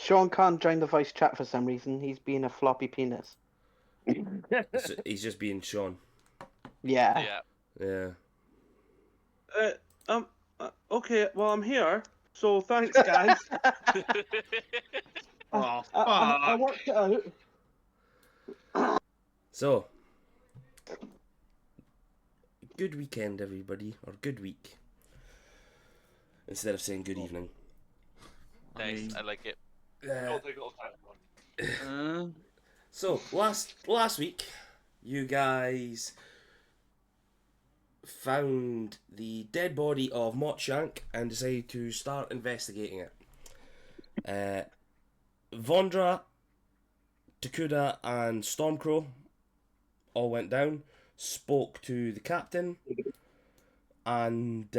Sean can't join the voice chat for some reason. He's being a floppy penis. So he's just being Sean. Yeah. Yeah. Yeah. Okay, well, I'm here. So thanks, guys. Oh, I fuck. worked it out. So, good weekend, everybody, or good week. Instead of saying good evening. Nice, I like it. So last week, you guys found the dead body of Motshank and decided to start investigating it. Vondra, Takuda, and Stormcrow all went down, spoke to the captain, and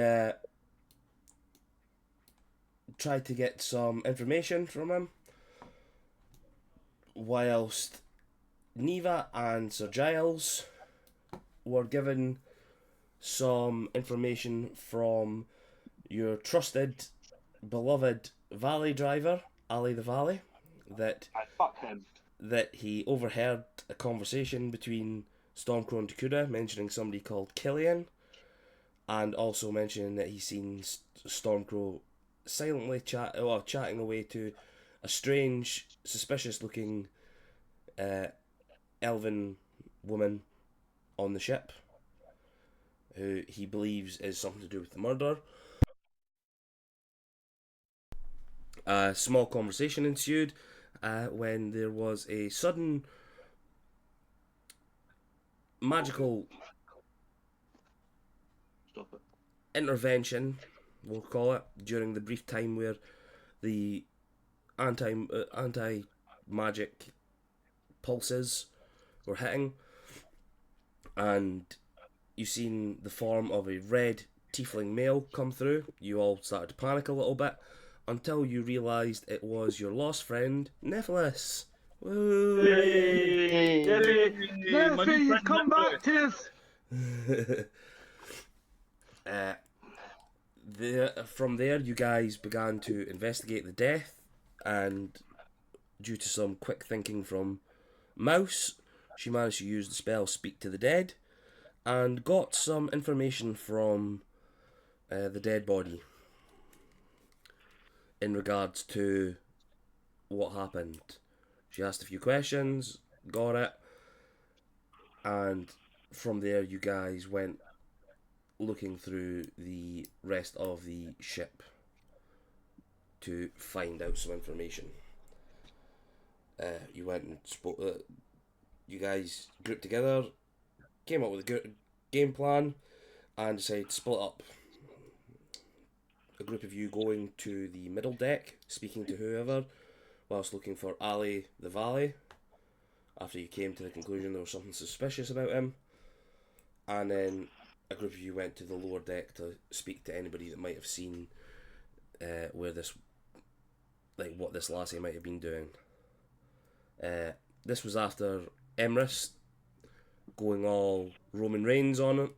tried to get some information from him, whilst Neva and Sir Giles were given some information from your trusted, beloved Valley driver, Ali the Valley, that Fuck him. that he overheard a conversation between Stormcrow and Takuda mentioning somebody called Killian, and also mentioning that he's seen Stormcrow silently chatting away to a strange, suspicious-looking elven woman on the ship, who he believes is something to do with the murder. A small conversation ensued when there was a sudden magical Stop it. intervention, we'll call it, during the brief time where the anti magic pulses were hitting, and you seen the form of a red tiefling male come through. You all started to panic a little bit until you realised it was your lost friend Nephilis. Woo! Yay! Nephi, you've come back to us! From there, you guys began to investigate the death, and due to some quick thinking from Mouse, she managed to use the spell Speak to the Dead, and got some information from the dead body in regards to what happened. She asked a few questions, got it, and from there you guys went looking through the rest of the ship to find out some information. You went and spoke. You guys grouped together, came up with a good game plan, and decided to split up. A group of you going to the middle deck, speaking to whoever, whilst looking for Ali the Valley, after you came to the conclusion there was something suspicious about him. And then a group of you went to the lower deck to speak to anybody that might have seen what this lassie might have been doing. This was after Emrys going all Roman Reigns on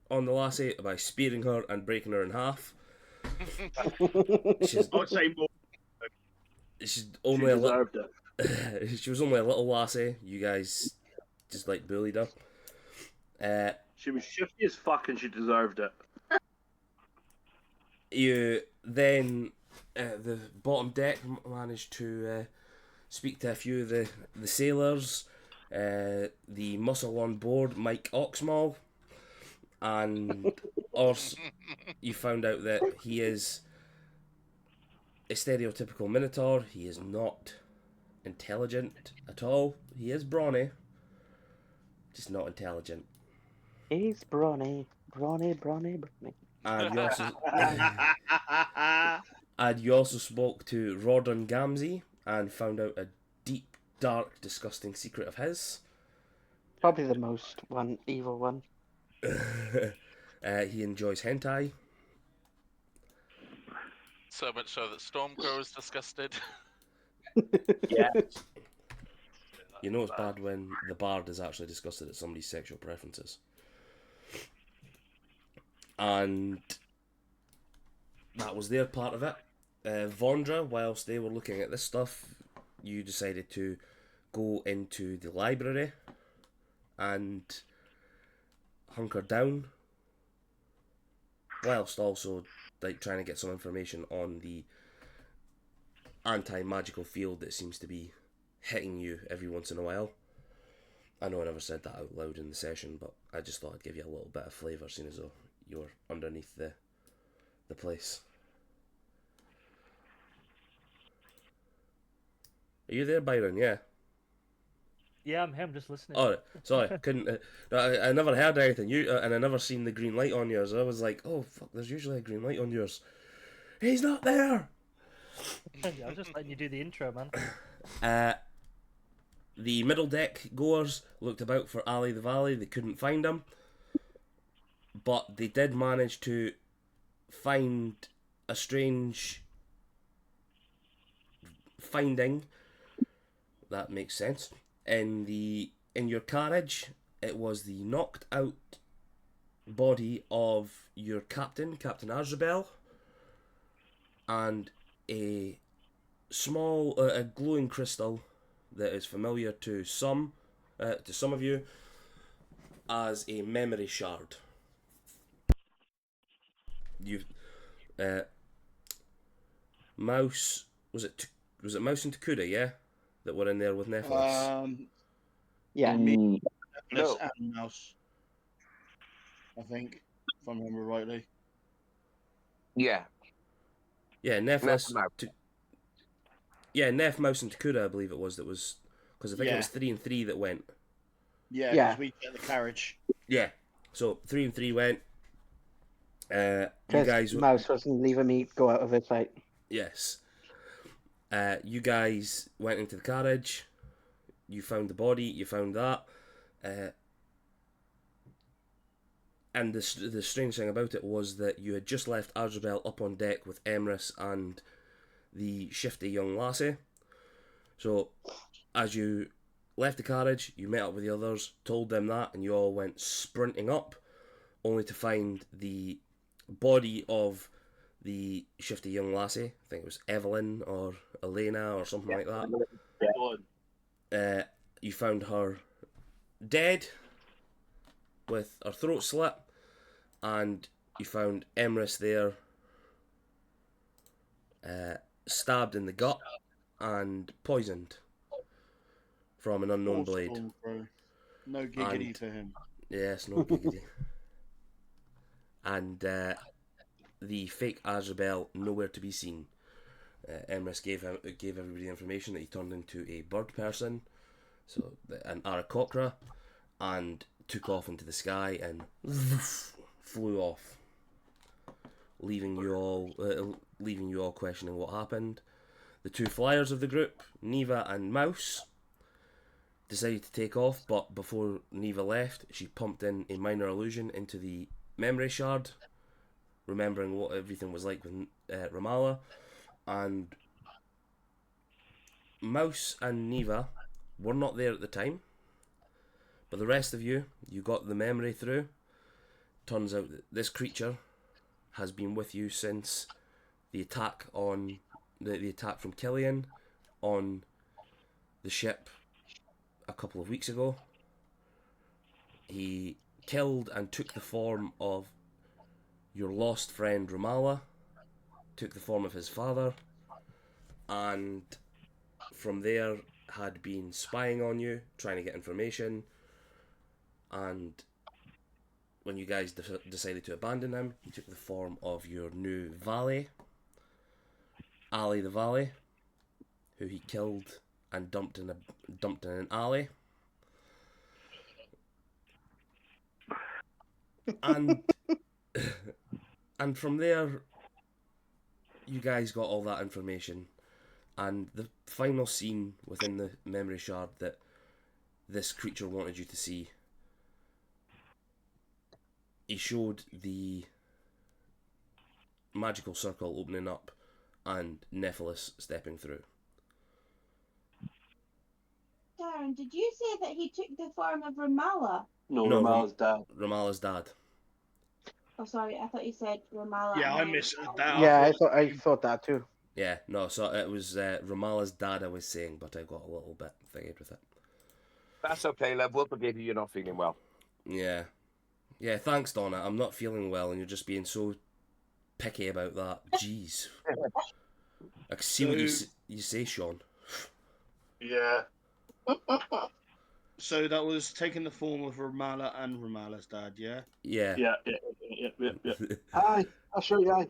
the lassie by spearing her and breaking her in half. She's I would say more. she's She only a little. deserved it. She was only a little lassie. You guys just like bullied her. She was shifty as fuck and she deserved it. You then the bottom deck managed to speak to a few of the sailors, the muscle on board, Mike Oxmall, and you found out that he is a stereotypical Minotaur. He is not intelligent at all. He is brawny, just not intelligent. He's brawny. And you also spoke to Rodon Gamzee and found out a deep, dark, disgusting secret of his. Probably the most evil one. He enjoys hentai. So much so that Stormcrow is disgusted. Yeah. You know it's bad when the bard is actually disgusted at somebody's sexual preferences. And that was their part of it. Vondra, whilst they were looking at this stuff, you decided to go into the library and hunker down, whilst also like trying to get some information on the anti-magical field that seems to be hitting you every once in a while. I know I never said that out loud in the session, but I just thought I'd give you a little bit of flavour, seeing as though you were underneath the place. Are you there, Byron? Yeah. Yeah, I'm here. I'm just listening. Oh, sorry, couldn't. No, I never heard anything. And I never seen the green light on yours. I was like, oh fuck, there's usually a green light on yours. He's not there. I was just letting you do the intro, man. The middle deck goers looked about for Ali the Valley. They couldn't find him, but they did manage to find a strange finding. That makes sense. In your carriage, it was the knocked out body of your captain, Captain Azrael, and a small, a glowing crystal that is familiar to some of you as a memory shard. You've Mouse, was it Mouse and Takuda, yeah, that were in there with Nephilis? Yeah. No. And Mouse. I think, if I remember rightly. Yeah. Yeah, Nephilis. Mouse. Neff, Mouse, and Takuda, I believe it was. That was because I think it Yeah. was 3 and 3 that went. Yeah, Yeah. because we get the carriage. Yeah, so 3 and 3 went. You Because guys, Mouse wasn't leaving me go out of his sight. yes. You guys went into the carriage. You found the body. You found that. And the strange thing about it was that you had just left Azrael up on deck with Emrys and the shifty young lassie. So, as you left the carriage, you met up with the others, told them that, and you all went sprinting up, only to find the body of the shifty young lassie. I think it was Evelyn or Elena or something like that. You found her dead, with her throat slit, and you found Emrys there, stabbed in the gut and poisoned from an unknown blade. Awful, bro. No giggity And- to him. Yes, no giggity. And the fake Azrael nowhere to be seen. Emrys gave everybody information that he turned into a bird person, so an Aarakocra, and took off into the sky and flew off, leaving you all questioning what happened. The two flyers of the group, Neva and Mouse, decided to take off, but before Neva left, she pumped in a minor illusion into the memory shard, remembering what everything was like with Ramallah, and Mouse and Neva were not there at the time, but the rest of you got the memory through. Turns out that this creature has been with you since the attack on the attack from Killian on the ship a couple of weeks ago. He killed and took the form of your lost friend Ramallah, took the form of his father, and from there had been spying on you, trying to get information, and when you guys decided to abandon him, he took the form of your new valet, Ali the Valet, who he killed and dumped in an alley. And and from there, you guys got all that information, and the final scene within the memory shard that this creature wanted you to see, he showed the magical circle opening up and Nephilis stepping through. Darren, did you say that he took the form of Ramallah? No, No, Ramallah's dad. Ramallah's dad. Oh, sorry, I thought you said Ramallah. Yeah, I and then- misheard that. Yeah, I thought that too. Yeah, no, so it was Ramala's dad I was saying, but I got a little bit thingied with it. That's okay, love. We'll forgive you. You're not feeling well. Yeah. Yeah, thanks, Donna. I'm not feeling well, and you're just being so picky about that. Jeez. I can see what you say, Sean. Yeah. So that was taking the form of Ramala and Ramala's dad, yeah? Yeah. Yeah. Aye, I'll show you. Aye.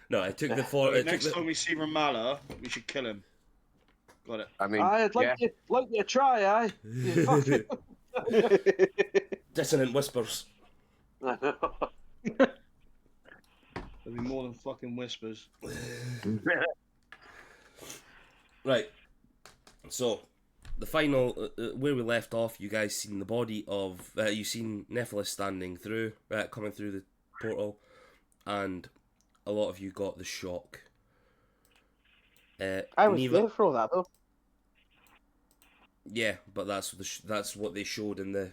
No, I took the So form. next time we see Ramala, we should kill him. Got it. I mean, I'd like you to try, aye. You fucking- Dissonant whispers. There'll be more than fucking whispers. Right. So, the final, where we left off, you guys seen the body of, you seen Nephilis standing through, coming through the portal, and a lot of you got the shock. I was Neva, there for all that though. yeah, but that's that's what they showed in the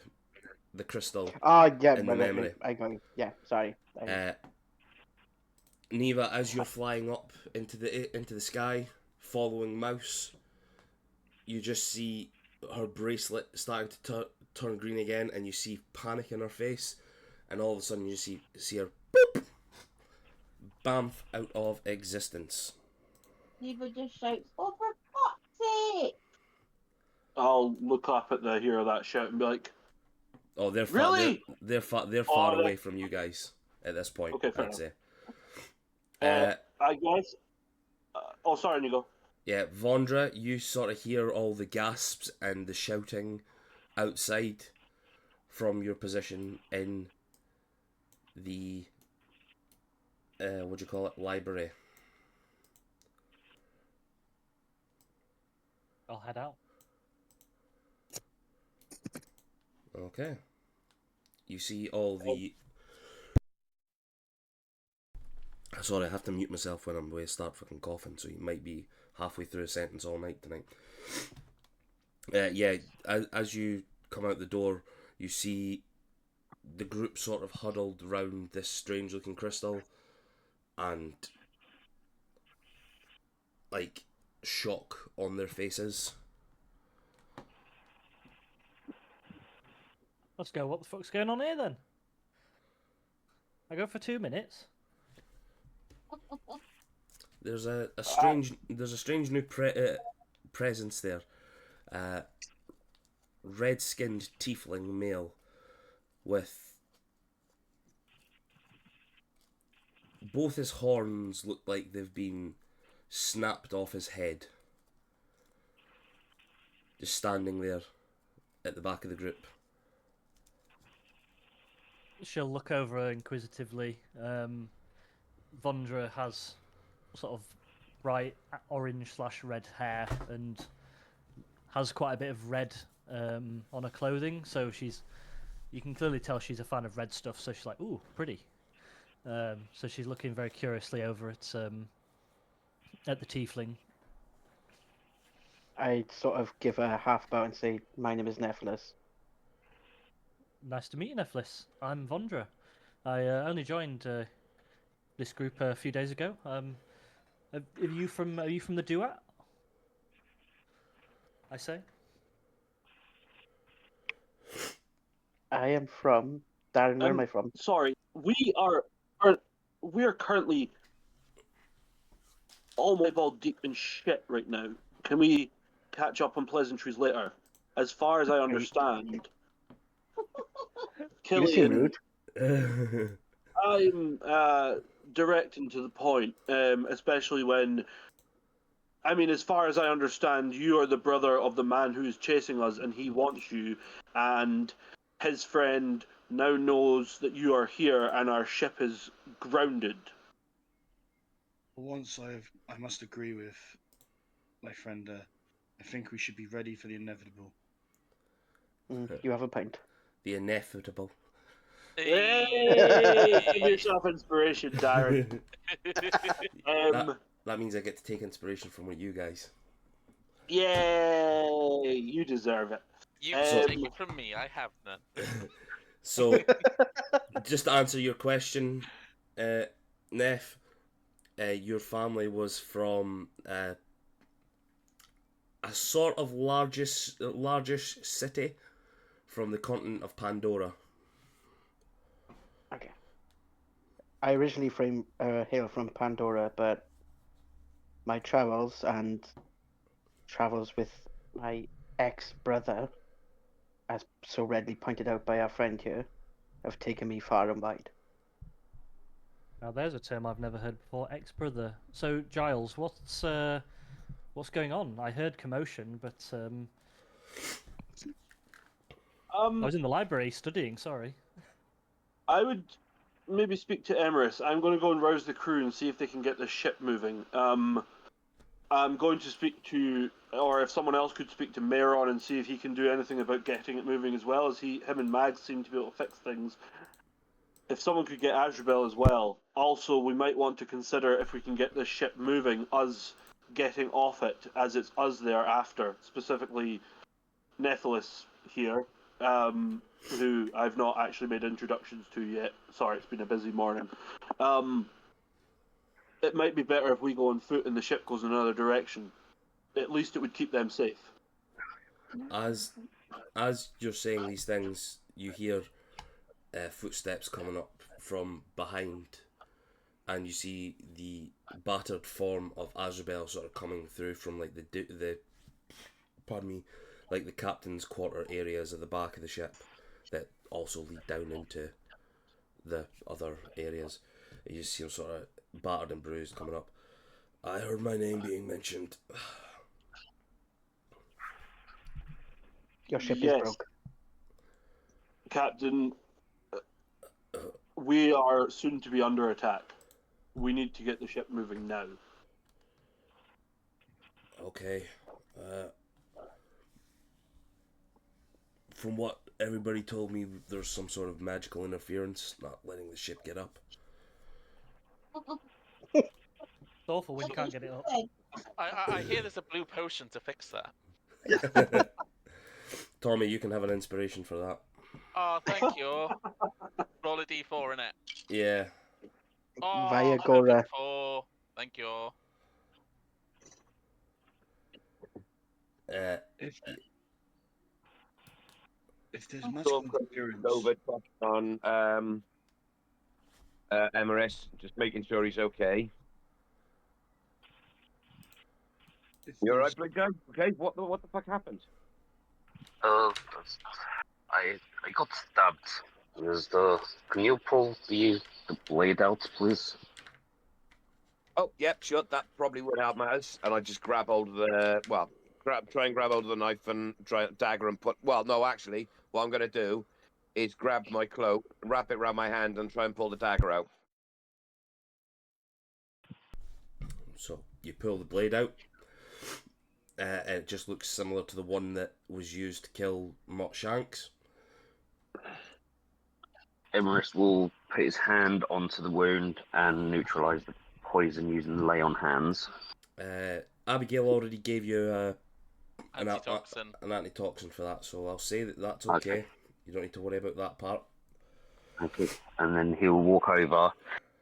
crystal. Oh yeah, In the right, memory. right, I got you. Yeah, sorry. Neva, as you're flying up into the sky, following Mouse, you just see her bracelet starting to turn green again, and you see panic in her face, and all of a sudden you see her boop, bamf out of existence. Neva just shouts, "Oh, for fuck's sake!" I'll look up at the hear of that shout and be like, Oh, they're Really? they're far Oh, away from you guys at this point. Okay, fair I'd say. I guess. Oh, sorry, Nico. Yeah, Vondra, you sort of hear all the gasps and the shouting outside from your position in the what do you call it, library. I'll head out. Okay. You see all the... Sorry, I have to mute myself when I'm going to start fucking coughing, so you might be halfway through a sentence all night tonight. Yeah, as you come out the door, you see the group sort of huddled around this strange looking crystal, and like shock on their faces. Let's go. What the fuck's going on here then? I go for 2 minutes. There's a strange new presence there. Red-skinned tiefling male with both his horns look like they've been snapped off his head. Just standing there at the back of the group. She'll look over inquisitively. Vondra has sort of bright orange/red hair and has quite a bit of red on her clothing, so you can clearly tell she's a fan of red stuff, so she's like, ooh, pretty. So she's looking very curiously over at the tiefling. I sort of give her a half bow and say, "My name is Nephilis." Nice to meet you, Nephilis. I'm Vondra. I only joined this group a few days ago. Are you from the Duat? I say. I am from. Darren, where am I from? Sorry, we're currently all deep in shit right now. Can we catch up on pleasantries later? As far as I understand, You seem Killian, rude. I'm direct and to the point, especially when, I mean, as far as I understand, you are the brother of the man who's chasing us, and he wants you, and his friend now knows that you are here, and our ship is grounded. For once, I must agree with my friend. I think we should be ready for the inevitable. You have a pint. The inevitable. Hey, give yourself inspiration, Darren. That means I get to take inspiration from one of you guys. Yay, you deserve it. You can take it from me. I have none. So, just to answer your question, Neff, your family was from a sort of largish city from the continent of Pandora. Okay. I originally hail from Pandora, but my travels with my ex-brother, as so readily pointed out by our friend here, have taken me far and wide. Now there's a term I've never heard before, ex-brother. So Giles, what's going on? I heard commotion, but I was in the library studying. Sorry. I would maybe speak to Emerus. I'm going to go and rouse the crew and see if they can get the ship moving. I'm going to speak to, or if someone else could speak to Meron and see if he can do anything about getting it moving as well, as him and Mags seem to be able to fix things. If someone could get Azrael as well. Also, we might want to consider if we can get this ship moving, us getting off it, as it's us thereafter, specifically Nethalis here, who I've not actually made introductions to yet. Sorry, it's been a busy morning. It might be better if we go on foot and the ship goes in another direction. At least it would keep them safe. As you're saying these things, you hear footsteps coming up from behind, and you see the battered form of Azrael sort of coming through from like the like the captain's quarter areas at the back of the ship that also lead down into the other areas. You see him sort of battered and bruised coming up. I heard my name being mentioned. Your ship Yes. is broke. Captain, we are soon to be under attack. We need to get the ship moving now. Okay. From what everybody told me, there's some sort of magical interference not letting the ship get up. It's awful when you can't get it up. I hear there's a blue potion to fix that. Tommy, you can have an inspiration for that. Oh, thank you. Roll a d4 in it. Yeah. Oh, Via Gora. 4. Thank you. If there's magical interference, Over on Emerus, just making sure he's okay. You alright, Blake Guy? Okay, what the fuck happened? I got stabbed. Can you pull the blade out, please? Oh, yep, sure. That probably would help matters. And I just grab hold of the try and grab hold of the knife and dagger and put. Well, no, actually, what I'm gonna do is grab my cloak, wrap it around my hand, and try and pull the dagger out. So you pull the blade out, and it just looks similar to the one that was used to kill Mott Shanks. Emerus will put his hand onto the wound and neutralize the poison using lay on hands. Abigail already gave you an Antitoxin. antitoxin for that, so I'll say that that's okay. You don't need to worry about that part. Okay, and then he'll walk over,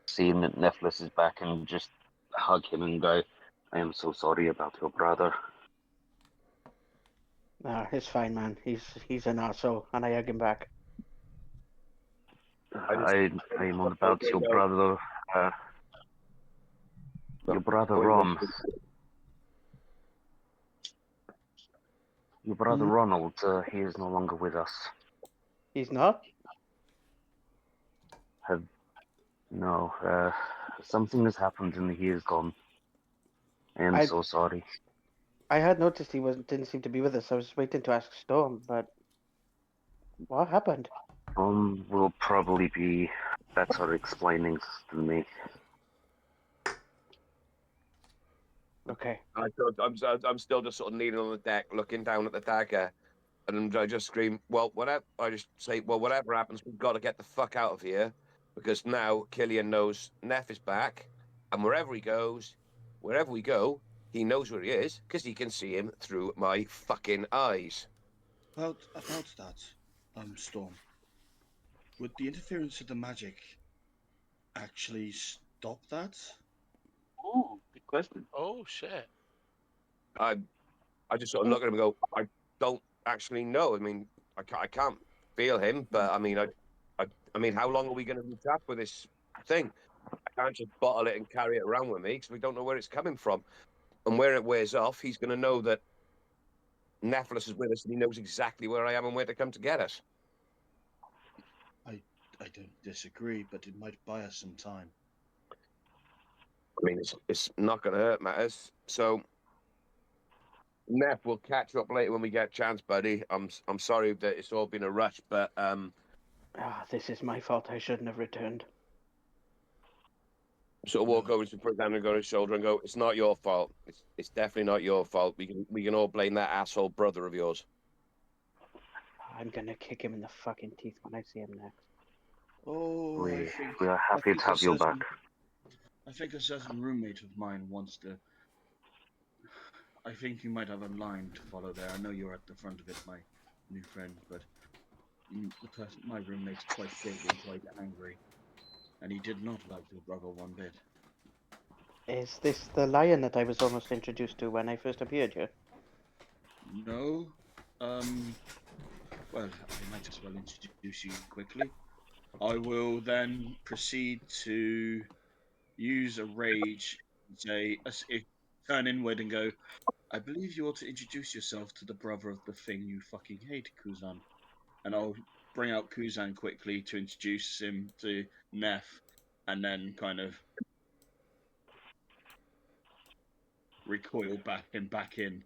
seeing that Nethalis is back, and just hug him and go, "I am so sorry about your brother." Nah, it's fine, man. He's an arsehole, and I hug him back. I am on about your brother, Ron. Your brother Ronald, he is no longer with us. He's not? No, something has happened and he is gone. I am so sorry. I had noticed he didn't seem to be with us. I was waiting to ask Storm, but what happened? Will probably be better explaining than me. Okay. I'm still just sort of kneeling on the deck, looking down at the dagger, and I just scream, "Well, whatever!" I just say, "Well, whatever happens, we've got to get the fuck out of here, because now Killian knows Neff is back, and wherever we go, he knows where he is because he can see him through my fucking eyes." About that, Storm. Would the interference of the magic actually stop that? Ooh, good question. Oh shit. I just sort of look at him and go, I don't actually know. I mean, I can't feel him, but I mean, I mean, how long are we going to be trapped with this thing? I can't just bottle it and carry it around with me because we don't know where it's coming from. And where it wears off, he's going to know that Nephilis is with us and he knows exactly where I am and where to come to get us. I don't disagree, but it might buy us some time. I mean, it's not going to hurt matters. So, Neff, we'll catch up later when we get a chance, buddy. I'm sorry that it's all been a rush, but This is my fault. I shouldn't have returned. sort of walk over to put down and go to his shoulder and go, "It's not your fault. It's definitely not your fault. We can all blame that asshole brother of yours." I'm gonna kick him in the fucking teeth when I see him next. Oh, We are happy to have you back. I think a certain roommate of mine wants to. I think you might have a line to follow there. I know you're at the front of it, my new friend, but my roommate's quite big and quite angry, and he did not like your brother one bit. Is this the lion that I was almost introduced to when I first appeared here? No. Well, I might as well introduce you quickly. I will then proceed to use a rage, turn inward and go, I believe you ought to introduce yourself to the brother of the thing you fucking hate, Kuzan. And I'll bring out Kuzan quickly to introduce him to Neff, and then kind of recoil back in.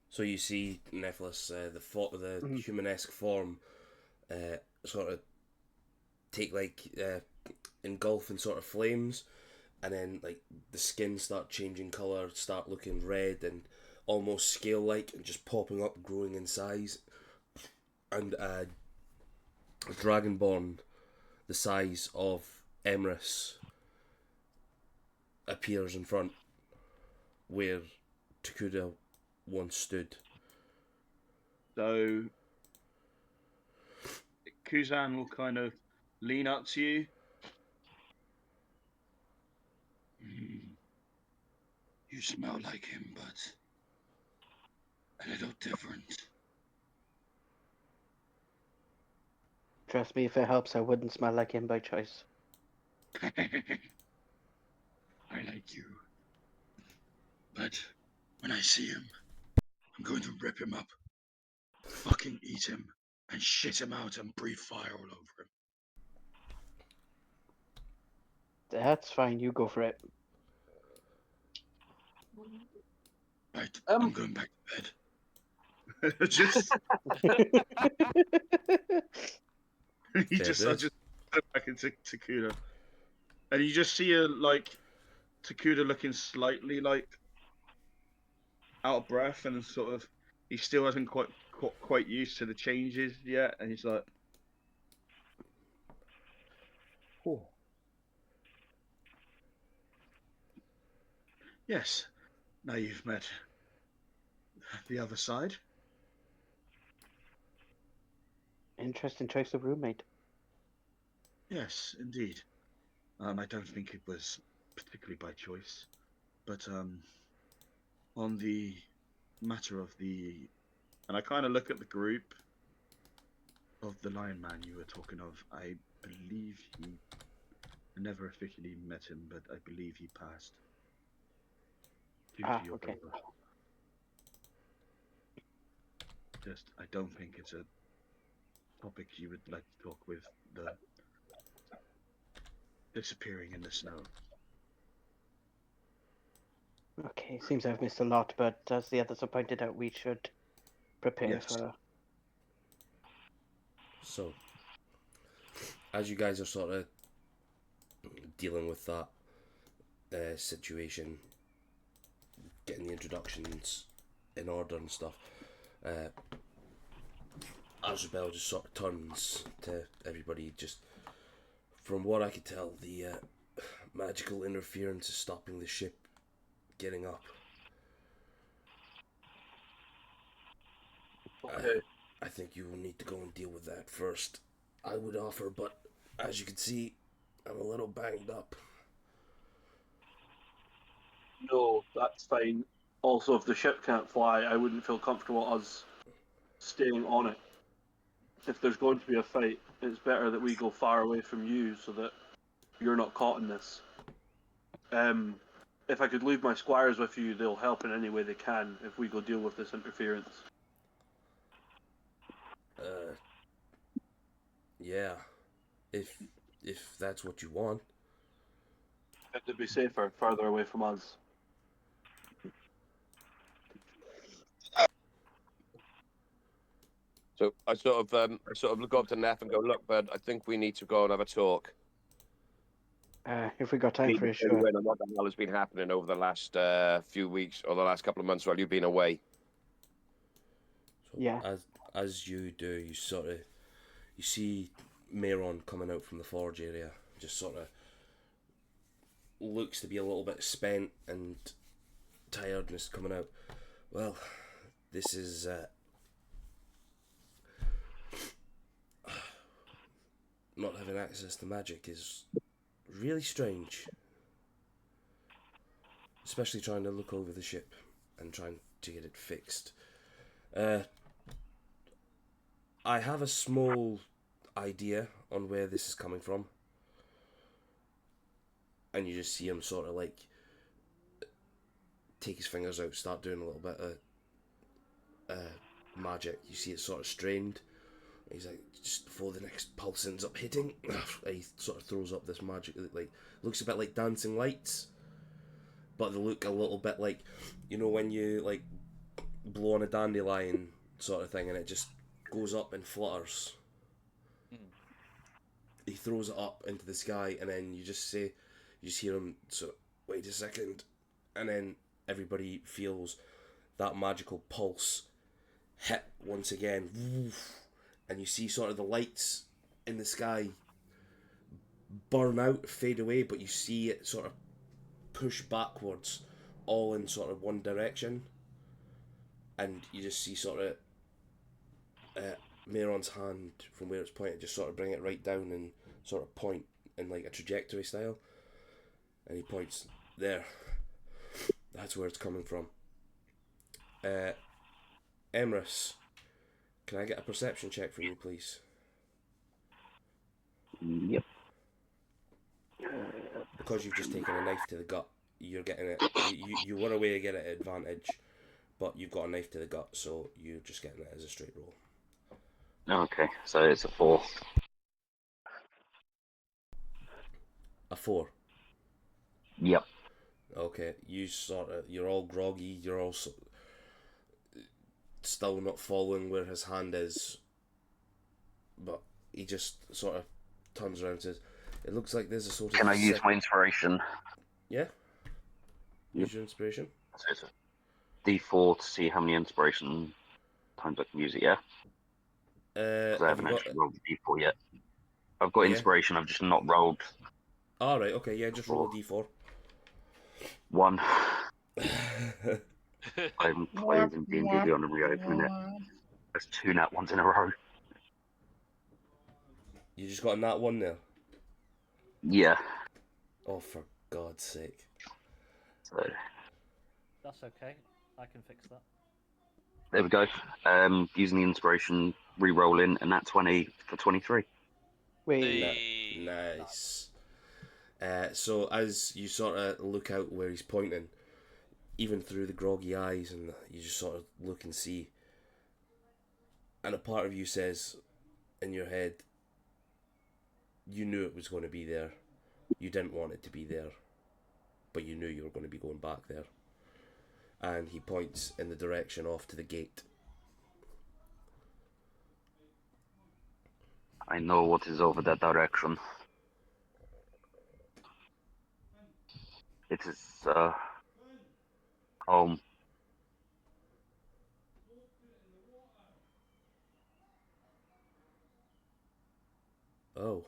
So you see Nephilis, the human-esque form, sort of take engulf in sort of flames, and then like the skin start changing colour, start looking red and almost scale-like, and just popping up, growing in size, and a dragonborn the size of Emrys appears in front where Takuda once stood. So Kuzan will kind of lean up to you. You smell like him, but a little different. Trust me, if it helps, I wouldn't smell like him by choice. I like you. But when I see him, I'm going to rip him up, fucking eat him, and shit him out and breathe fire all over him. That's fine, you go for it. Right, I'm going back to bed. Just he just put back into Takuda, and you just see Takuda looking slightly out of breath, and sort of he still hasn't quite used to the changes yet, and he's like, "Oh, yes, now you've met the other side." Interesting choice of roommate. Yes, indeed. I don't think it was particularly by choice, but on the matter of and I kind of look at the group of the Lion Man you were talking of. I believe I never officially met him, but I believe he passed. Due to your Okay. brother. I don't think it's a topic you would like to talk with the disappearing in the snow. Okay, seems I've missed a lot, but as the others have pointed out, we should prepare Yes. for... So, as you guys are sort of dealing with that situation, getting the introductions in order and stuff, Azrael just sort of turns to everybody. Just from what I could tell, the magical interference is stopping the ship getting up. Okay. I think you will need to go and deal with that first. I would offer, but as you can see, I'm a little banged up. No, that's fine. Also, if the ship can't fly, I wouldn't feel comfortable us staying on it. If there's going to be a fight, it's better that we go far away from you so that you're not caught in this. If I could leave my squires with you, they'll help in any way they can if we go deal with this interference. Yeah, if that's what you want. It'd be safer further away from us. So I sort of look up to Neff and go, look, bud, I think we need to go and have a talk. If we got time Need for to it, fill sure. you in on what the hell has been happening over the last few weeks or the last couple of months while you've been away. So Yeah. As you do, you see Mayron coming out from the forge area, just sort of looks to be a little bit spent and tiredness coming out. Well, this is not having access to magic is really strange, especially trying to look over the ship and trying to get it fixed. I have a small idea on where this is coming from, and you just see him sort of like take his fingers out, start doing a little bit of magic. You see it sort of strained. He's like, just before the next pulse ends up hitting, he sort of throws up this magic, like, looks a bit like dancing lights, but they look a little bit like, you know, when you like blow on a dandelion sort of thing and it just goes up and flutters. He throws it up into the sky, and then you just hear him, so wait a second, and then everybody feels that magical pulse hit once again, and you see sort of the lights in the sky burn out, fade away, but you see it sort of push backwards, all in sort of one direction, and you just see sort of Mayron's hand from where it's pointed just sort of bring it right down and sort of point in like a trajectory style, and he points there. That's where it's coming from. Emrys, can I get a perception check from you, please? Yep. Because you've just taken a knife to the gut, you're getting it. You were away to get it at advantage, but you've got a knife to the gut, so you're just getting it as a straight roll. Okay, so it's a 4. A 4. Yep. Okay, you're all groggy. You're all still not following where his hand is, but he just sort of turns around and says, "It looks like there's a sort of." Can I use my inspiration? Yeah. Yep. Use your inspiration. So it's a D4 to see how many inspiration times I can use it, yeah? Because I haven't actually rolled the D4 yet. I've got inspiration, I've just not rolled. Alright, okay, yeah, just roll a D4. 1. I haven't played in D&D Beyond and reopening it. There's 2 nat ones in a row. You just got a nat 1 there? Yeah. Oh, for God's sake. So That's okay. I can fix that. there we go. Using the inspiration, re-rolling, and that 20 for 23. Wait. Nice. So as you sort of look out where he's pointing, even through the groggy eyes, and you just sort of look and see, and a part of you says in your head, you knew it was going to be there. You didn't want it to be there, but you knew you were going to be going back there. And he points in the direction off to the gate. I know what is over that direction. It is home. Oh.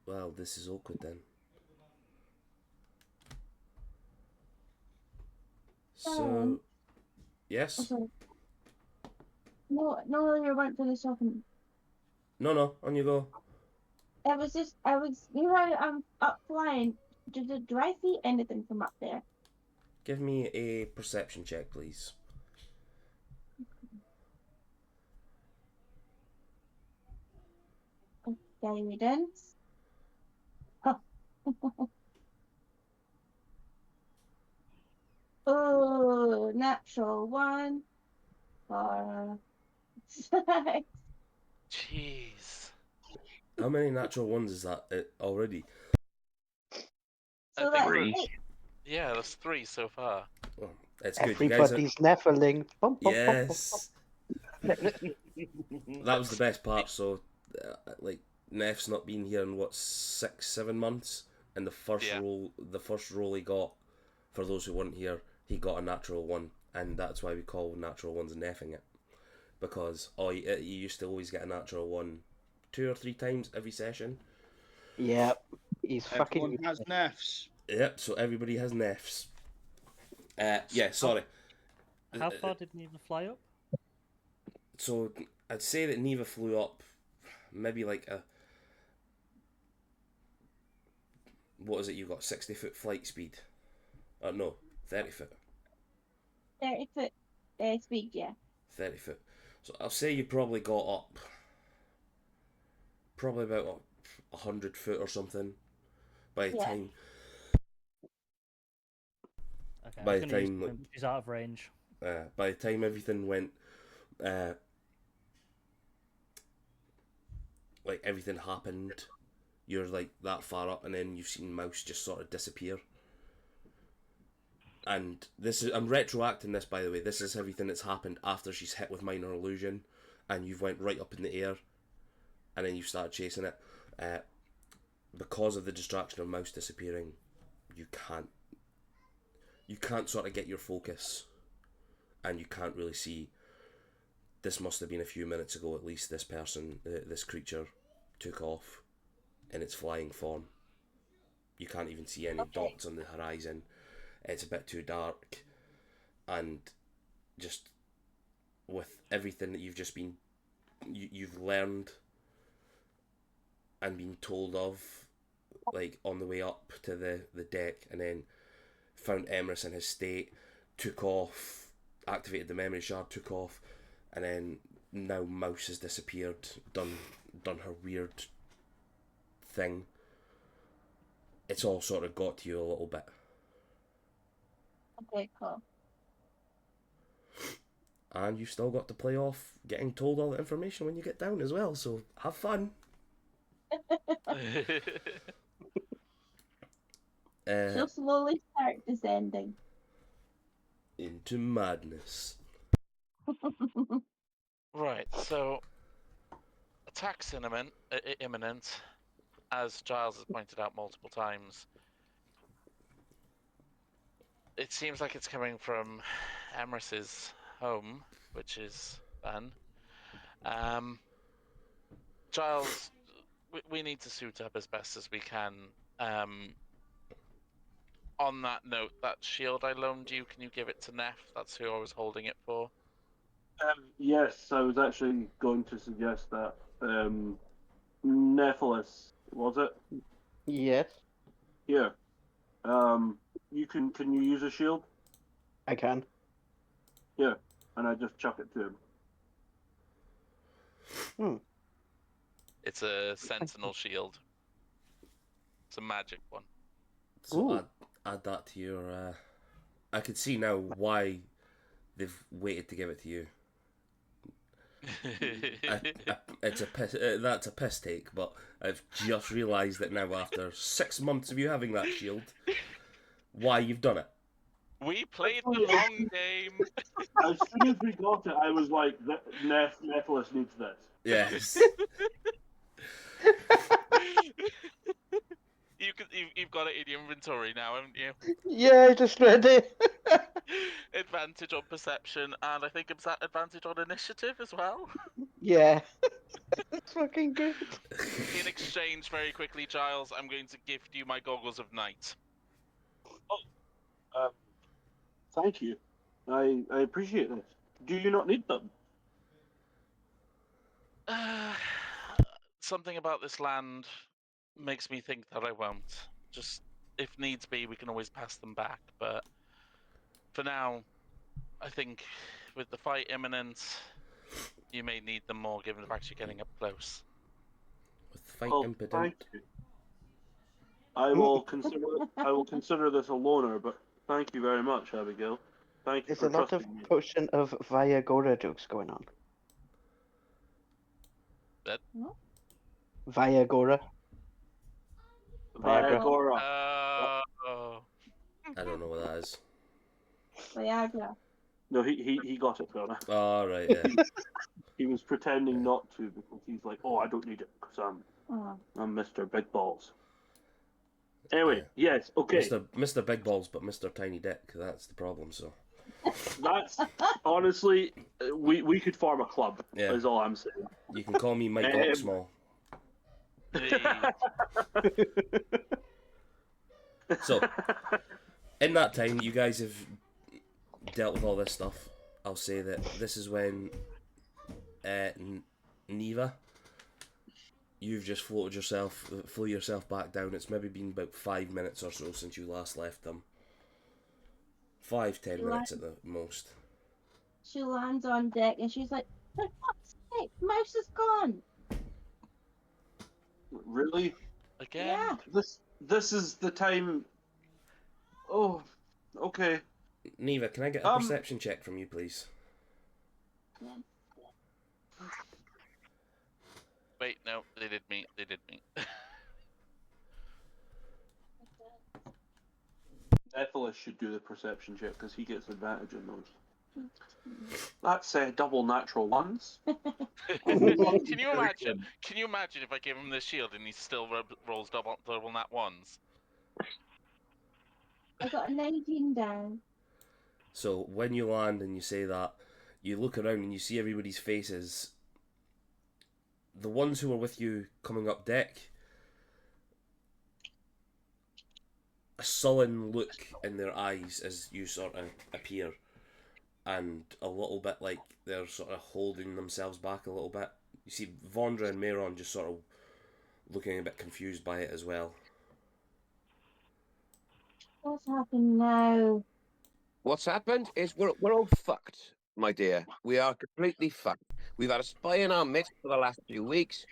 Well, this is awkward then. So, yes? No, you went for the second. No, on you go. I was just, I was, you know, I'm up flying. Do I see anything from up there? Give me a perception check, please. Guidance. Oh. Oh, natural 1 for 6. Jeez. How many natural ones is that already? So I think that's Three. 8. Yeah, there's 3 so far. Oh, it's good. You guys are... Everybody's Nephilim. Bum, bum, bum, bum, bum. Yes. That was the best part. So, like, Neff's not been here in what 6-7 months, and the first Yeah. roll he got, for those who weren't here, he got a natural 1, and that's why we call natural ones Neffing it, because you used to always get a natural 1 2 or 3 times every session. Yep. He's Everyone fucking. has neffs. Yep. So everybody has Neffs. Yeah. Sorry. How far did Neva fly up? So I'd say that Neva flew up maybe like a... What is it you got? 60-foot flight speed? No, 30 foot. 30 foot speed, yeah. 30 foot. So I'll say you probably got up probably about 100 foot or something by the Yeah. time... Okay, By I was the gonna use time- something which is out of range. by the time everything went... like everything happened, you're like that far up, and then you've seen Mouse just sort of disappear. And this is, I'm retroacting this, by the way. This is everything that's happened after she's hit with minor illusion, and you've went right up in the air, and then you started chasing it. Because of the distraction of Mouse disappearing, you can't sort of get your focus, and you can't really see. This must have been a few minutes ago, at least. This person, this creature, took off in its flying form. You can't even see any dots on the horizon. It's a bit too dark, and just with everything that you've just been, you've learned and been told of, like on the way up to the deck, and then found Emrys in his state, took off, activated the memory shard, took off, and then now Mouse has disappeared, done her weird thing. It's all sort of got to you a little bit. Okay, cool. And you've still got to play off getting told all the information when you get down as well, so have fun. She'll slowly start descending. Into madness. Right, so attacks imminent, as Giles has pointed out multiple times. It seems like it's coming from Emrys's home, which is fun. Giles, we need to suit up as best as we can. On that note, that shield I loaned you, can you give it to Neff? That's who I was holding it for. Yes, I was actually going to suggest that. Nephilis, was it? Yes, Yeah. Can you use a shield? I can. Yeah, and I just chuck it to him. It's a sentinel shield. It's a magic one. So add that to your... I could see now why they've waited to give it to you. It's a piss, that's a piss take, but I've just realised that now after 6 months of you having that shield, why you've done it. We played the long game. As soon as we got it, I was like, Nephilis needs this. Yes. You've got it in your inventory now, haven't you? Yeah, I just read it. Advantage on perception, and I think it's advantage on initiative as well. Yeah. It's fucking good. In exchange, very quickly, Giles, I'm going to gift you my goggles of night. Thank you. I appreciate this. Do you not need them? Something about this land makes me think that I won't. Just if needs be, we can always pass them back. But for now, I think with the fight imminent, you may need them more, given the fact you're getting up close. With the fight Well, impotent. thank you. I will consider this a loner, but thank you very much, Abigail. Thank you There's for a lot of trusting me. potion of Viagra jokes going on. That? Viagra. Viagra. Viagra. Oh. I don't know what that is. Viagra. No, he got it, Fiona. Oh, right, yeah. He was pretending Yeah. not to because he's like, oh, I don't need it because I'm Mr. Big Balls. Anyway, yes, okay. Mr. Big Balls, but Mr. Tiny Dick. That's the problem, so. That's honestly, we could form a club. Yeah. Is all I'm saying. You can call me Mike Oxmall. So, in that time, you guys have dealt with all this stuff. I'll say that this is when Neva, you've just flew yourself back down. It's maybe been about 5 minutes or so since you last left them. 5-10 minutes at the most. She lands on deck and she's like, for fuck's sake, Mouse is gone. Really? Again? Yeah. This is the time. Oh, okay. Neva, can I get a perception check from you, please? Wait, no, they did meet. They did meet. Nephilis should do the perception check because he gets advantage on those. That's double natural ones. Can you imagine? Can you imagine if I give him the shield and he still rolls double nat ones? I got a 19 down. So when you land and you say that, you look around and you see everybody's faces. The ones who were with you coming up deck, a sullen look in their eyes as you sort of appear, and a little bit like they're sort of holding themselves back a little bit. You see Vondra and Mayron just sort of looking a bit confused by it as well. What's happened now? What's happened is we're all fucked, my dear. We are completely fucked. We've had a spy in our midst for the last few weeks.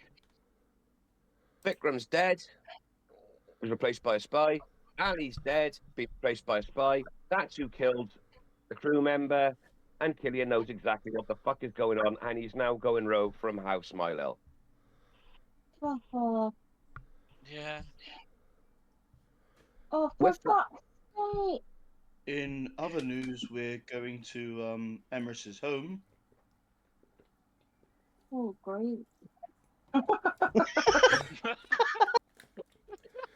Vikram's dead. Was replaced by a spy. Ali's dead. Been replaced by a spy. That's who killed the crew member. And Killian knows exactly what the fuck is going on, and he's now going rogue from House Smilel. Oh, Yeah. for With the- fuck's sake. In other news, we're going to Emrys's home. Oh, great.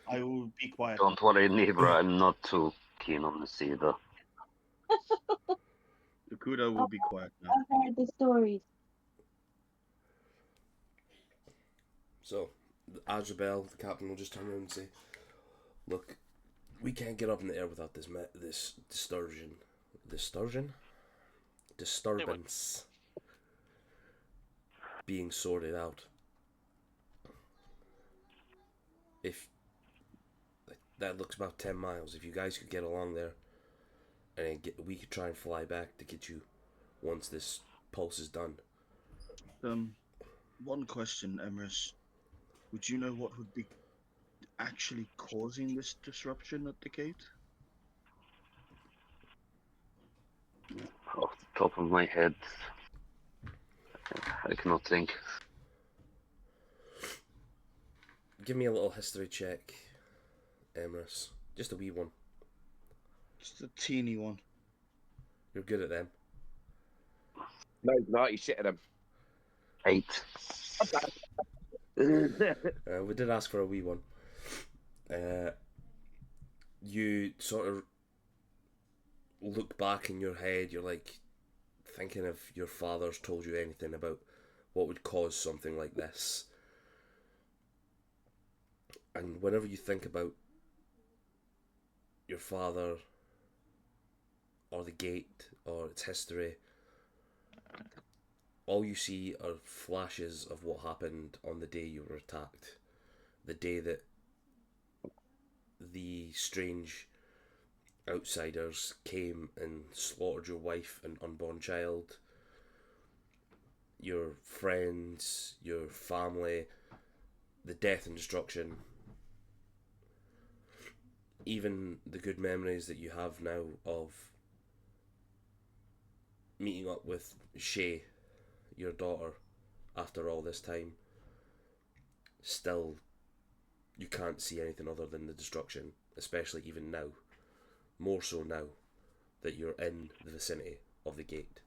I will be quiet. Don't worry, Neva, I'm not too keen on this either. Okuda will be quiet now. I've heard the stories. So, Azrael, the captain, will just turn around and say, "Look, we can't get up in the air without this disturbance being sorted out. If that looks about 10 miles, if you guys could get along there, and we could try and fly back to get you once this pulse is done." One question, Emrys. Would you know what would be actually causing this disruption at the gate? Off the top of my head, I cannot think. Give me a little history check, Emrys. Just a wee one. Just a teeny one. You're good at them. No, he's not. He's shit at him. 8. We did ask for a wee one. You sort of look back in your head, you're like thinking if your father's told you anything about what would cause something like this. And whenever you think about your father or the gate or its history, all you see are flashes of what happened on the day you were attacked. The day that the strange outsiders came and slaughtered your wife and unborn child, your friends, your family, the death and destruction, even the good memories that you have now of meeting up with Shay, your daughter, after all this time, still you can't see anything other than the destruction, especially even now, more so now that you're in the vicinity of the gate.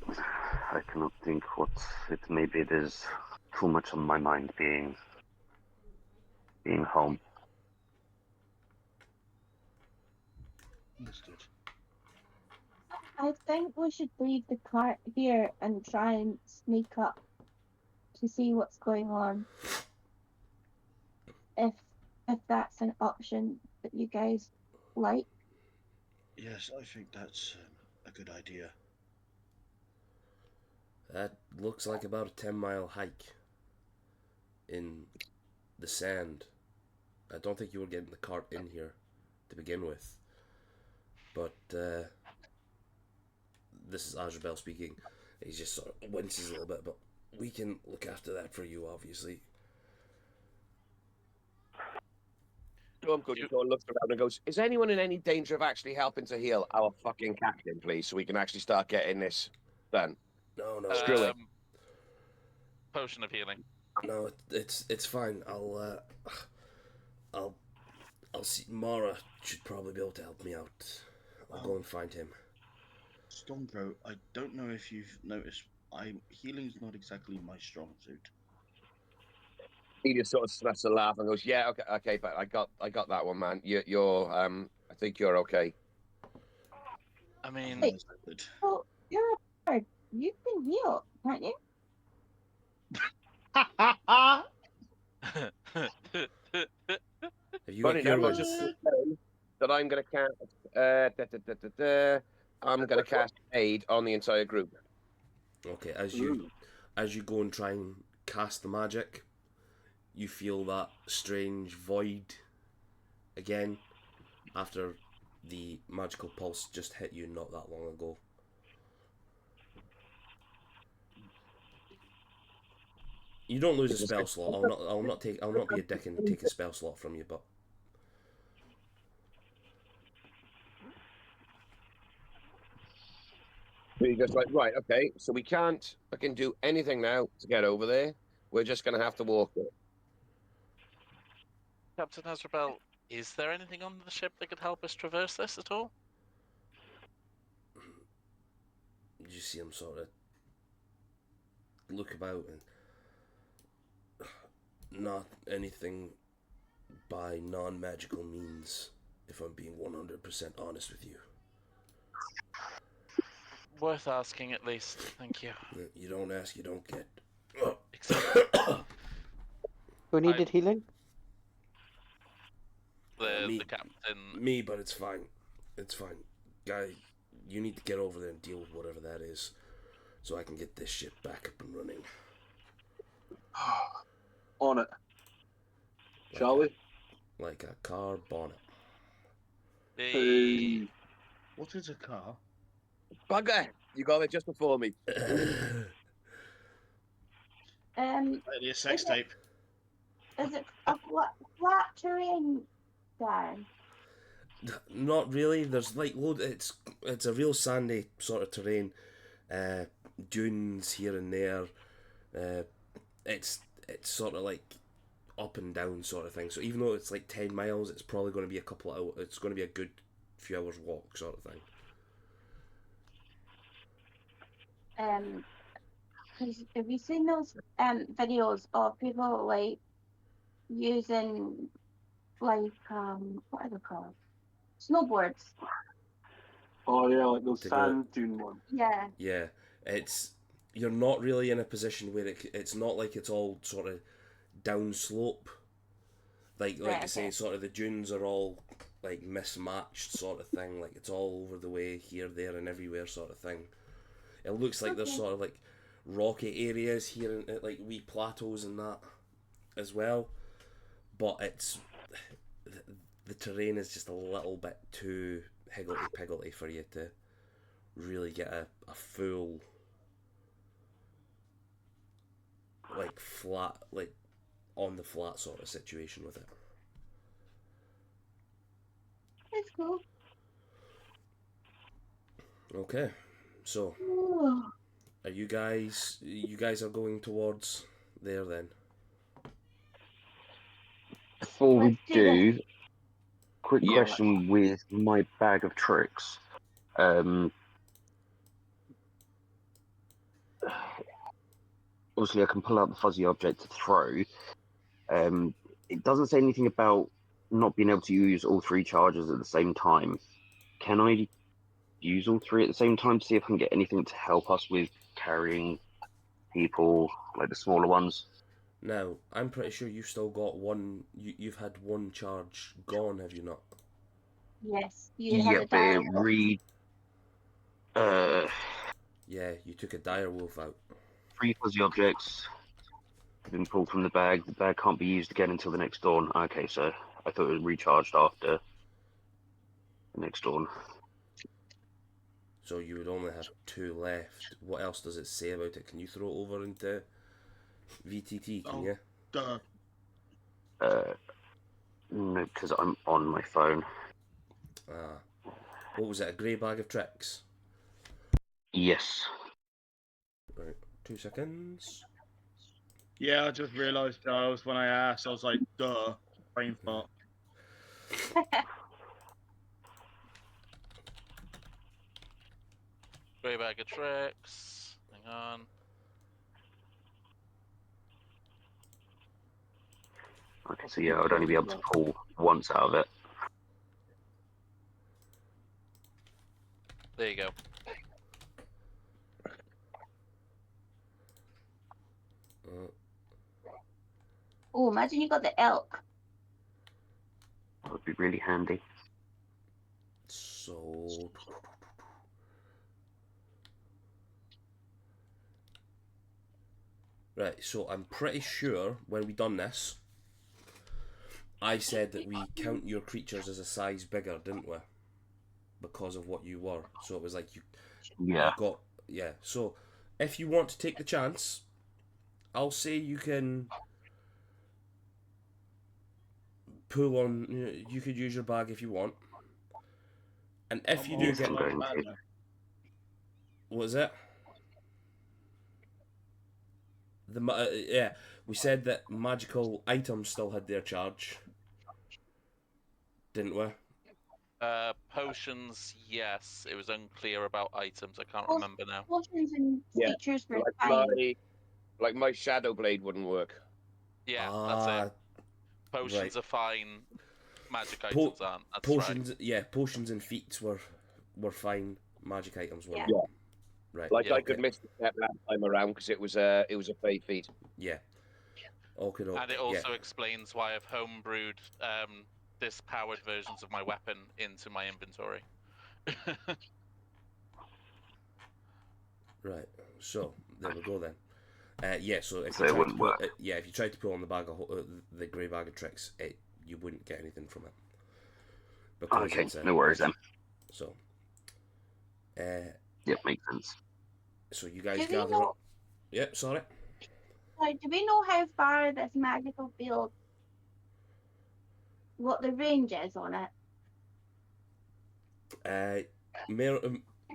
I cannot think what it may be. There's too much on my mind being home. Understood. I think we should leave the cart here and try and sneak up to see what's going on. If that's an option that you guys like. Yes, I think that's a good idea. That looks like about a 10-mile hike in the sand. I don't think you were getting the cart in here to begin with. But this is Azrael speaking. He just sort of winces a little bit, but we can look after that for you, obviously. Stormcoat just sort of looks around and goes, "Is anyone in any danger of actually helping to heal our fucking captain, please, so we can actually start getting this done?" No, Screw it. Potion of healing. No, it's fine. I'll see. Mara should probably be able to help me out. I'll go and find him. Stormcoat, I don't know if you've noticed, healing's not exactly my strong suit. He just sort of snuffs a laugh and goes, "Yeah, okay, but I got that one, man. You're I think you're okay." I mean, Hey. Well, you're a bard. You can heal, can't you? Have you Funny got your enough, I was just gonna say that I'm gonna cast. I'm gonna cast aid on the entire group. Okay, as you go and try and cast the magic, you feel that strange void again after the magical pulse just hit you not that long ago. You don't lose a spell slot. I'll not be a dick and take a spell slot from you, but He goes right, okay, so we can't fucking do anything now to get over there. We're just gonna have to walk it. Captain Azrael, is there anything on the ship that could help us traverse this at all? you see him sort of look about and not anything by non-magical means, if I'm being 100% honest with you. Worth asking at least, thank you. You don't ask, you don't get. Who needed healing? The captain. Me, but it's fine. It's fine. Guy, you need to get over there and deal with whatever that is, so I can get this ship back up and running. On it. Shall we? Like a car bonnet. Hey. What is a car? Bugger! You got it just before me. Maybe a sex tape. Is it a flat terrain, Darren? Not really. There's like load. It's a real sandy sort of terrain. Dunes here and there. It's sort of like up and down sort of thing. So even though it's like 10 miles, it's probably going to be a couple of hours. It's going to be a good few hours walk sort of thing. Because have you seen those videos of people like using like what are they called? Snowboards. Oh yeah, like those To sand dune ones. Yeah. Yeah, you're not really in a position where it's not like it's all sort of down slope. Like I say, sort of the dunes are all like mismatched sort of thing. Like it's all over the way here, there, and everywhere sort of thing. It looks like there's sort of like rocky areas here in like wee plateaus and that as well, but it's the terrain is just a little bit too higgledy-piggledy for you to really get a full like flat, like on the flat sort of situation with it. That's cool. Okay, so are you guys are going towards there then? Before we Let's do do, quick Yeah. question with my bag of tricks. Obviously, I can pull out the fuzzy object to throw. It doesn't say anything about not being able to use all three charges at the same time. Can I use all three at the same time to see if I can get anything to help us with carrying people, like the smaller ones? Now, I'm pretty sure you've still got one. You've had one charge gone, have you not? Yes, you had Yeah, a but it dialogue. Yeah, you took a dire wolf out. 3 fuzzy objects have been pulled from the bag. The bag can't be used again until the next dawn. Okay, so I thought it was recharged after the next dawn. So you would only have 2 left. What else does it say about it? Can you throw it over into VTT, can you? Duh. No, because I'm on my phone. What was it, a grey bag of tricks? Yes. Right, 2 seconds. Yeah, I just realised, Giles, when I asked, I was like, duh, brain fart. Grey bag of tricks. Hang on. Okay, so yeah, I would only be able to pull once out of it. There you go. Oh, imagine you got the elk. That would be really handy. So... Right, so I'm pretty sure when we done this, I said that we count your creatures as a size bigger, didn't we? Because of what you were. So it was like you got... Yeah, so if you want to take the chance, I'll say you can pull on... You could use your bag if you want. And if you do get... What is it? Yeah, we said that magical items still had their charge, didn't we? Potions, yes. It was unclear about items. I can't remember now. Potions and features were Like fine. my shadow blade wouldn't work. Yeah, that's it. Potions are fine. Magic items aren't. That's potions, right. Yeah, potions and feats were fine. Magic items weren't. Yeah. Right. Like yeah, I could miss the step last time around because it was a fey feat. Yeah. Okay. And it also explains why I've homebrewed dispowered versions of my weapon into my inventory. Right. So there we go then. Yeah. So if So you it tried wouldn't to pull, work. if you tried to pull on the the grey bag of tricks, you wouldn't get anything from it. Because Okay, it's no worries then. So. Yep, makes sense. So you guys Do we gather know- up. Yep. Sorry. Like, do we know how far this magical field, what the range is on it?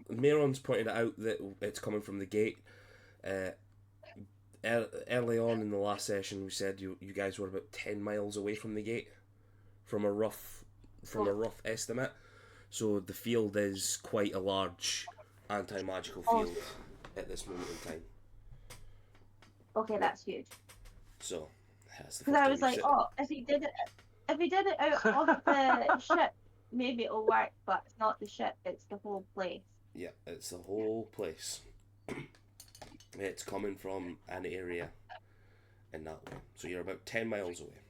Meron's pointed out that it's coming from the gate. Early on in the last session, we said you guys were about 10 miles away from the gate, from a rough estimate. So the field is quite a large anti-magical field at this moment in time. Okay, that's huge. So that's the Because I was like, if he did it out of the ship, maybe it'll work. But it's not the ship; it's the whole place. Yeah, it's the whole place. It's coming from an area in that way. So you're about 10 miles away.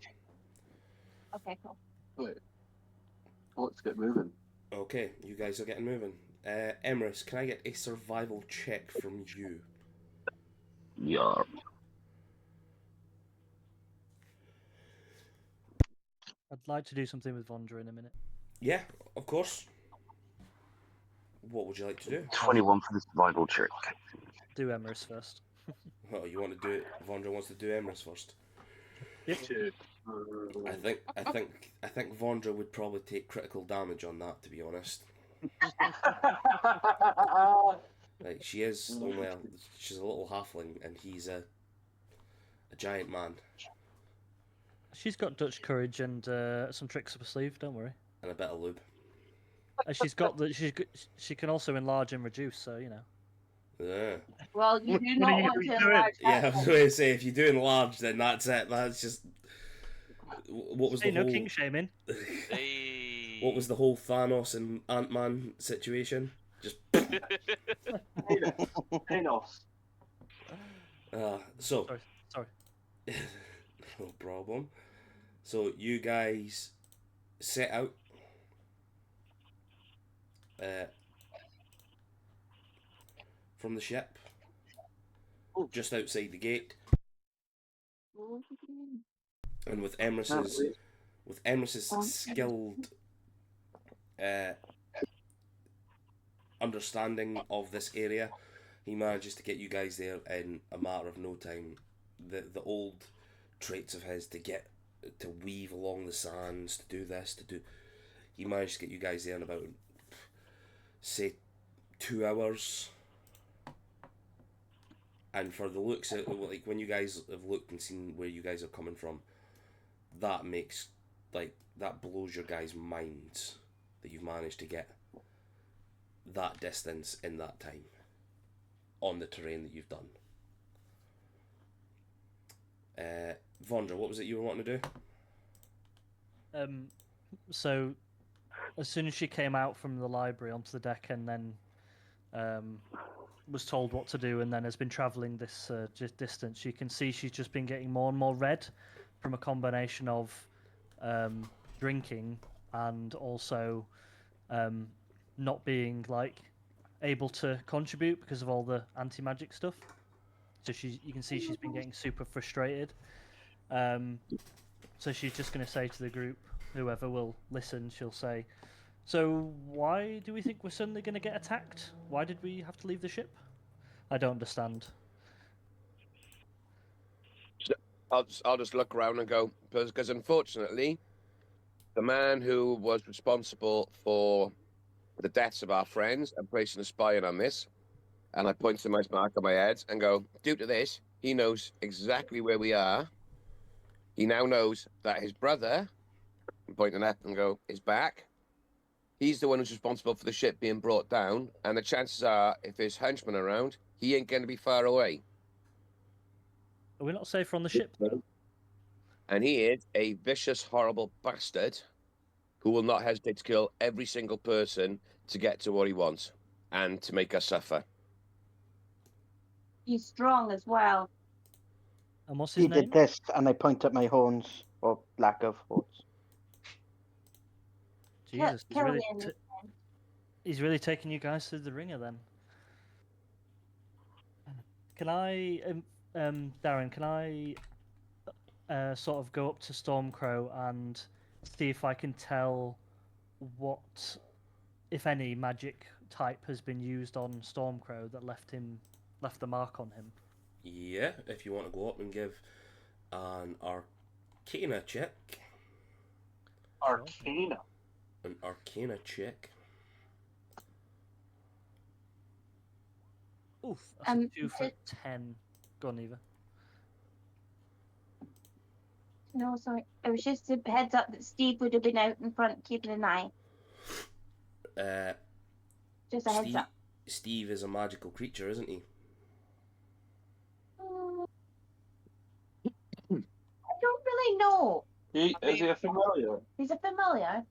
Okay, cool. Wait. Let's get moving. Okay, you guys are getting moving. Emrys, can I get a survival check from you? Yeah. I'd like to do something with Vondra in a minute. Yeah, of course. What would you like to do? 21 for the survival check. Do Emerus first. Oh, you want to do it? Vondra wants to do Emrys first. Two. I think Vondra would probably take critical damage on that, to be honest. Like she is only she's a little halfling, and he's a giant man. She's got Dutch courage and some tricks up her sleeve. Don't worry. And a bit of lube. She's got the. She can also enlarge and reduce. So you know. Yeah. Well, you do not want to enlarge Yeah, I that. was going to say, if you do enlarge, then that's it. That's just. What was Hey, the no whole? king shaming. Hey. What was the whole Thanos and Ant-Man situation? Just. Thanos. So. Sorry. No problem. So you guys set out. From the ship, just outside the gate, and with Emrys's skilled understanding of this area, he manages to get you guys there in a matter of no time. The old traits of his to weave along the sands, to do this, he managed to get you guys there in about, say, 2 hours. And for the looks at, like, when you guys have looked and seen where you guys are coming from, that blows your guys' minds that you've managed to get that distance in that time on the terrain that you've done. Vondra, what was it you were wanting to do? So, as soon as she came out from the library onto the deck and then was told what to do and then has been travelling this distance, you can see she's just been getting more and more red from a combination of drinking and also not being able to contribute because of all the anti-magic stuff. So you can see she's been getting super frustrated. So she's just going to say to the group, whoever will listen, she'll say, "So why do we think we're suddenly going to get attacked? Why did we have to leave the ship? I don't understand." I'll just look around and go, because unfortunately, the man who was responsible for the deaths of our friends and placing a spy in on this, and I point to my mark on my head and go, due to this, he knows exactly where we are. He now knows that his brother, I'm pointing at and go, is back. He's the one who's responsible for the ship being brought down, and the chances are, if there's henchmen around, he ain't going to be far away. Are we not safer on the ship, though? And he is a vicious, horrible bastard who will not hesitate to kill every single person to get to what he wants and to make us suffer. He's strong as well. And what's his He name? did this, and I point at my horns, or lack of horns. Jesus, Killian. he's really taking you guys through the ringer then. Can I, Darren? Can I sort of go up to Stormcrow and see if I can tell what, if any, magic type has been used on Stormcrow that left the mark on him? Yeah, if you want to go up and give an Arcana check. Arcana. An Arcana check. Oof, that's a 2 for 10. Go on, Eva. No, sorry. It was just a heads up that Steve would have been out in front keeping an eye. Just a heads up. Steve is a magical creature, isn't he? I don't really know. Is he a familiar? He's a familiar.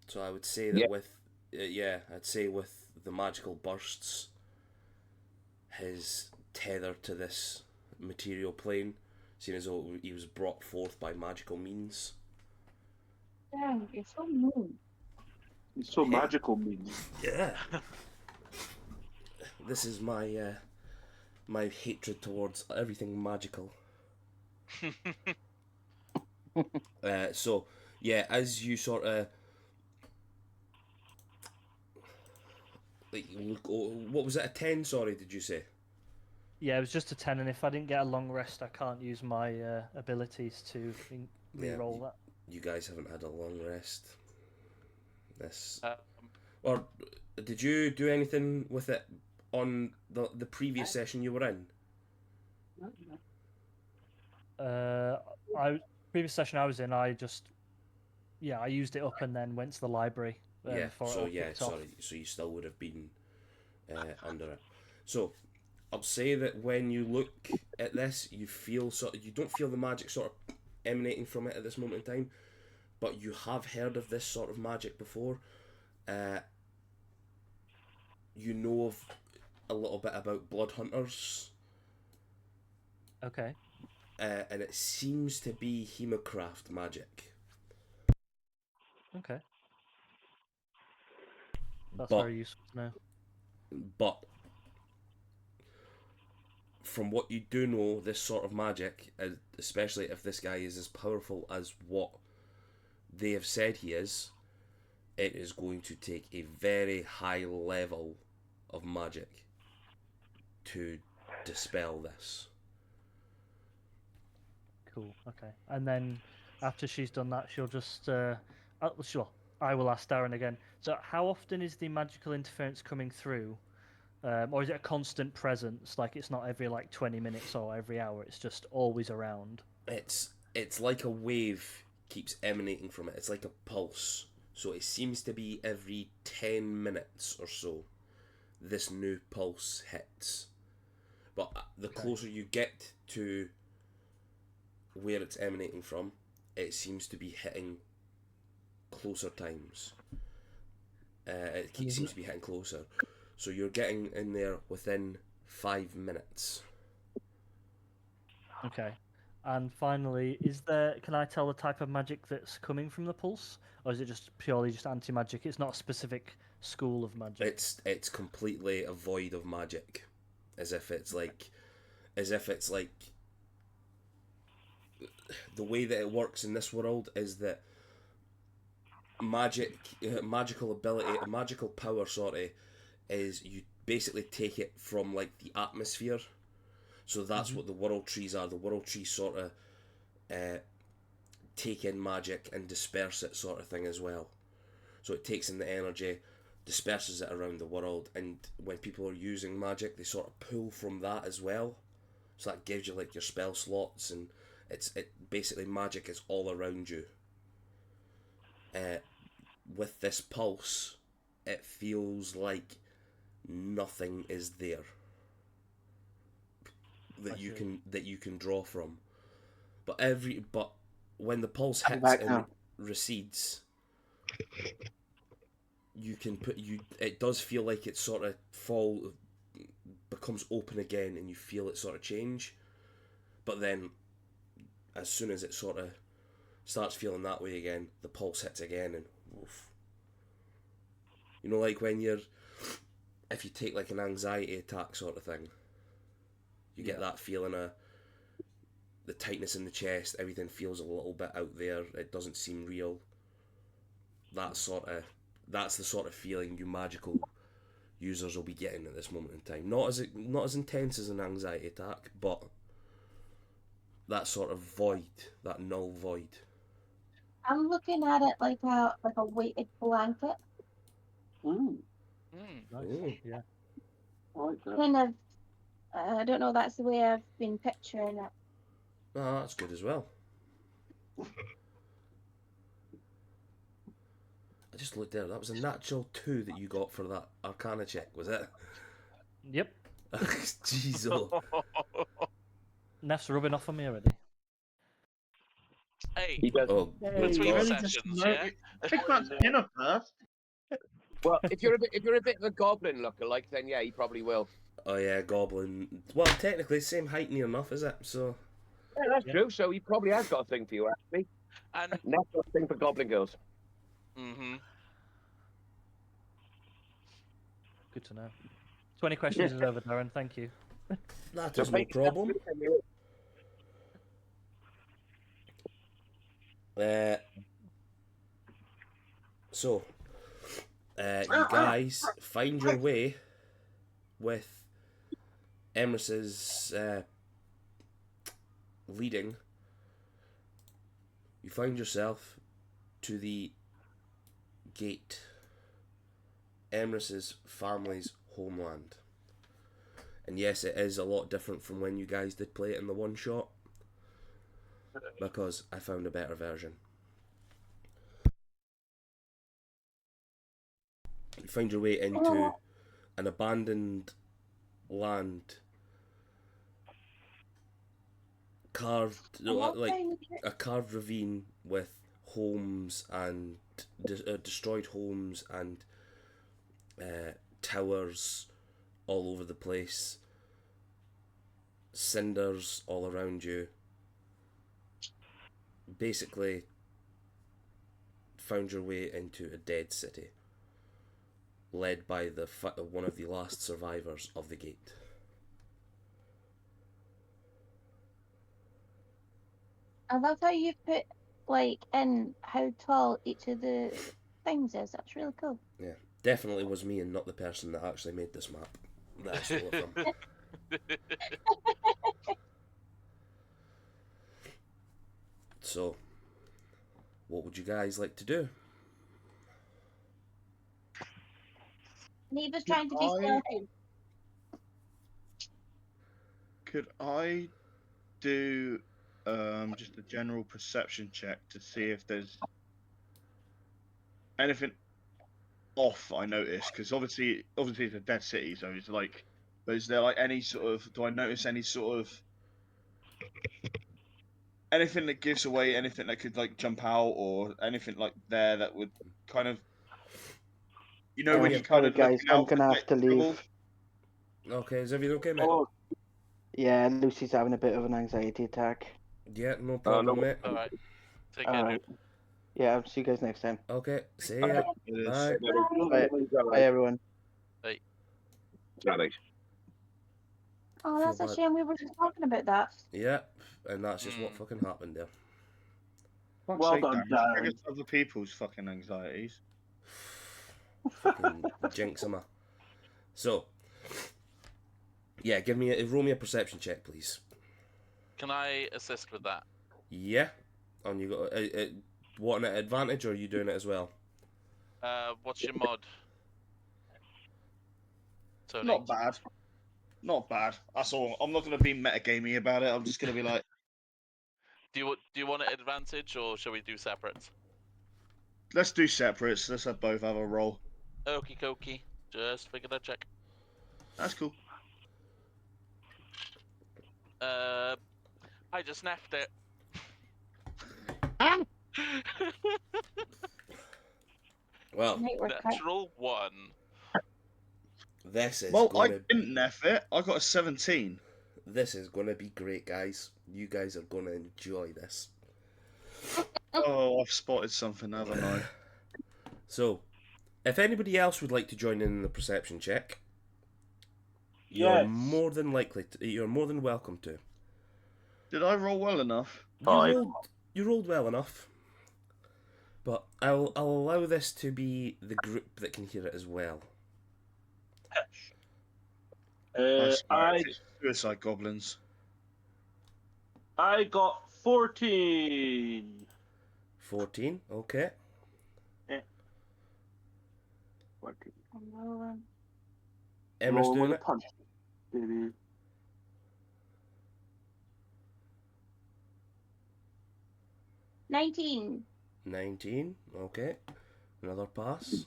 So I would say that I'd say with the magical bursts, his tether to this material plane, seeing as though he was brought forth by magical means. Dang, you're so mean. He's so magical, mean. Yeah. This is my my hatred towards everything magical. So yeah, as you sort of like look, what was it, a 10? Sorry, did you say? Yeah, it was just a 10, and if I didn't get a long rest, I can't use my abilities to re-roll that. You guys haven't had a long rest. This Um, or did you do anything with it on the previous session you were in? Previous session I was in, I used it up and then went to the library. Yeah. Before it So all yeah, kicked off. sorry. So you still would have been under it. So I'll say that when you look at this, you don't feel the magic sort of emanating from it at this moment in time, but you have heard of this sort of magic before. You know of a little bit about blood hunters. Okay. And it seems to be hemocraft magic. Okay. That's But- very useful to know. But from what you do know, this sort of magic, especially if this guy is as powerful as what they have said he is, it is going to take a very high level of magic to dispel this. Cool. Okay. And then after she's done that, she'll just sure. I will ask Darren again. So, how often is the magical interference coming through, or is it a constant presence? Like it's not every 20 minutes or every hour. It's just always around. It's like a wave keeps emanating from it. It's like a pulse. So it seems to be every 10 minutes or so this new pulse hits. But the closer you get to where it's emanating from, it seems to be hitting closer times. Seems to be hitting closer. So you're getting in there within 5 minutes. Okay. And finally, can I tell the type of magic that's coming from the pulse, or is it just purely just anti-magic? It's not a specific school of magic. It's completely a void of magic, as if it's like the way that it works in this world is that magical ability, a magical power, is you basically take it from like the atmosphere. So that's what the world trees are. The world trees sort of take in magic and disperse it, sort of thing as well. So it takes in the energy, disperses it around the world, and when people are using magic, they sort of pull from that as well. So that gives you like your spell slots, and it basically magic is all around you. With this pulse, it feels like nothing is there that you can draw from. But when the pulse hits and recedes, it does feel like it sort of becomes open again, and you feel it sort of change. But then as soon as it sort of starts feeling that way again, the pulse hits again, and oof. You know, like when if you take like an anxiety attack sort of thing, you get that feeling of the tightness in the chest, everything feels a little bit out there, it doesn't seem real. That's the sort of feeling you magical users will be getting at this moment in time. Not as intense as an anxiety attack, but that sort of void, that null void. I'm looking at it like a weighted blanket. Ooh, Nice. Ooh. Yeah. I like that. Kind of. I don't know. That's the way I've been picturing it. Ah, that's good as well. I just looked there. That was a natural 2 that you got for that Arcana check, was it? Yep. Jeez, oh. Neff's rubbing off on me already. Hey, He does. Oh, between God. sessions, yeah? Pick that dinner first. Well, if you're a bit of a goblin lookalike, then yeah, he probably will. Oh yeah, Goblin. Well, technically, same height near enough, is it? So, Yeah, that's true. So he probably has got a thing for you, actually. And Next got a thing for goblin girls. Good to know. 20 questions is over, Darren. Thank you. That is no problem. So, you guys find your way with Emrys's leading. You find yourself to the gate, Emrys's family's homeland. And yes, it is a lot different from when you guys did play it in the one shot, because I found a better version. You find your way into an abandoned land, carved like a carved ravine with homes and destroyed homes and towers all over the place, cinders all around you. Basically, found your way into a dead city, led by the one of the last survivors of the gate. I love how you put like in how tall each of the things is. That's really cool. Yeah, definitely was me and not the person that actually made this map that I stole it from. So, what would you guys like to do? Neve was trying to be I- stealthy. Could I do just a general perception check to see if there's anything off I noticed? Because obviously it's a dead city, so it's like, but is there like any sort of? Do I notice any sort of anything that gives away anything that could like jump out or anything like there that would kind of, when you kind Sorry, of guys, looking I'm out for gonna have to trouble? leave. Okay, is everything okay, mate? Oh, Yeah, Lucy's having a bit of an anxiety attack. Yeah, no problem, no. mate. Alright. Take care, Alright. Yeah, I'll see you guys next time. Okay, see ya. It is. Bye. Bye, everyone. Oh, that's a bad. shame. We were just talking about that. Yeah, and that's just what fucking happened there. Fuck's Well sake, done, Darren. Darren. Triggers other people's fucking anxieties. Fucking jinx 'em. So, yeah, roll me a perception check, please. Can I assist with that? Yeah, and you got what an advantage, or are you doing it as well? What's your mod? Tony? Not bad. Not bad. That's all. I'm not going to be metagamey about it. I'm just going to be like, Do you want an advantage or shall we do separate? let's do separates. Let's have both have a roll. Okie dokie. Just figured I'd check. That's cool. I just snapped it. Well, Might work out. Natural 1. this is Well, I gonna didn't neff it. I got a 17. this is gonna be great, guys. You guys are gonna enjoy this. Oh, I've spotted something, haven't I? So, if anybody else would like to join in the perception check, you're Yes. more than you're more than welcome to. Did I roll well enough? You rolled well enough, but I'll allow this to be the group that can hear it as well. I Suicide goblins. got 14. 14, okay. I'm rolling. Emma's Roll doing with it. a punch, baby. 19. 19, okay. Another pass.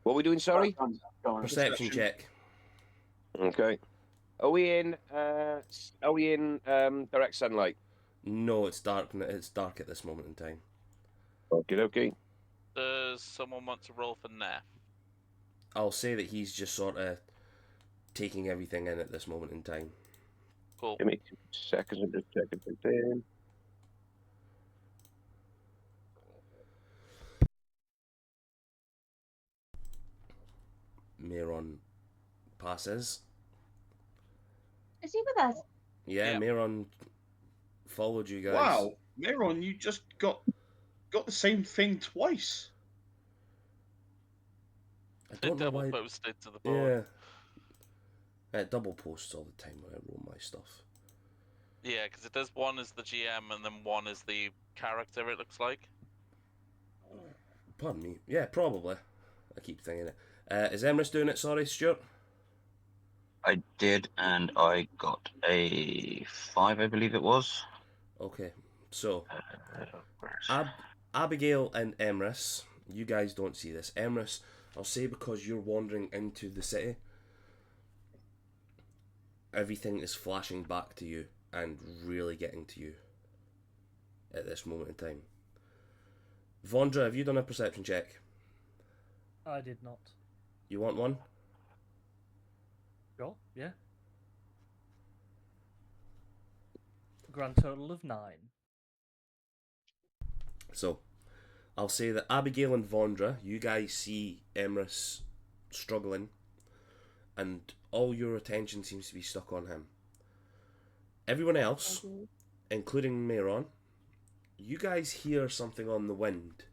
What are we doing, sorry? Perception check. Okay. Are we in direct sunlight? No, it's dark. It's dark at this moment in time. Okay. Does someone want to roll for Neff? I'll say that he's just sort of taking everything in at this moment in time. Cool. Give me 2 seconds and just check if it's in. Mehron passes. Is he with us? Yeah, Yeah. Mayron followed you guys. Wow, Miron, you just got the same thing twice. I don't know Double why. posted to the board. Yeah. Double posts all the time when I roll my stuff. Yeah, because it does one as the GM and then one as the character, it looks like. Pardon me. Yeah, probably. I keep thinking it. Is Emrys doing it? Sorry, Stuart. I did, and I got a 5, I believe it was. Okay, so Where's- Abigail and Emrys, you guys don't see this. Emrys, I'll say because you're wandering into the city, everything is flashing back to you and really getting to you at this moment in time. Vondra, have you done a perception check? I did not. You want one? Sure, yeah. Grand total of 9. So, I'll say that Abigail and Vondra, you guys see Emrys struggling, and all your attention seems to be stuck on him. Everyone else, including Mayron, you guys hear something on the wind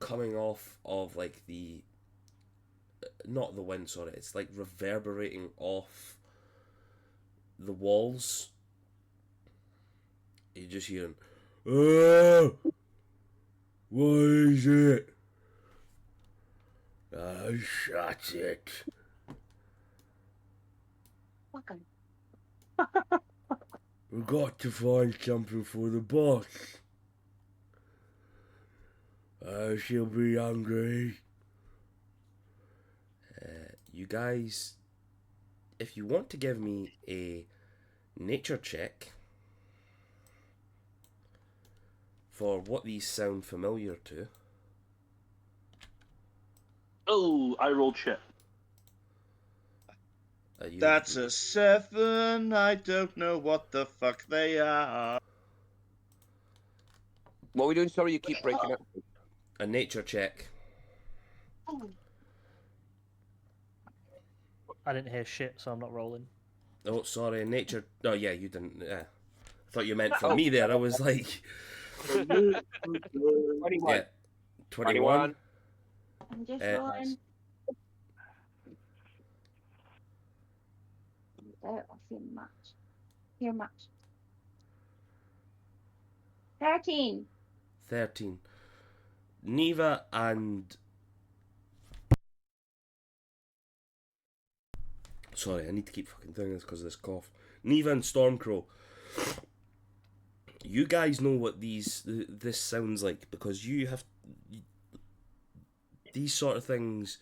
coming off of like the... Not the wind, sorry. It's like reverberating off the walls. You're just hearing... Oh! What is it? I shot it. Welcome. We got to find something for the boss. She'll be hungry. You guys, if you want to give me a nature check for what these sound familiar to. Oh, I rolled shit. That's a 7. I don't know what the fuck they are. What are we doing? Sorry, you keep breaking up. a nature check. I didn't hear shit, so I'm not rolling. Oh, sorry, nature. Oh, yeah, you didn't. I thought you meant for me there. I was like, 21. yeah, 21. I'm just Uh, rolling. I don't see much. Hear much. 13. 13. Neva and... Sorry, I need to keep fucking doing this because of this cough. Neva and Stormcrow. You guys know what this sounds like because you have... These sort of things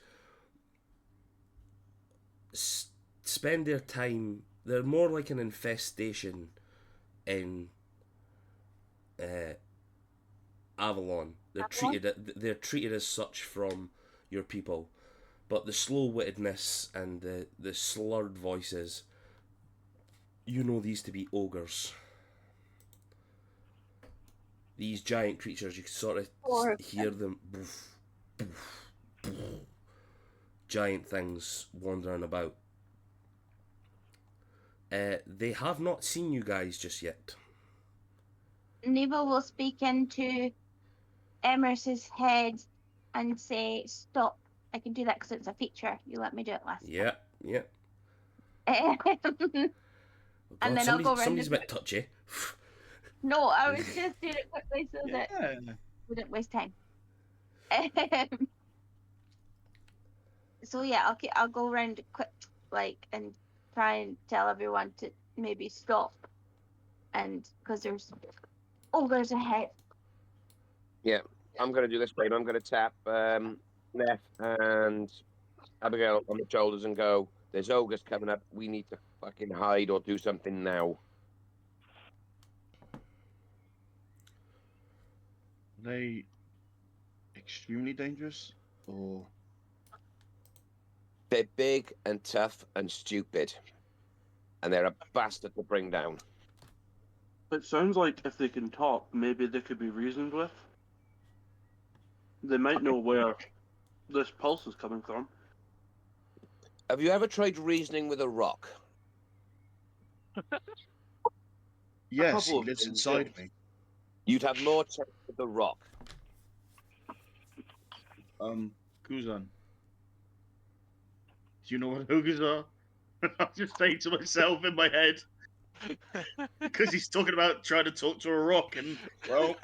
spend their time... They're more like an infestation in... Avalon. They're treated as such from your people, but the slow-wittedness and the slurred voices, you know these to be ogres. These giant creatures, you can sort of hear them. Boof, boof, boof, giant things wandering about. They have not seen you guys just yet. Neva will speak into Emrys's head and say, "Stop." I can do that because it's a feature. You let me do it last Yeah. time. Oh, And then I'll go around somebody's a the- bit touchy. No, I was just doing it quickly so that we didn't waste time. So yeah, I'll go around quick, and try and tell everyone to maybe stop, and because there's ogres ahead. Yeah, I'm going to do this, babe. I'm going to tap Neff and Abigail on the shoulders and go, "There's ogres coming up. We need to fucking hide or do something now." Are they extremely dangerous, or They're big and tough and stupid, and they're a bastard to bring down. It sounds like if they can talk, maybe they could be reasoned with. They might know where this pulse is coming from. Have you ever tried reasoning with a rock? Yes, he couple of lives things, inside yes. me. You'd have more chance with the rock. Kuzan. Do you know what ogres are? I'm just saying to myself in my head because he's talking about trying to talk to a rock, and well,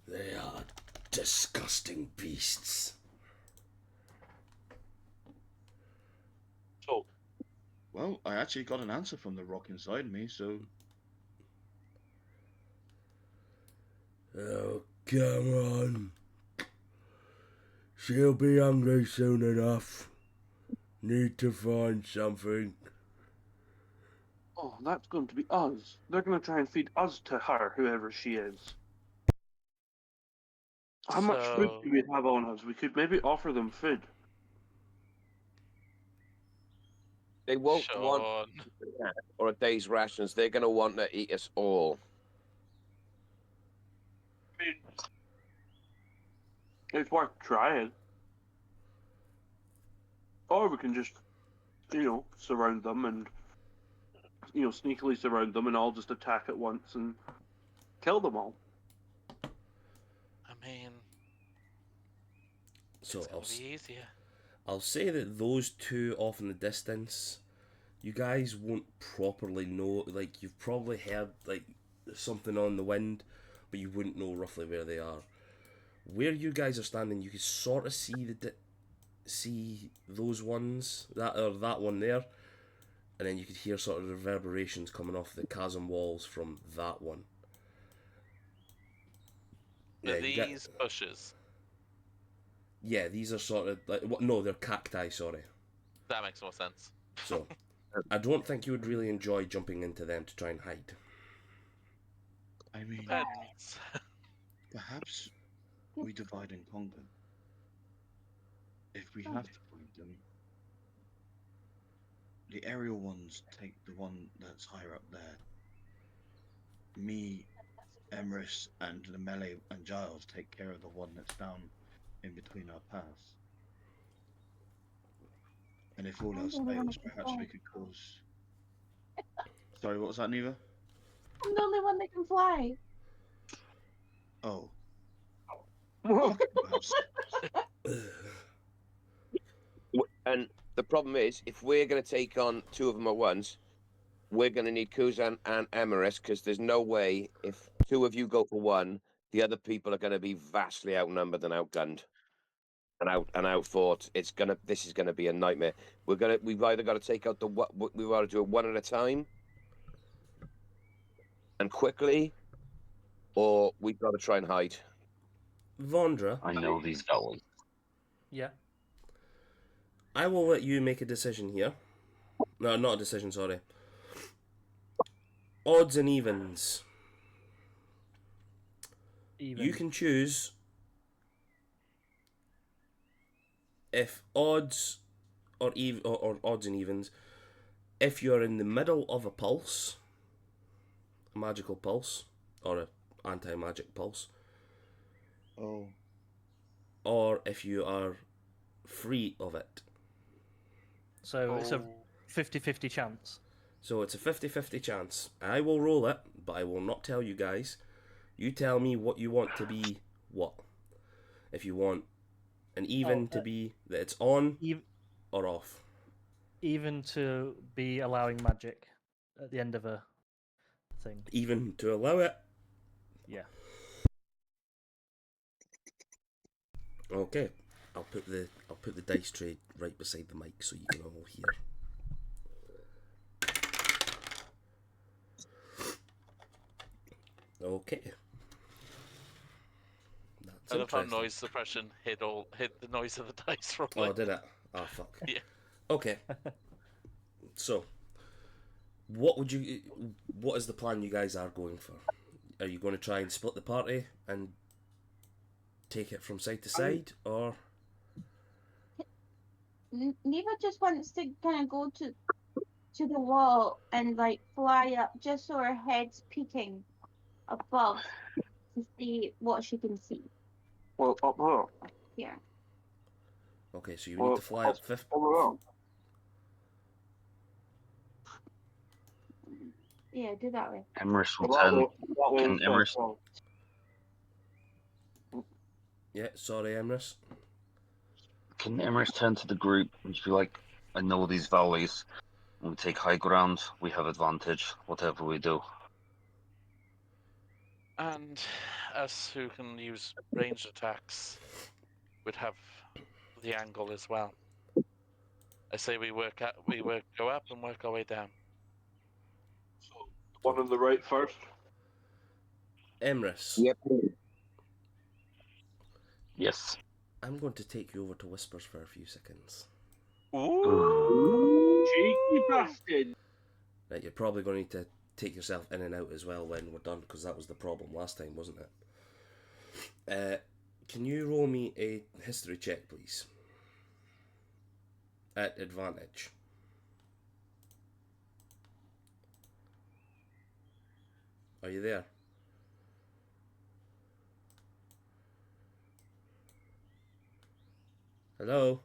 They are disgusting beasts. So, well, I actually got an answer from the rock inside me, so Oh, come on. She'll be hungry soon enough. Need to find something. oh, that's going to be us. They're going to try and feed us to her, whoever she is. How much food So- do we have on us? We could maybe offer them food. They won't want Sean. or a day's rations. They're going to want to eat us all. I mean, it's worth trying. Or we can just, surround them and, sneakily surround them and all just attack at once and kill them all. I mean, So it's gonna be easier. I'll say that those two off in the distance, you guys won't properly know. Like, you've probably heard like something on the wind, but you wouldn't know roughly where they are. Where you guys are standing, you can sort of see see those ones, that one there, and then you could hear sort of reverberations coming off the chasm walls from that one. Are you get- these bushes? yeah, these are sort of like no, they're cacti. Sorry. That makes more sense. So, I don't think you would really enjoy jumping into them to try and hide. I mean, Depends. perhaps we divide and conquer. If we have to find them, the aerial ones take the one that's higher up there. Me, Emrys, and the melee and Giles take care of the one that's down in between our paths. And if all else fails, perhaps we could cause. Sorry, what was that, Neva? I'm the only one that can fly. Oh. Fucking mouse. And the problem is, if we're going to take on two of them at once, we're going to need Kuzan and Emrys, because there's no way if two of you go for one, the other people are going to be vastly outnumbered and outgunned and outfought. This is gonna be a nightmare. We've either got to take out we've got to do it one at a time and quickly, or we've got to try and hide. Vondra, I know these fellas. Yeah. I will let you make a decision here. No, not a decision, sorry. Odds and evens. Even. You can choose if odds or odds and evens, if you're in the middle of a pulse, a magical pulse, or an anti-magic pulse, Oh. or if you are free of it. So it's a Oh. 50-50 chance. So it's a 50-50 chance. I will roll it, but I will not tell you guys. You tell me what you want to be what. If you want an even to be that it's on or off. Even to be allowing magic at the end of a thing. Even to allow it. Yeah. Okay. I'll put the dice tray right beside the mic so you can all hear. Okay. That's I love how interesting. noise suppression hid the noise of the dice rolling. Oh, did it? Oh, fuck. Yeah. Okay. So, what is the plan you guys are going for? Are you going to try and split the party and take it from side to side, or? Neva just wants to kind of go to the wall and like fly up just so her head's peeking above to see what she can see Well, up there. here. Okay, so you need to fly up 50. Over Yeah, do that way. Emrys will That turn. way- that way Can is Emrys, well. Yeah, sorry, Emrys. can Emrys turn to the group and just be like, I know these valleys. When we take high ground, we have advantage, whatever we do. And us who can use ranged attacks would have the angle as well. I say we go up and work our way down. One on the right first. Emrys, Yep. Yes. I'm going to take you over to Whispers for a few seconds. Cheeky bastard. Right, you're probably going to need to take yourself in and out as well when we're done, because that was the problem last time, wasn't it? Can you roll me a history check, please? At advantage. Are you there? Hello?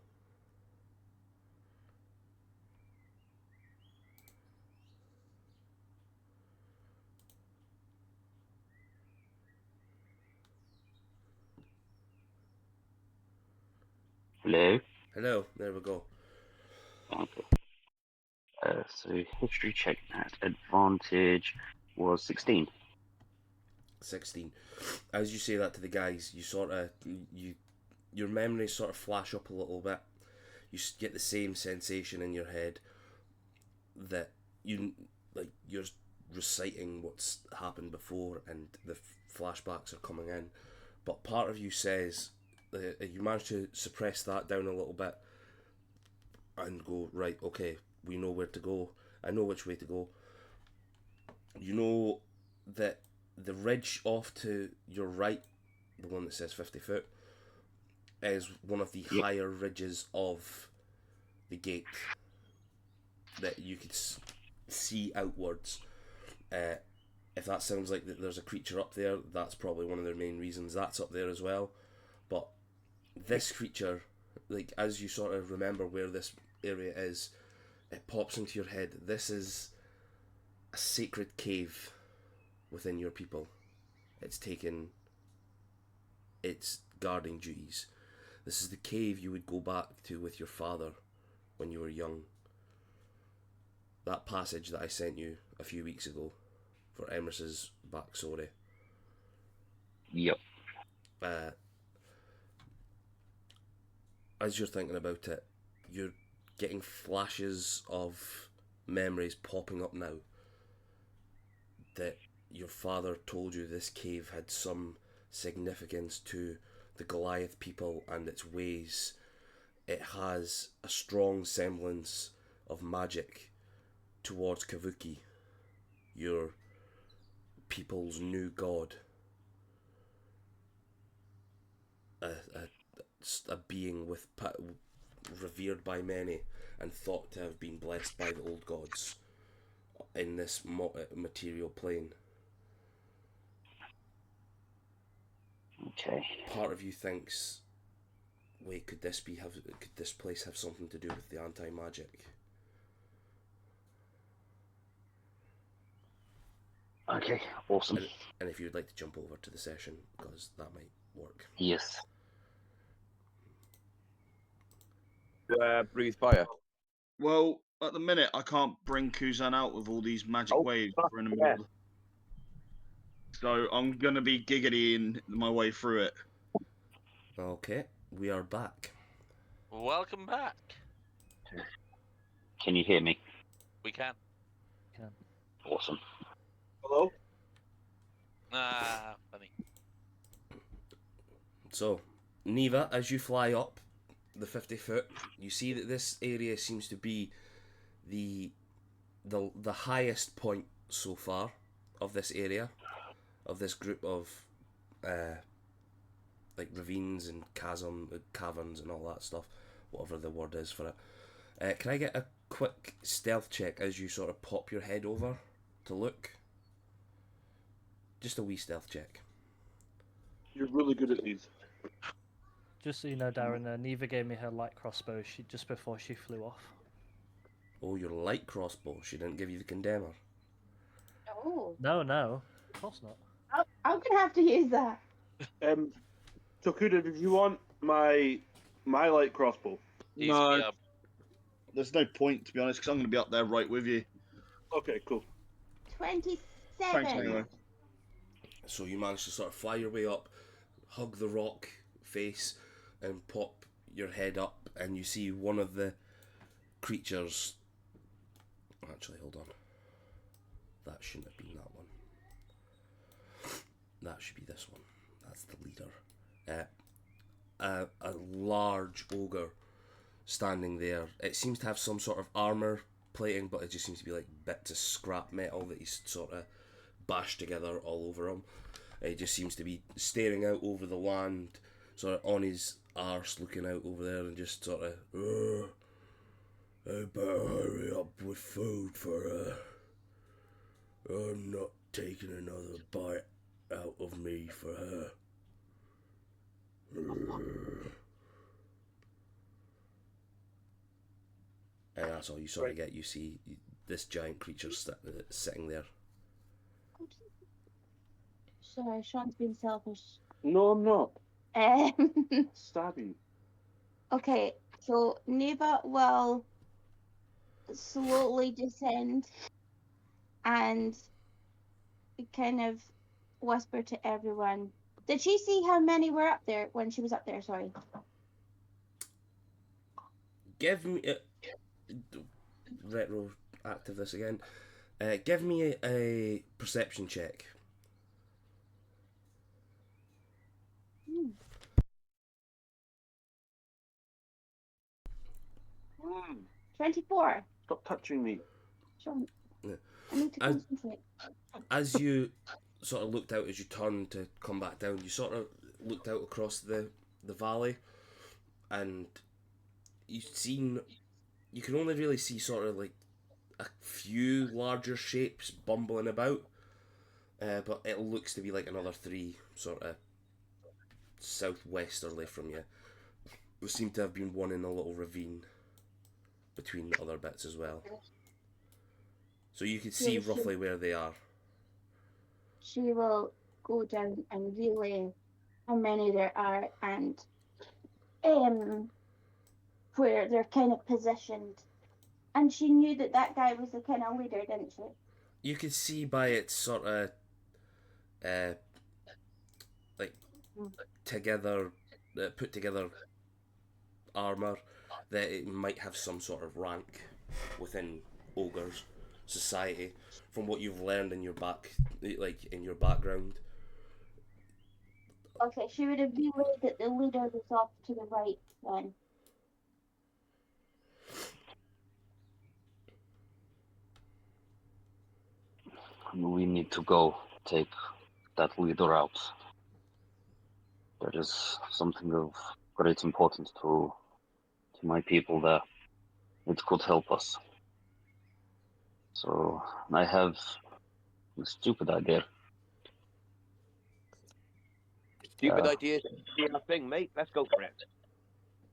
Hello? Hello, there we go. Okay. So history check at advantage was 16. 16. As you say that to the guys, you sort of, your memories sort of flash up a little bit. You get the same sensation in your head that you're reciting what's happened before, and the flashbacks are coming in. But part of you says you manage to suppress that down a little bit and go, right, okay, we know where to go. I know which way to go. You know that the ridge off to your right, the one that says 50 foot, is one of the higher ridges of the gate that you could see outwards. If that sounds like that there's a creature up there, that's probably one of their main reasons that's up there as well. But this creature, like, as you sort of remember where this area is, it pops into your head. This is a sacred cave within your people. It's taken its guarding duties. This is the cave you would go back to with your father when you were young. That passage that I sent you a few weeks ago for Emrys's backstory. Yep. As you're thinking about it, you're getting flashes of memories popping up now that your father told you this cave had some significance to the Goliath people and its ways. It has a strong semblance of magic towards Kavuki, your people's new god. A being revered by many and thought to have been blessed by the old gods in this material plane. Okay. Part of you thinks, wait, could this place have something to do with the anti-magic? Okay, awesome. And if you'd like to jump over to the session, because that might work. Yes. Breathe fire. Well, at the minute, I can't bring Kuzan out with all these magic waves. We're in the middle. yeah. So I'm gonna be giggitying my way through it. Okay, we are back. Welcome back. Can you hear me? We can. Awesome. Hello? Funny. So, Neva, as you fly up the 50 foot, you see that this area seems to be the highest point so far of this area, of this group of like ravines and caverns and all that stuff, whatever the word is for it. Can I get a quick stealth check as you sort of pop your head over to look? Just a wee stealth check. You're really good at these. Just so you know, Darren, Neva gave me her light crossbow just before she flew off. Oh, your light crossbow. She didn't give you the condemner. Oh, No, of course not. I'm gonna have to use that. Tokuda, did you want my light crossbow? He's No, yeah, there's no point, to be honest, because I'm going to be up there right with you. Okay, cool. 27. Thanks anyway. So you manage to sort of fly your way up, hug the rock face, and pop your head up, and you see one of the creatures. Actually, hold on. That shouldn't have been that one. That should be this one. That's the leader. A large ogre standing there. It seems to have some sort of armor plating, but it just seems to be like bits of scrap metal that he's sort of bashed together all over him. It just seems to be staring out over the land, sort of on his arse, looking out over there, and just sort of, I better hurry up with food for I'm not taking another bite out of me for her. And that's all you sort of get. You see this giant creature sitting there. Sorry, Sean's being selfish. No, I'm not. Um, Stab you. okay, so Neva will slowly descend and kind of whisper to everyone. Did she see how many were up there when she was up there? Sorry. Give me retroactive this again. Give me a perception check. 24. Stop touching me. Sean, Yeah. I need to concentrate. As you sort of looked out as you turned to come back down, you sort of looked out across the valley, and you can only really see sort of like a few larger shapes bumbling about, but it looks to be like another 3 sort of southwesterly from you. There seemed to have been one in a little ravine between the other bits as well. So you can see roughly where they are. She will go down and relay how many there are and where they're kind of positioned. And she knew that guy was the kind of leader, didn't she? You could see by its sort of like together put together armor that it might have some sort of rank within ogres society from what you've learned in your background. Okay, she would have relayed that the leader was off to the right then. We need to go take that leader out. That is something of great importance to my people there. It could help us. So I have a stupid idea. Stupid idea. Your thing, mate. Let's go for it.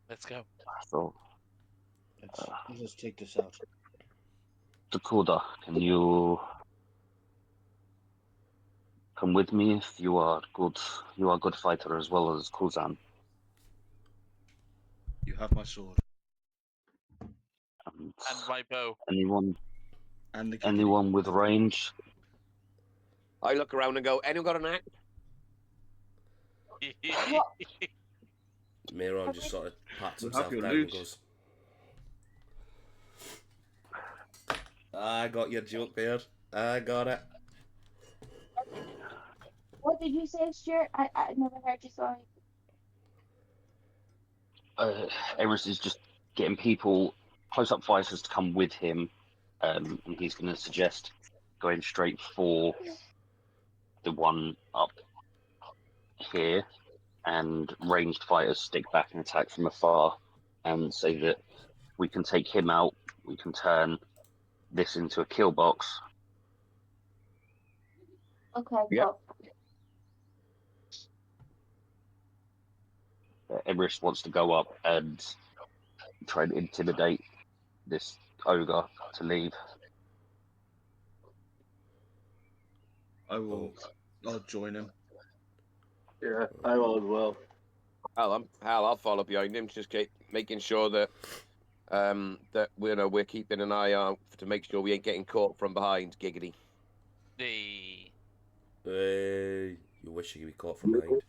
let's go. So, Let's take this out. Takuda, can you come with me? You are a good fighter as well as Kuzan. You have my sword. And my bow. anyone And the anyone with range? I look around and go, anyone got an axe? Mayron just sort of pats We'll himself have your down loot. and goes, I got your joke there. I got it. What did you say, Stuart? I never heard you, sorry. Eris is just getting people, close-up fighters, to come with him, and he's going to suggest going straight for the one up here, and ranged fighters stick back and attack from afar, and say that we can take him out, we can turn this into a kill box. Okay, Yep. go. Eris wants to go up and try and intimidate this ogre to leave. I will. I'll join him. Yeah, I will as well. I'll follow behind him, just making sure that that we're keeping an eye out to make sure we ain't getting caught from behind. Giggity. The You wish you could be caught from behind.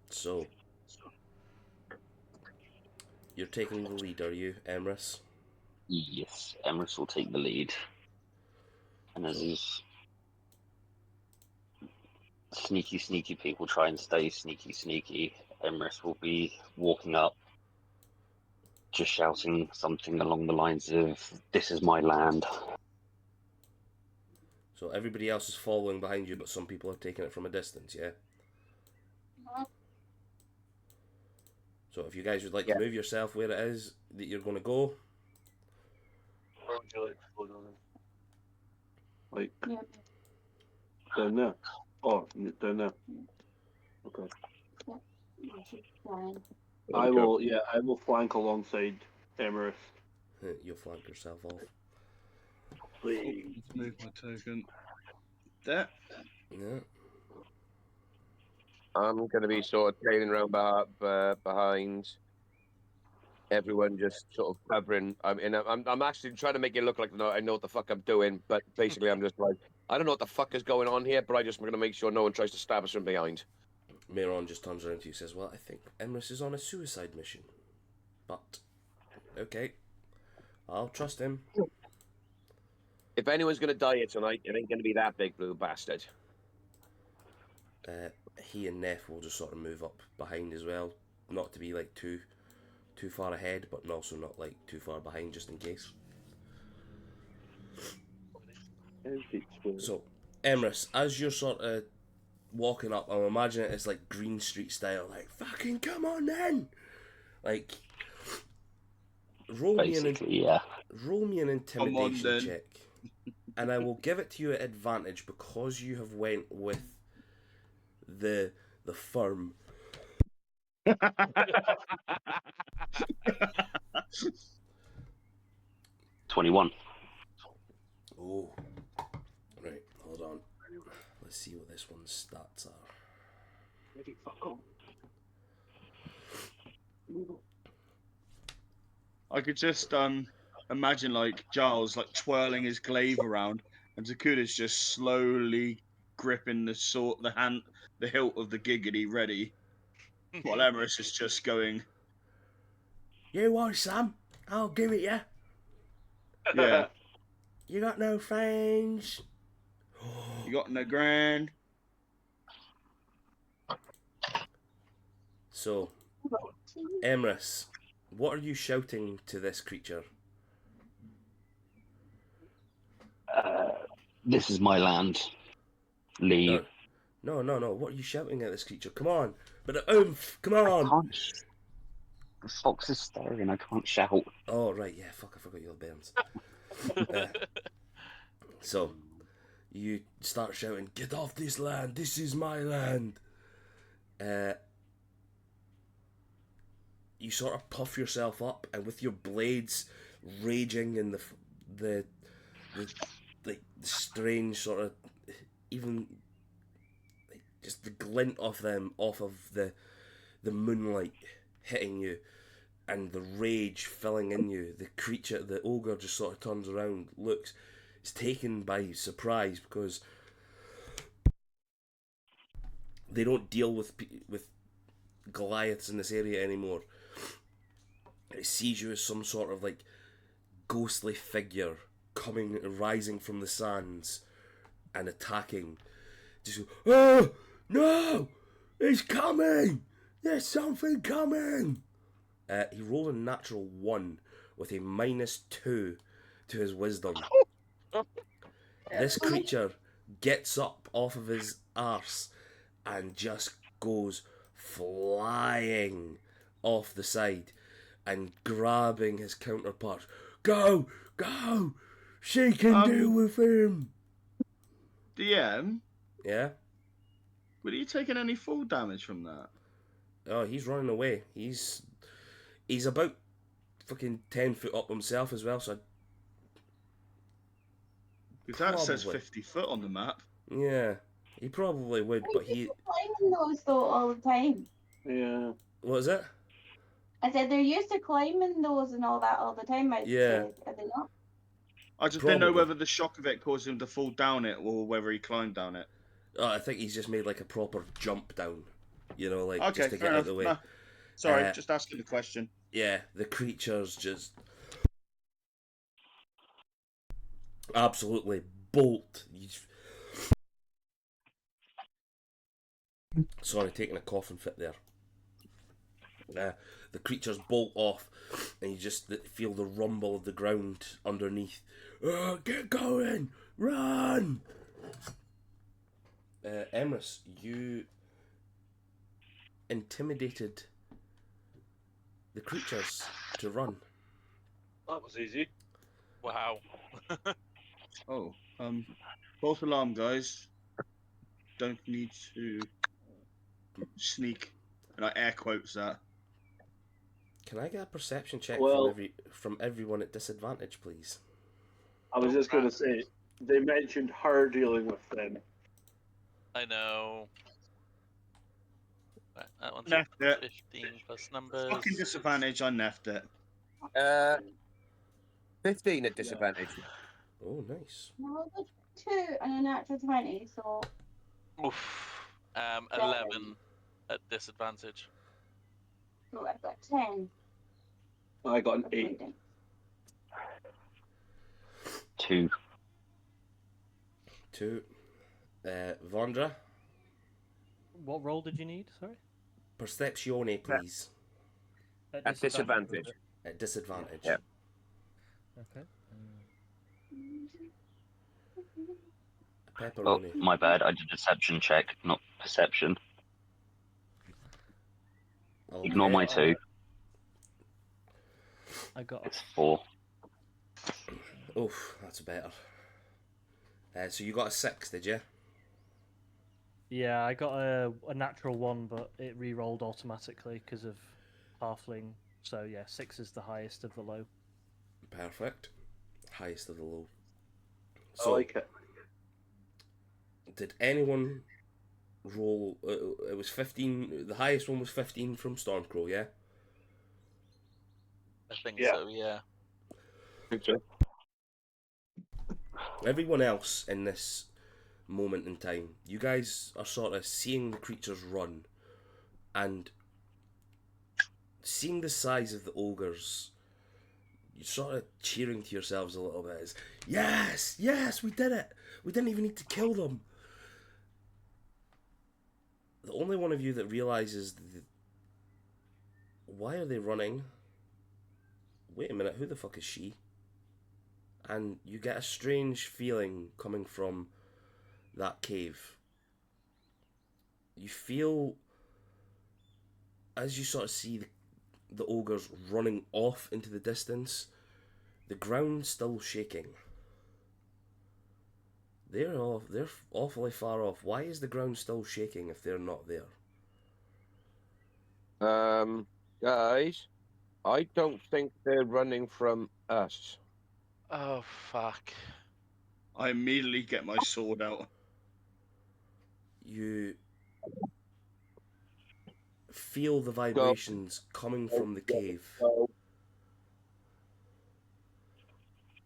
So, you're taking the lead, are you, Emrys? Yes, Emrys will take the lead. And as these sneaky people try and stay sneaky, Emrys will be walking up, just shouting something along the lines of, "This is my land." So everybody else is following behind you, but some people are taking it from a distance, yeah? So if you guys would like to move yourself where it is that you're going to go. Where would you like to go down there? Like, down there? Oh, down there. Okay. I will flank alongside Emerith. You'll flank yourself off. Please. Move my token. There. Yeah. I'm going to be sort of trailing around behind everyone, just sort of covering. I'm actually trying to make it look like I know what the fuck I'm doing, but basically I'm just like, I don't know what the fuck is going on here, but I just going to make sure no one tries to stab us from behind. Mehron just turns around to you and says, "Well, I think Emrys is on a suicide mission. But, okay. I'll trust him." If anyone's going to die here tonight, it ain't going to be that big blue bastard. He and Neff will just sort of move up behind as well. Not to be like too far ahead, but also not like too far behind, just in case. So, Emrys, as you're sort of walking up, I'm imagining it's like Green Street style, like, fucking come on then! Like, roll me an intimidation check. And I will give it to you at advantage because you have went with the firm. 21. Oh, right. Hold on. Let's see what this one's stats are. Ready, fuck off. I could just imagine like Giles like twirling his glaive around, and Zakuda's just slowly gripping the hilt of the giggity ready, while Emrys is just going, "You want some? I'll give it you. yeah. You got no fangs? You got no grand." So, Emrys, what are you shouting to this creature? This is my land. Leave. No. What are you shouting at this creature? Come on. But oomph, come on. The fox is staring, I can't shout. Oh, right, yeah, fuck, I forgot your burns. So, you start shouting, "Get off this land, this is my land." You sort of puff yourself up, and with your blades raging and the strange sort of, even like, just the glint of them off of the moonlight hitting you, and the rage filling in you, the creature, the ogre, just sort of turns around, looks, is taken by surprise because they don't deal with Goliaths in this area anymore. It sees you as some sort of like ghostly figure rising from the sands and attacking. Just go, "Oh no, it's coming! There's something coming!" He rolled a natural 1 with a -2 to his wisdom. This creature gets up off of his arse and just goes flying off the side and grabbing his counterpart. Go! She can deal with him! DM? Yeah? Were you taking any fall damage from that? Oh, he's running away. He's about fucking 10 foot up himself as well, so Because that says Probably. 50 foot on the map. yeah, he probably would, but he. Climbing those though all the time. Yeah. What is it? I said they're used to climbing those and all that all the time. I'd Yeah. say, are they not? I just didn't know Probably. whether the shock of it caused him to fall down it or whether he climbed down it. Oh, I think he's just made like a proper jump down, you know, like Okay, just to fair get out enough. of the way. No, sorry, Uh, just asking the question. Yeah, the creatures just absolutely bolt. Sorry, taking a coughing fit there. The creatures bolt off, and you just feel the rumble of the ground underneath. Oh, get going! Run! Emrys, you intimidated the creatures to run. That was easy. Wow. Oh, false alarm, guys. Don't need to sneak. And I air quotes that. Can I get a perception check Well- from everyone at disadvantage, please? I was just going to say, they mentioned her dealing with them. I know. Right, that one's Left it. 15 plus numbers. Fucking disadvantage, I neffed it. 15 at disadvantage. Oh, nice. No, there's 2 and a natural 20, so Oof. 11 at disadvantage. I've got 10. I got an 8. avoiding. 2. 2. Vondra, What roll did you need? Sorry. perceptione, please. At disadvantage. At disadvantage. Yeah. Okay. Oh, Pepperoni. my bad. I did deception check, not perception. Okay. Ignore my 2. I got It's 4. Oof, that's better. So you got a 6, did you? Yeah, I got a natural 1, but it re-rolled automatically because of halfling. So yeah, 6 is the highest of the low. Perfect. Highest of the low. I So, like it. did anyone roll? It was 15. The highest one was 15 from Stormcrow, yeah? I think Yeah. so, yeah. Everyone else in this moment in time, you guys are sort of seeing the creatures run and seeing the size of the ogres. You're sort of cheering to yourselves a little bit. As, yes, yes, we did it. We didn't even need to kill them. The only one of you that realizes why are they running? Wait a minute, who the fuck is she? And you get a strange feeling coming from that cave. You feel, as you sort of see the ogres running off into the distance, the ground's still shaking. They're awfully far off. Why is the ground still shaking if they're not there? Guys, I don't think they're running from us. Oh, fuck. I immediately get my sword out. You feel the vibrations coming from the cave,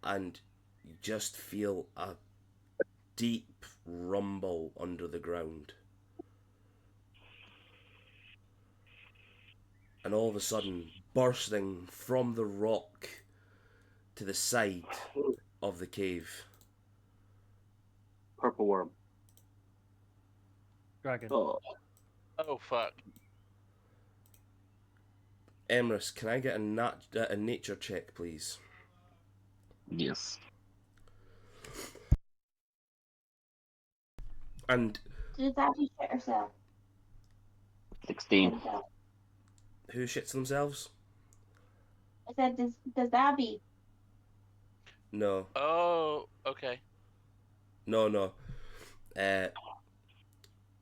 and you just feel a deep rumble under the ground. And all of a sudden, bursting from the rock to the side of the cave, Purple worm. Dragon. Oh, Oh, fuck. Emrys, can I get a nature check, please? Yes. And Did that be shit herself? 16. who shits themselves? I said, does Abby? No. Oh, okay. No.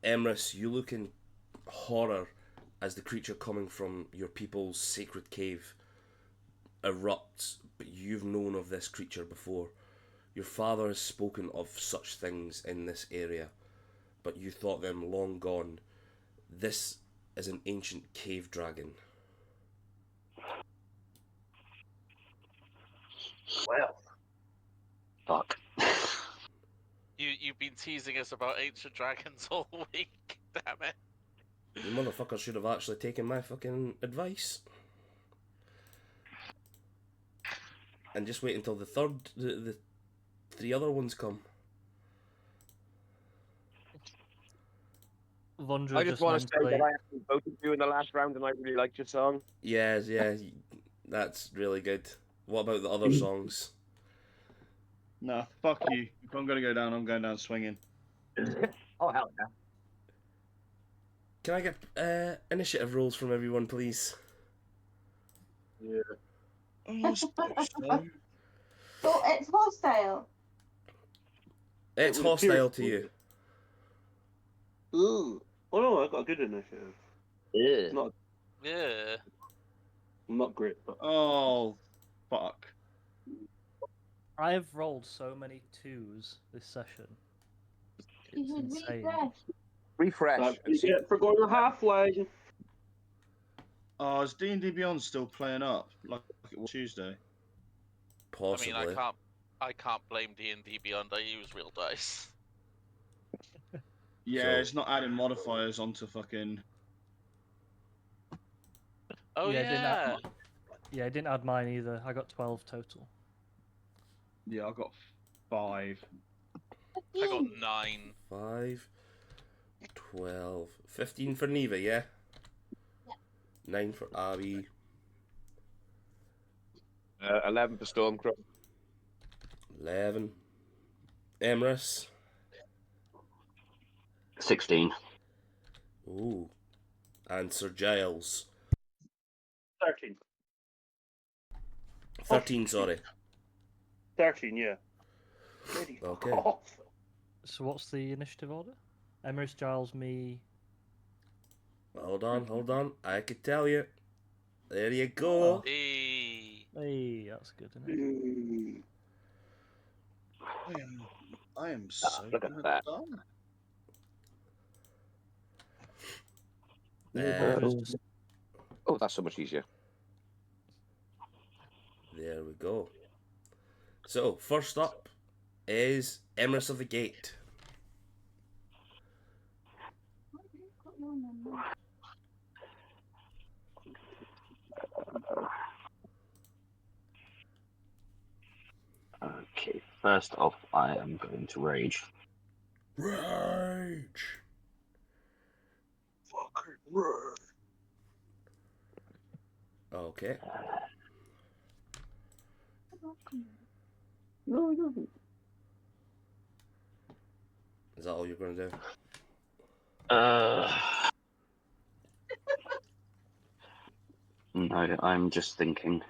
Emrys, you look in horror as the creature coming from your people's sacred cave erupts, but you've known of this creature before. Your father has spoken of such things in this area, but you thought them long gone. This is an ancient cave dragon. Well, fuck. You've been teasing us about ancient dragons all week. Damn it. You motherfuckers should have actually taken my fucking advice. And just wait until the three other ones come. Vondra I just want to say mentally... that I actually voted for you in the last round, and I really liked your song. Yes, yeah, that's really good. What about the other songs? Nah, fuck you. If I'm gonna go down, I'm going down swinging. Oh hell yeah! Can I get initiative rolls from everyone, please? Yeah. Oh, I suppose so. So it's hostile. It's It would appear- hostile to you. Ooh. Oh no, I got a good initiative. Yeah. Not Yeah. not great, but Oh, fuck. I have rolled so many 2s this session. You It's should insane. refresh. Refresh. that's and see- it for going halfway. Oh, is D&D Beyond still playing up like it was Tuesday? Possibly. I mean, I can't blame D&D Beyond. I use real dice. Yeah, So- it's not adding modifiers onto fucking. Oh Yeah, yeah. I didn't add mine either. I got 12 total. Yeah, I got 5. I got 9. 5, 12, 15 for Neva, yeah? Yeah. 9 for Abby, 11 for Stormcrow. 11. Emrys. 16. Ooh. And Sir Giles. 13. 13, sorry. 13, yeah. Lady, Okay. fuck off. So what's the initiative order? Emrys, Giles, me... Hold on. I could tell you. There you go. Hey. Hey, that's good, isn't it? Mm. I am so look at gonna that. die. Vondra's just... Oh, that's so much easier. There we go. So, first up is Emrys of the Gate. Okay, first off, I am going to rage. Rage! Fucking word. Okay. No, he doesn't. Is that all you're going to do? No, I'm just thinking.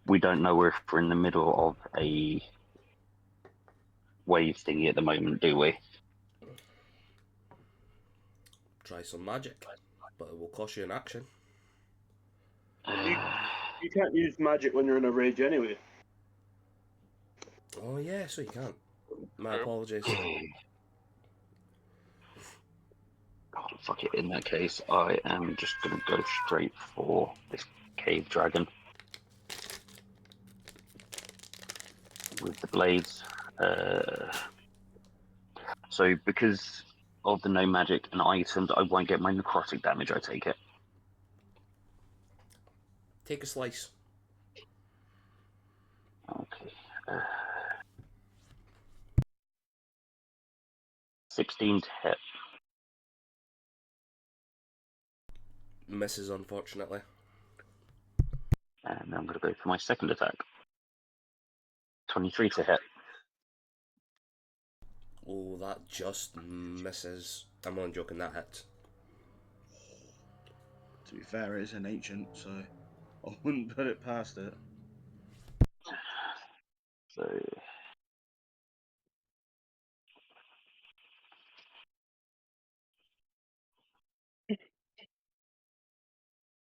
We don't know if we're in the middle of a wave thingy at the moment, do we? Try some magic, but it will cost you an action. You can't use magic when you're in a rage anyway. Oh, yeah, so you can't. My True. apologies. God, fuck it. In that case, I am just going to go straight for this cave dragon with the blades. So, because of the no magic and items, I won't get my necrotic damage. I take it. Take a slice. Okay. 16 to hit. Misses, unfortunately. And I'm going to go for my second attack. 23 to hit. Oh, that just misses. I'm only joking, that hits. To be fair, it is an ancient, so I wouldn't put it past it. So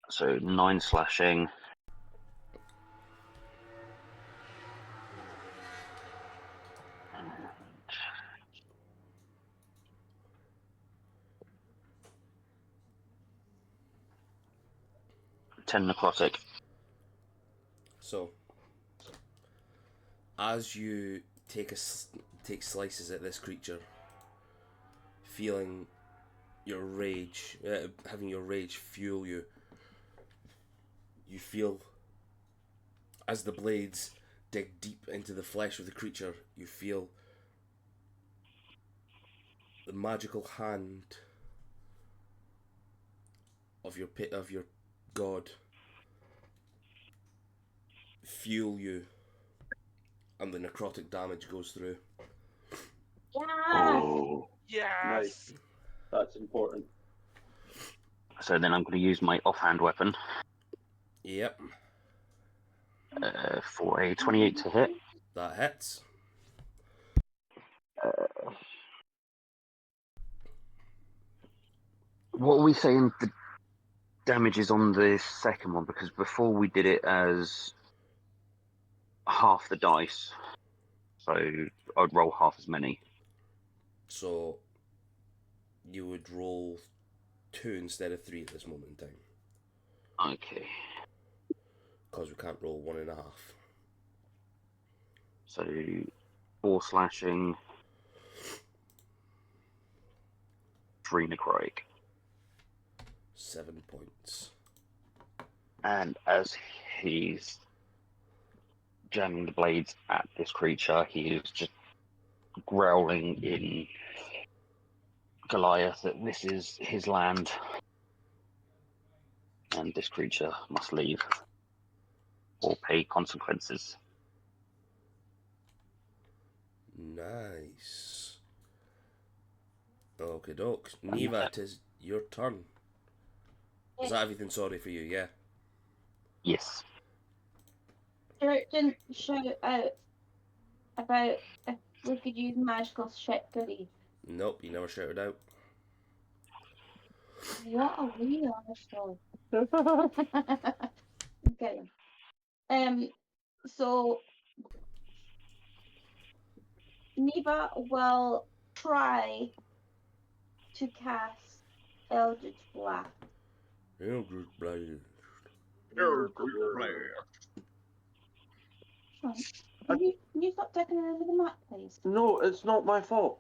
So 9 slashing. And 10 necrotic. So, as you take slices at this creature, feeling your rage, having your rage fuel you, you feel as the blades dig deep into the flesh of the creature, you feel the magical hand of your god fuel you, and the necrotic damage goes through. Yeah. Oh. Yes. Nice. That's important. So then I'm going to use my offhand weapon Yep, for a 28 to hit. that hits. What are we saying the damage is on the second one? Because before we did it as half the dice, so I'd roll half as many. So you would roll 2 instead of 3 at this moment in time, Okay. because we can't roll 1.5. So 4 slashing, 3 necrotic. 7 points. And as he's jamming the blades at this creature, he is just growling in Goliath that this is his land and this creature must leave or pay consequences. Nice. Okie doke. Neva, it is your turn. Is that everything sorry for you? Yeah. Yes. Stuart didn't shout out about if we could use magical shit goodies. Nope, you never shouted out. What a wee arsehole. Okay. So Neva will try to cast Eldritch Blast. Eldritch Blade. Sean, can you stop taking over the map, please? No, it's not my fault.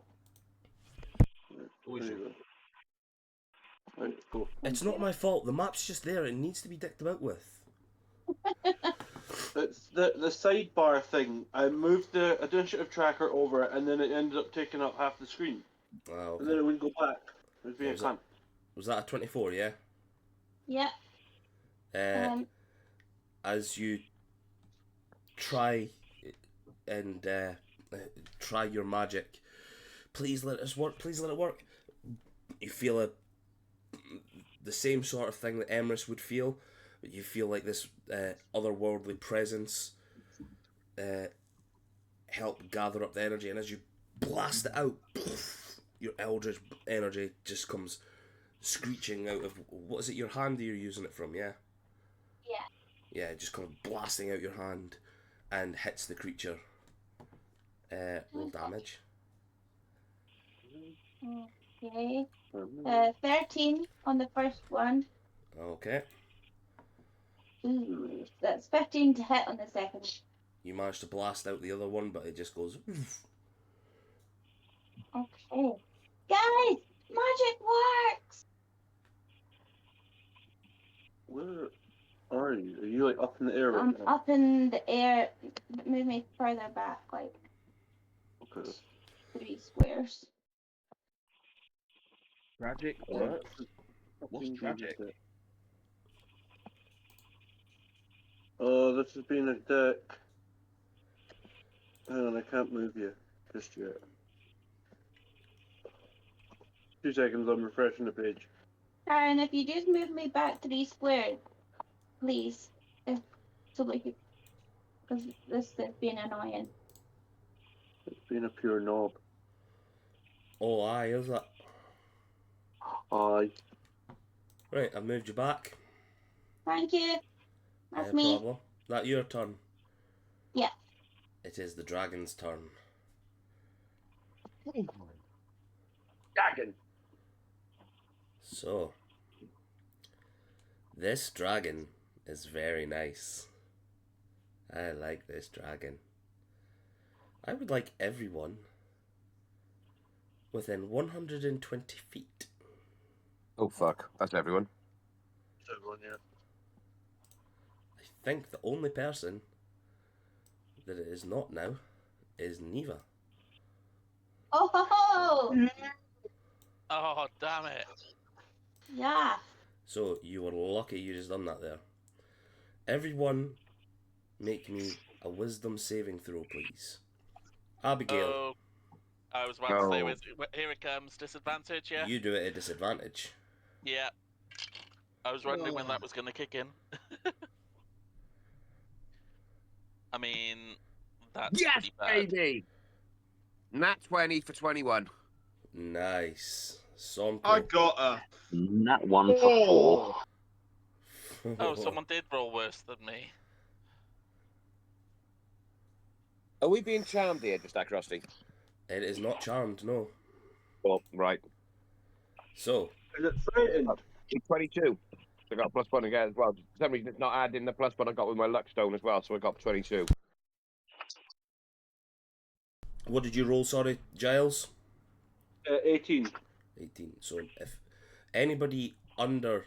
Always There you go. Right, go. It's not my fault. The map's just there. It needs to be dicked about with. It's the sidebar thing. I moved the initiative tracker over, and then it ended up taking up half the screen, Oh, and then okay. it wouldn't go back. It was being a Was cunt. Was that a 24, yeah? Yeah. As you try and try your magic, please let us work, please let it work. You feel the same sort of thing that Emrys would feel, but you feel like this otherworldly presence help gather up the energy, and as you blast it out, your eldritch energy just comes screeching out of, what is it, your hand that you're using it from, yeah? Yeah. Yeah, it just comes blasting out your hand and hits the creature. Roll damage. Okay. 13 on the first one. Okay. Ooh, that's 15 to hit on the second. You managed to blast out the other one, but it just goes. Okay. Guys, magic works! Where are you? Are you like up in the air right I'm now? up in the air. Move me further back, like Okay. 3 squares. Tragic. What? What's tragic? Oh, this has been a dick. Hang on, I can't move you just yet. 2 seconds, I'm refreshing the page. Karen, if you just move me back 3 squares, please. So we could. Because this has been annoying. It's been a pure knob. Oh, aye, is that? Aye. Right, I've moved you back. Thank you. That's No me. problem. That your turn? Yeah. It is the dragon's turn. Dragon. So, this dragon is very nice. I like this dragon. I would like everyone within 120 feet. Oh fuck, that's everyone. Everyone, yeah. I think the only person that it is not now is Neva. Oh ho ho! Oh, damn it. Yeah. So you were lucky you just done that there. Everyone make me a wisdom saving throw, please. Abigail, Oh, I was about to say, here it comes. Disadvantage, yeah? you do it at disadvantage. Yeah. I was wondering when that was going to kick in. I mean, that's Yes, pretty bad. baby. Nat 20 for 21. Nice. Sompo. I got a. That one for 4. Oh, someone did roll worse than me. Are we being charmed here, just out of curiosity? It is not charmed, no. Oh, right. So, Is it frightened? 22. I got a +1 again as well. For some reason, it's not adding the +1 I got with my luck stone as well, so I got 22. what did you roll, sorry, Giles? 18. 18. So, if anybody under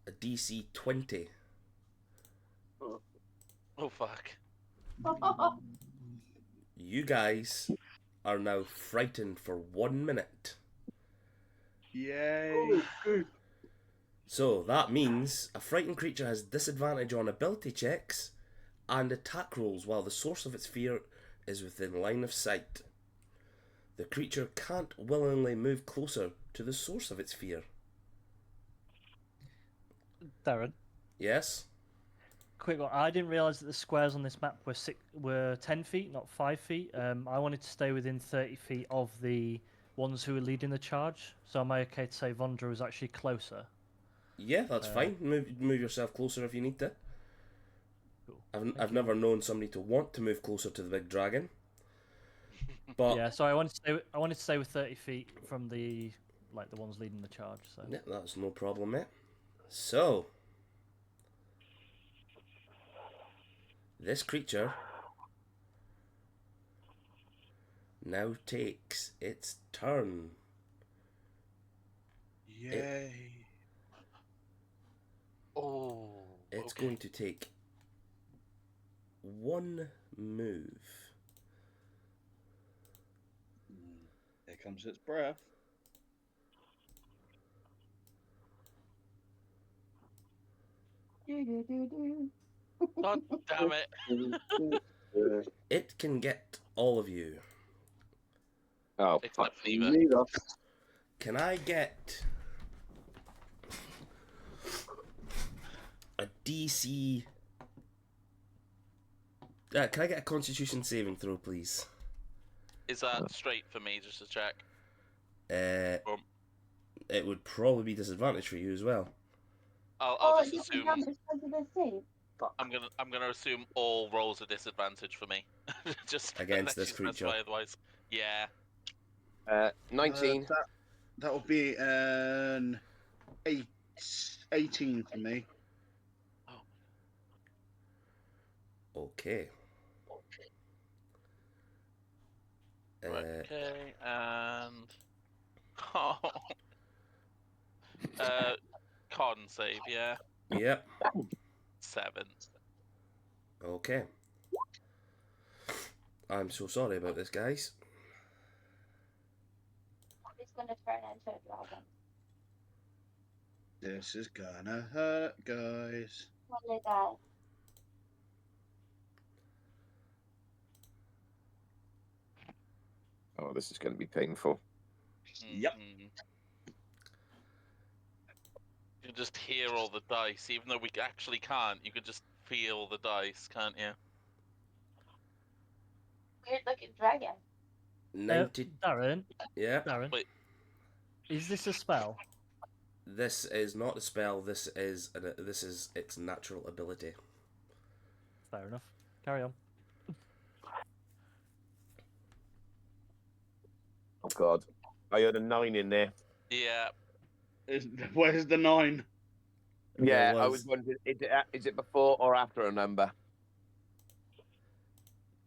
a DC 20, Oh, fuck. you guys are now frightened for 1 minute. Yay. So that means a frightened creature has disadvantage on ability checks and attack rolls while the source of its fear is within line of sight. The creature can't willingly move closer to the source of its fear. Darren, Yes? quick one. I didn't realise that the squares on this map were 10 feet, not 5 feet. I wanted to stay within 30 feet of the ones who were leading the charge. So am I okay to say Vondra was actually closer? Yeah, that's fine. Move yourself closer if you need to. Cool. I've never known somebody to want to move closer to the big dragon. But Yeah, so I wanted to stay with 30 feet from the ones leading the charge. So yeah, that's no problem, mate. So this creature now takes its turn. Yay. Oh. It's okay. going to take one move. Here comes its breath. God damn it. It can get all of you. Oh, fuck. Except Neva. Can I get a DC? Can I get a Constitution saving throw, please? Is that straight for me, just to check? It would probably be disadvantage for you as well. I'll just you assume. can because of the save. I'm gonna assume all rolls are disadvantage for me. Just Against unless this you specify creature. Otherwise, yeah. 19. That will be an 18 for me. Okay. Okay, and con save, yeah. Yep. 7. Okay. I'm so sorry about this, guys. It's gonna turn into a dragon. This is gonna hurt, guys. When they die. Oh, this is going to be painful. Yep. Mhm. You can just hear all the dice, even though we actually can't. You can just feel the dice, can't you? Weird looking dragon. 90. Darren, Yeah. Darren, Wait. is this a spell? This is not a spell. This is its natural ability. Fair enough. Carry on. Oh God, I heard a 9 in there. Yeah. Where's the 9? Yeah, There I was- was wondering, is it before or after a number?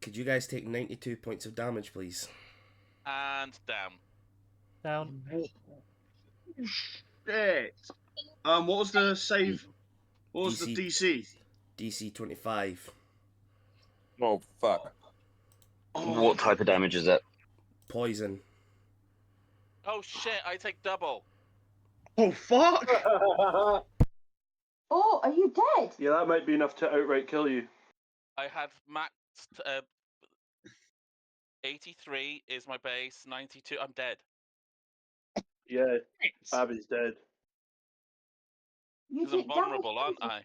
Could you guys take 92 points of damage, please? And down. Down. Shit. What was the save? What was the DC? DC 25. Oh fuck! Oh, What type of damage is it? Poison. Oh shit! I take double. oh fuck! Oh, are you dead? Yeah, that might be enough to outright kill you. I had maxed 83 is my base. 92. I'm dead. Yeah, Abby's dead. You Because I'm take double vulnerable, aren't poison. I?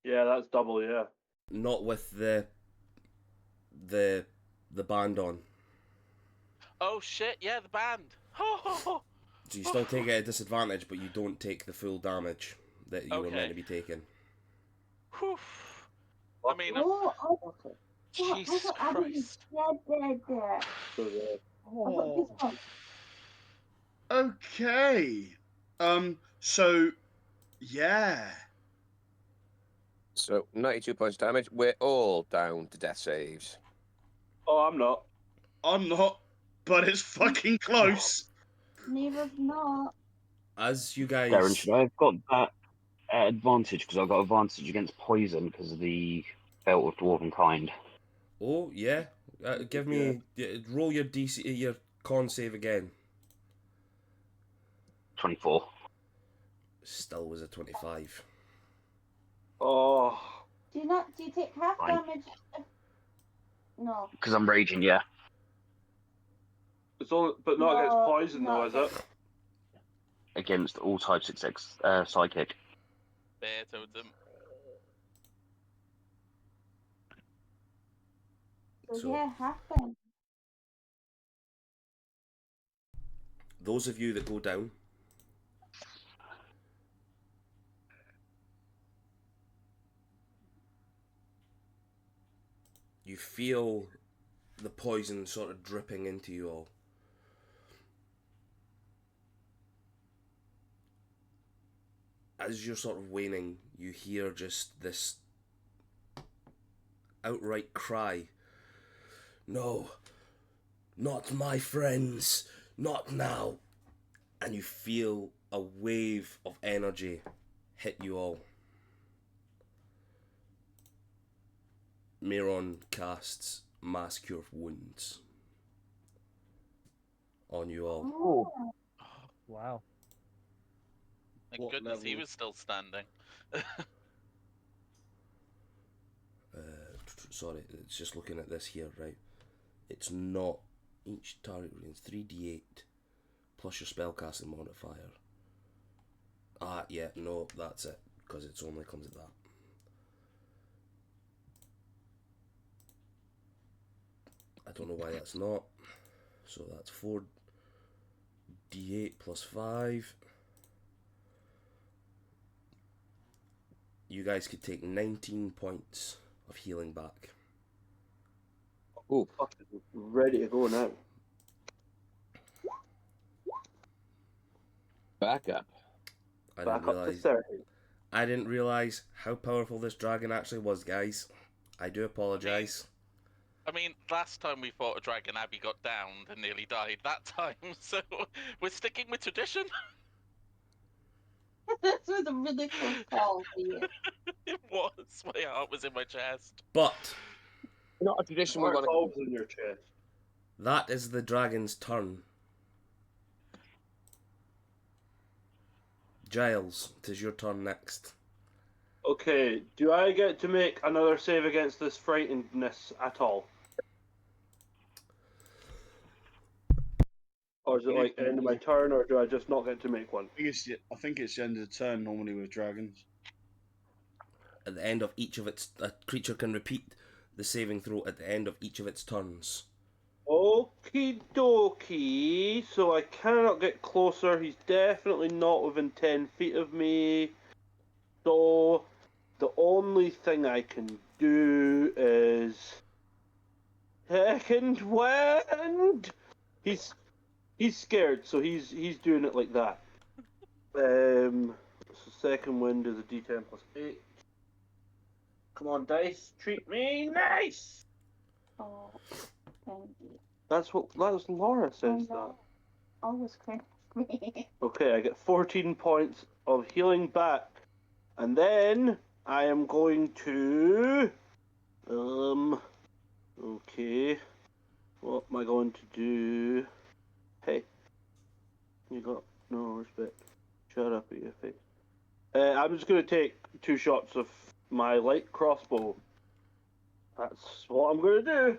Yeah, that's double. Yeah. Not with the band on. Oh shit! Yeah, the band. So you still take it at a disadvantage, but you don't take the full damage that you were meant Okay. to be taking. Whew. I mean, Oh, I Jesus thought Abby was Christ. dead there. So, yeah. I've got goosebumps. Okay. So, yeah. So 92 points damage. We're all down to death saves. Oh, I'm not. I'm not, but it's fucking close. Neither's not. As you guys, Darren, should I have got that advantage because I've got advantage against poison because of the belt of dwarven kind? oh yeah, give me roll your DC, your con save again. 24. Still was a 25. Oh, Do you take half Fine. damage? No. Because I'm raging, yeah. it's all, but not against No, poison though, not is it? Against all types except psychic. Bear totem. So, yeah, half damage. Those of you that go down, you feel the poison sort of dripping into you all. As you're sort of waning, you hear just this outright cry. No, not my friends, not now. And you feel a wave of energy hit you all. Miron casts Mass Cure Wounds on you all. Oh. Wow. Thank What goodness he level? was still standing. Sorry, it's just looking at this here, right? It's not each target gains 3d8 plus your spellcasting modifier. Ah, yeah, no, that's it, because it only comes at that. I don't know why that's not. So that's 4d8 plus 5. You guys could take 19 points of healing back. Oh, fucking ready to go now. Back up. I Back didn't up to realize. 30. I didn't realize how powerful this dragon actually was, guys. I do apologize. I mean, last time we fought a dragon, Abby got downed and nearly died that time, so we're sticking with tradition. This was a really close call for you. It was. My heart was in my chest. But Not a tradition we Heart want to. falls in your chest. that is the dragon's turn. Giles, it is your turn next. Okay, do I get to make another save against this frightenedness at all? Or is it like end of my turn, or do I just not get to make one? I think it's the end of the turn normally with dragons. At the end of each of its, a creature can repeat the saving throw at the end of each of its turns. Okie dokie. So I cannot get closer. He's definitely not within 10 feet of me. So the only thing I can do is second wind. He's scared, so he's doing it like that. So second wind is a D10 plus 8. Come on, dice, treat me nice. Oh, thank you. That's Laura says that. No. Always cringe me. Okay, I get 14 points of healing back, and then I am going to okay, what am I going to do? Hey, you got no respect. Shut up with your face. I'm just going to take 2 shots of my light crossbow. That's what I'm going to do.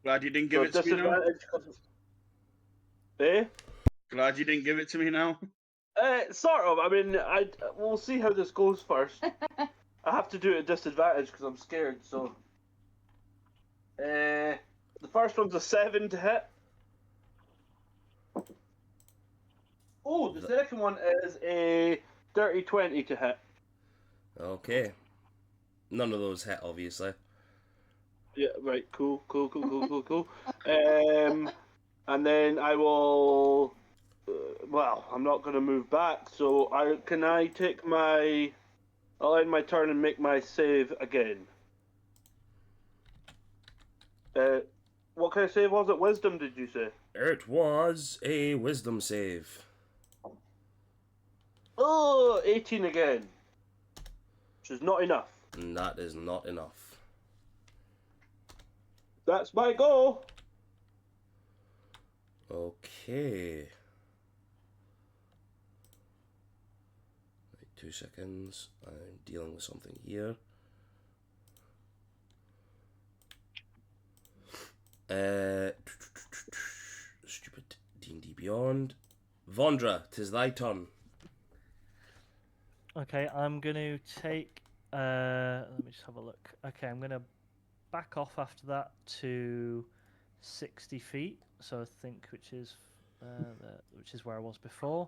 Glad you didn't give it to me now. Eh? Glad you didn't give it to me now. Sort of. I mean, we'll see how this goes first. I have to do it at disadvantage because I'm scared. So, the first one's a 7 to hit. Oh, the second one is a dirty 20 to hit. Okay. None of those hit, obviously. Yeah, right. Cool. And then I will. Well, I'm not going to move back, so can I take my. I'll end my turn and make my save again. What kind of save was it? Wisdom, did you say? It was a wisdom save. Oh, 18 again. Which is not enough. And that is not enough. That's my goal. Okay. Wait 2 seconds. I'm dealing with something here. Stupid D&D Beyond. Vondra, 'tis thy turn. Okay, I'm going to take... let me just have a look. Okay, I'm going to back off after that to 60 feet. So I think which is where I was before,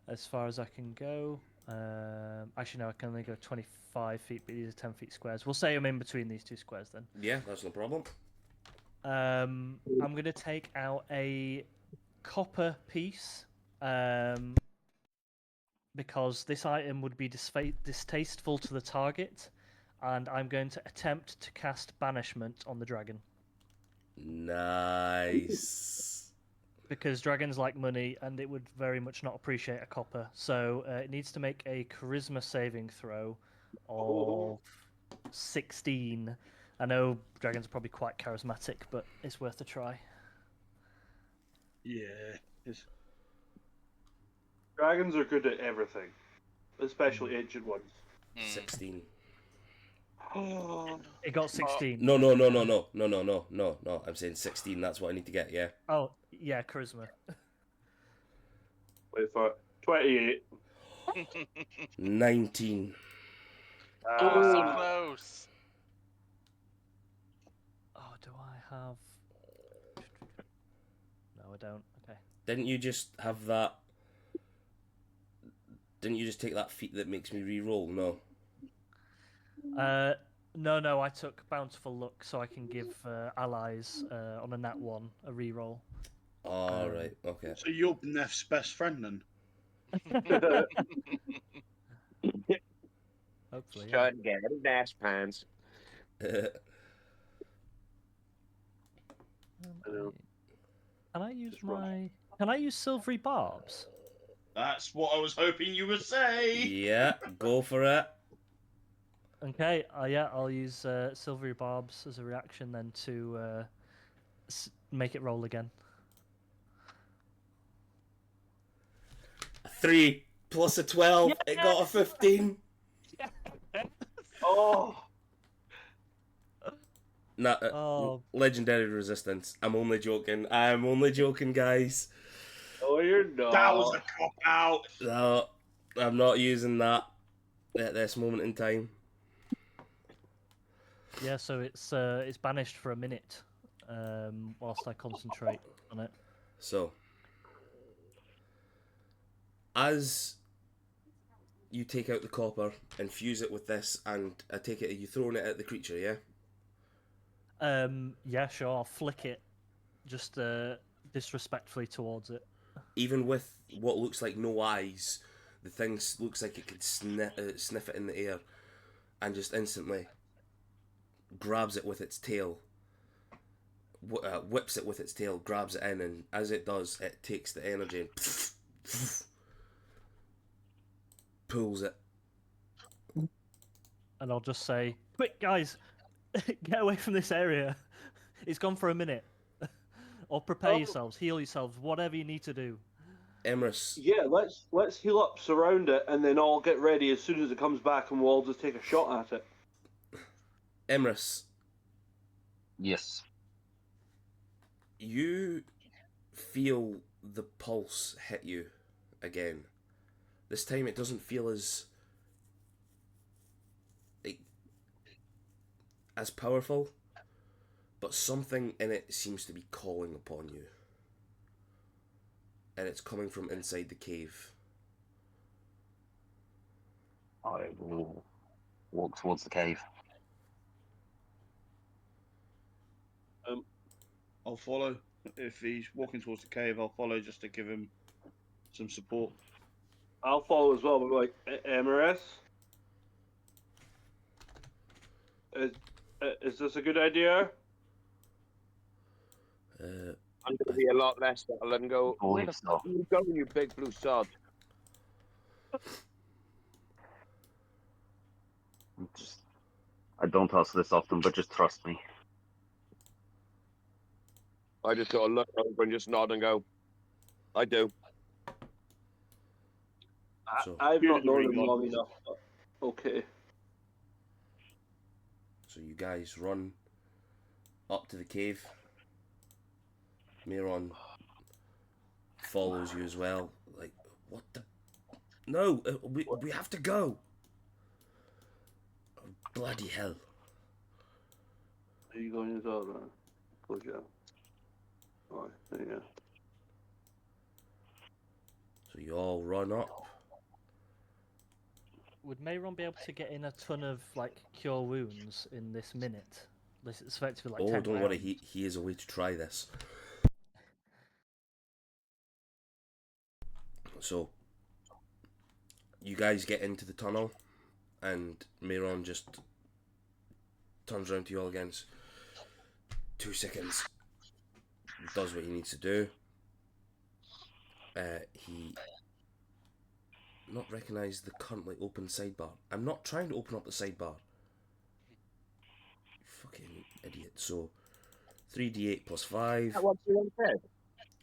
as far as I can go. Actually, no, I can only go 25 feet, but these are 10 feet squares. We'll say I'm in between these 2 squares then. Yeah, that's no problem. I'm going to take out a copper piece, because this item would be distasteful to the target, and I'm going to attempt to cast Banishment on the dragon. Nice. Because dragons like money, and it would very much not appreciate a copper. So it needs to make a Charisma saving throw of 16. I know dragons are probably quite charismatic, but it's worth a try. Yeah. Dragons are good at everything, especially ancient ones. 16. It got 16. No. I'm saying 16. That's what I need to get. Yeah. Oh, yeah, charisma. Wait for it. 28. 19. Oh, so close. Oh, do I have... No, I don't. Okay. Didn't you just have that? Didn't you just take that feat that makes me re-roll? No. No, I took Bountiful Luck so I can give allies on a nat 1 a reroll. All right. Okay. So you're Neff's best friend then? Hopefully. Try and get it, ass pants. Can I use my... Can I use Silvery Barbs? That's what I was hoping you would say. Yeah, go for it. Okay, yeah, I'll use Silvery Barbs as a reaction then to make it roll again. 3 plus a 12. Yes! It got a 15. Yes! Oh. Nah, legendary resistance. I'm only joking, guys. Oh, you're not. That was a cop out. No, I'm not using that at this moment in time. Yeah, so it's banished for a minute. whilst I concentrate on it. So, as you take out the copper, infuse it with this, and I take it you throwing it at the creature, yeah? Yeah, sure. I'll flick it, just disrespectfully towards it. Even with what looks like no eyes, the thing looks like it could sniff it in the air, and just instantly grabs it with its tail, whips it with its tail, grabs it in, and as it does, it takes the energy and pulls it. And I'll just say, "Quick, guys, get away from this area. It's gone for a minute." Or prepare yourselves, heal yourselves, whatever you need to do. Emrys, Yeah, let's heal up, surround it, and then all get ready as soon as it comes back, and we'll all just take a shot at it. Emrys, Yes. you feel the pulse hit you again. This time it doesn't feel as powerful, but something in it seems to be calling upon you. And it's coming from inside the cave. I will walk towards the cave. I'll follow. If he's walking towards the cave, I'll follow just to give him some support. I'll follow as well, but like, Emrys? Is this a good idea? I'm going to be a lot less that'll let him go. Oh, Where the yes, fuck are you going, you big blue sod? I don't ask this often, but just trust me. I just sort of look over and just nod and go, I do. So, I've not known him Beautiful. long enough. But okay. so you guys run up to the cave. Miron follows you as well. Like, what the? No, we have to go. Oh, bloody hell. Are you going as well, then? Good job. Alright, there you go. So you all run up. Would Mayron be able to get in a ton of like cure wounds in this minute? This is effectively like 10 Don't worry, rounds. he is a way to try this. So you guys get into the tunnel, and Mayron just turns around to you all again. 2 seconds. Does what he needs to do. He not recognise the currently open sidebar. I'm not trying to open up the sidebar. You fucking idiot. So 3d8 plus 5. Is that what Mayron said?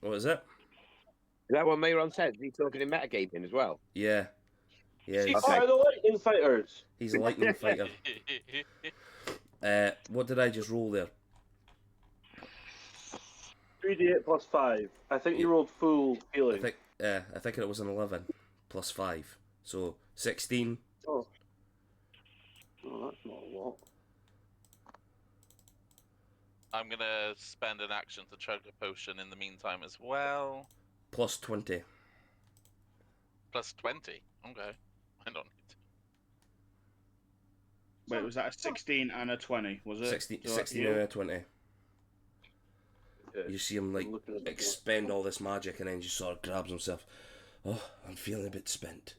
What is it? Is that what Mayron said? Is he talking in metagaming as well? Yeah. Yeah, He's part of the lightning fighters. he's a lightning fighter. What did I just roll there? 3d8 plus 5. I think you rolled full healing. I think it was an 11 plus 5. So 16 Oh, that's not a lot. I'm gonna spend an action to chug a potion in the meantime as well. plus 20. Plus 20. Okay. I don't need to. Wait, was that a 16 and a 20? Was it? 16, So 16 heal? and a 20. Yeah. You see him like I'm looking at the expend all this magic and then just sort of grabs himself. Oh, I'm feeling a bit spent.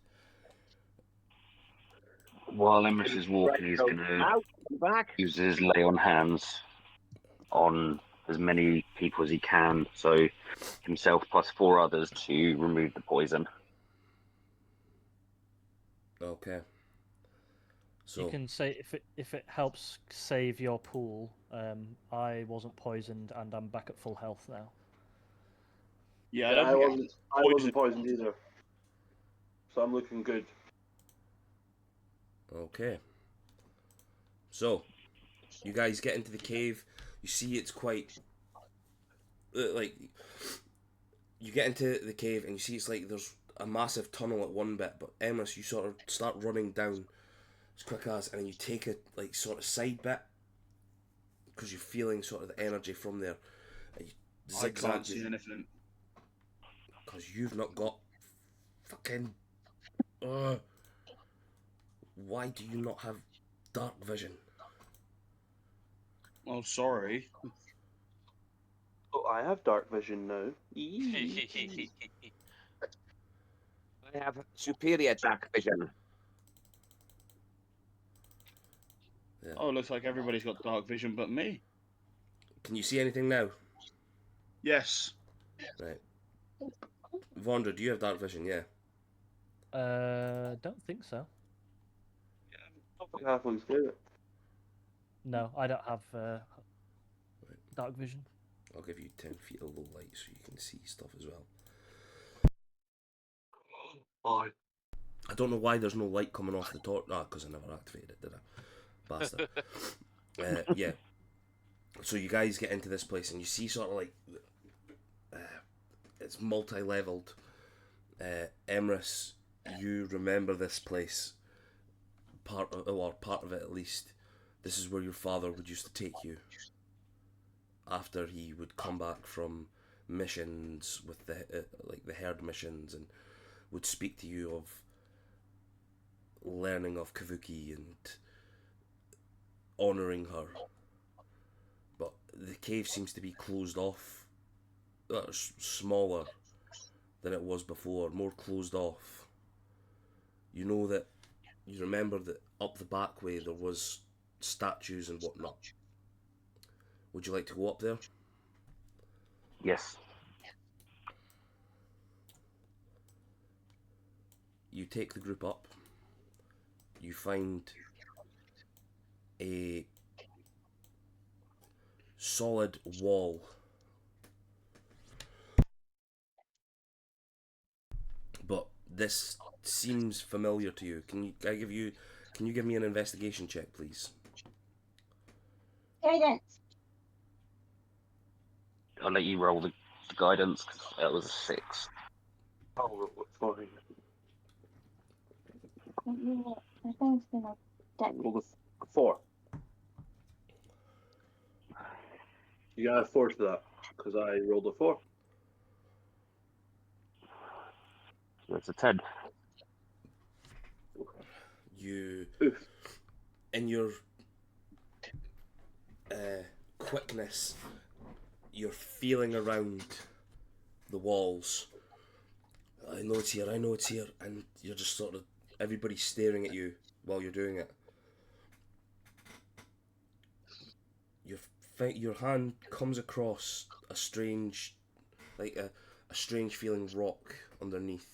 While Emrys is walking, he's going to Out, back. use his lay on hands on as many people as he can, so himself plus 4 others to remove the poison. Okay. So You can say if it helps save your pool. I wasn't poisoned and I'm back at full health now. Yeah, I don't wasn't forget poisoned either. So I'm looking good. Okay. So, you guys get into the cave. You see it's quite... like, you get into the cave and you see it's like there's a massive tunnel at one bit, but Emrys, you sort of start running down as quick as, and then you take a, like, sort of side bit because you're feeling sort of the energy from there. And you I can't zigzag see anything. because you've not got fucking. Why do you not have dark vision? Oh, sorry. Oh, I have dark vision now. I have superior dark vision. Yeah. Oh, looks like everybody's got dark vision but me. Can you see anything now? Yes. Right. Vondra, do you have dark vision? Yeah. Don't think so. I think halflings do it. No, I don't have dark vision. I'll give you 10 feet of low light so you can see stuff as well. I don't know why there's no light coming off the torch. Ah, because I never activated it, did I? Bastard. Yeah. So you guys get into this place and you see sort of like it's multi-leveled. Emrys, you remember this place. Part of it at least. This is where your father would used to take you after he would come back from missions with the the herd missions, and would speak to you of learning of Kavuki and honouring her. But the cave seems to be closed off, smaller than it was before, more closed off. You know that, you remember that up the back way there was statues and whatnot. Would you like to go up there? Yes. You take the group up. You find a solid wall. But this seems familiar to you. Can you give me an investigation check, please? Guidance. I'll let you roll the guidance, 'cause that was a 6. Oh, fine. I think it's gonna deck. Roll the 4. You gotta force that, because I rolled a 4. So it's a 10. You, Oof. in your quickness, you're feeling around the walls. I know it's here, and you're just sort of, everybody's staring at you while you're doing it. Your hand comes across a strange, a strange feeling rock underneath.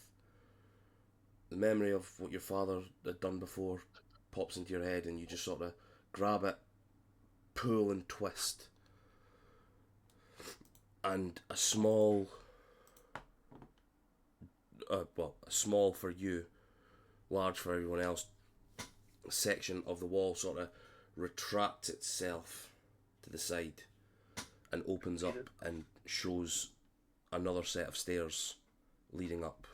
The memory of what your father had done before pops into your head, and you just sort of grab it, pull and twist, and a small, a small for you, large for everyone else, section of the wall sort of retracts itself to the side and opens up and shows another set of stairs leading up.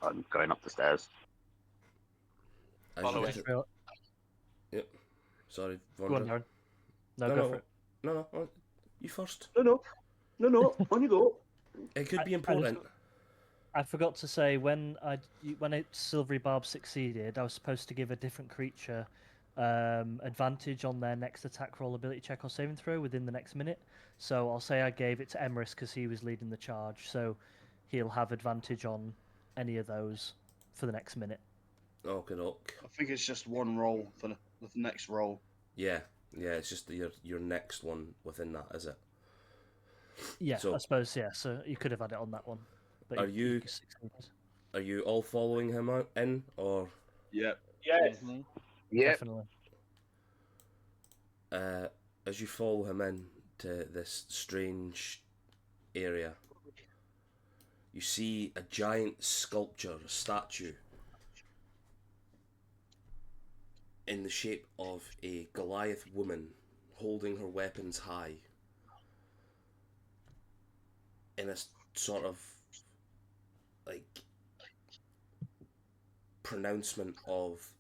I'm going up the stairs. As Follow you it. get to- Yep. Sorry, Go on, Vondra. Darren. No, No, go no, for it. no, you first. No, on you go. It could be I important. I forgot to say when Silvery Barb succeeded, I was supposed to give a different creature advantage on their next attack roll, ability check, or saving throw within the next minute. So I'll say I gave it to Emrys because he was leading the charge, so he'll have advantage on any of those for the next minute. Okay, doke. I think it's just one roll for the next roll. Yeah, it's just your next one within that, is it? Yeah, So- I suppose, yeah. So you could have had it on that one. But Are he you- succeeded. Are you all following him in, or Yep. Yes. Mhm. Yeah. Definitely. as you follow him in to this strange area, you see a giant sculpture, a statue, in the shape of a Goliath woman holding her weapons high in a sort of like pronouncement of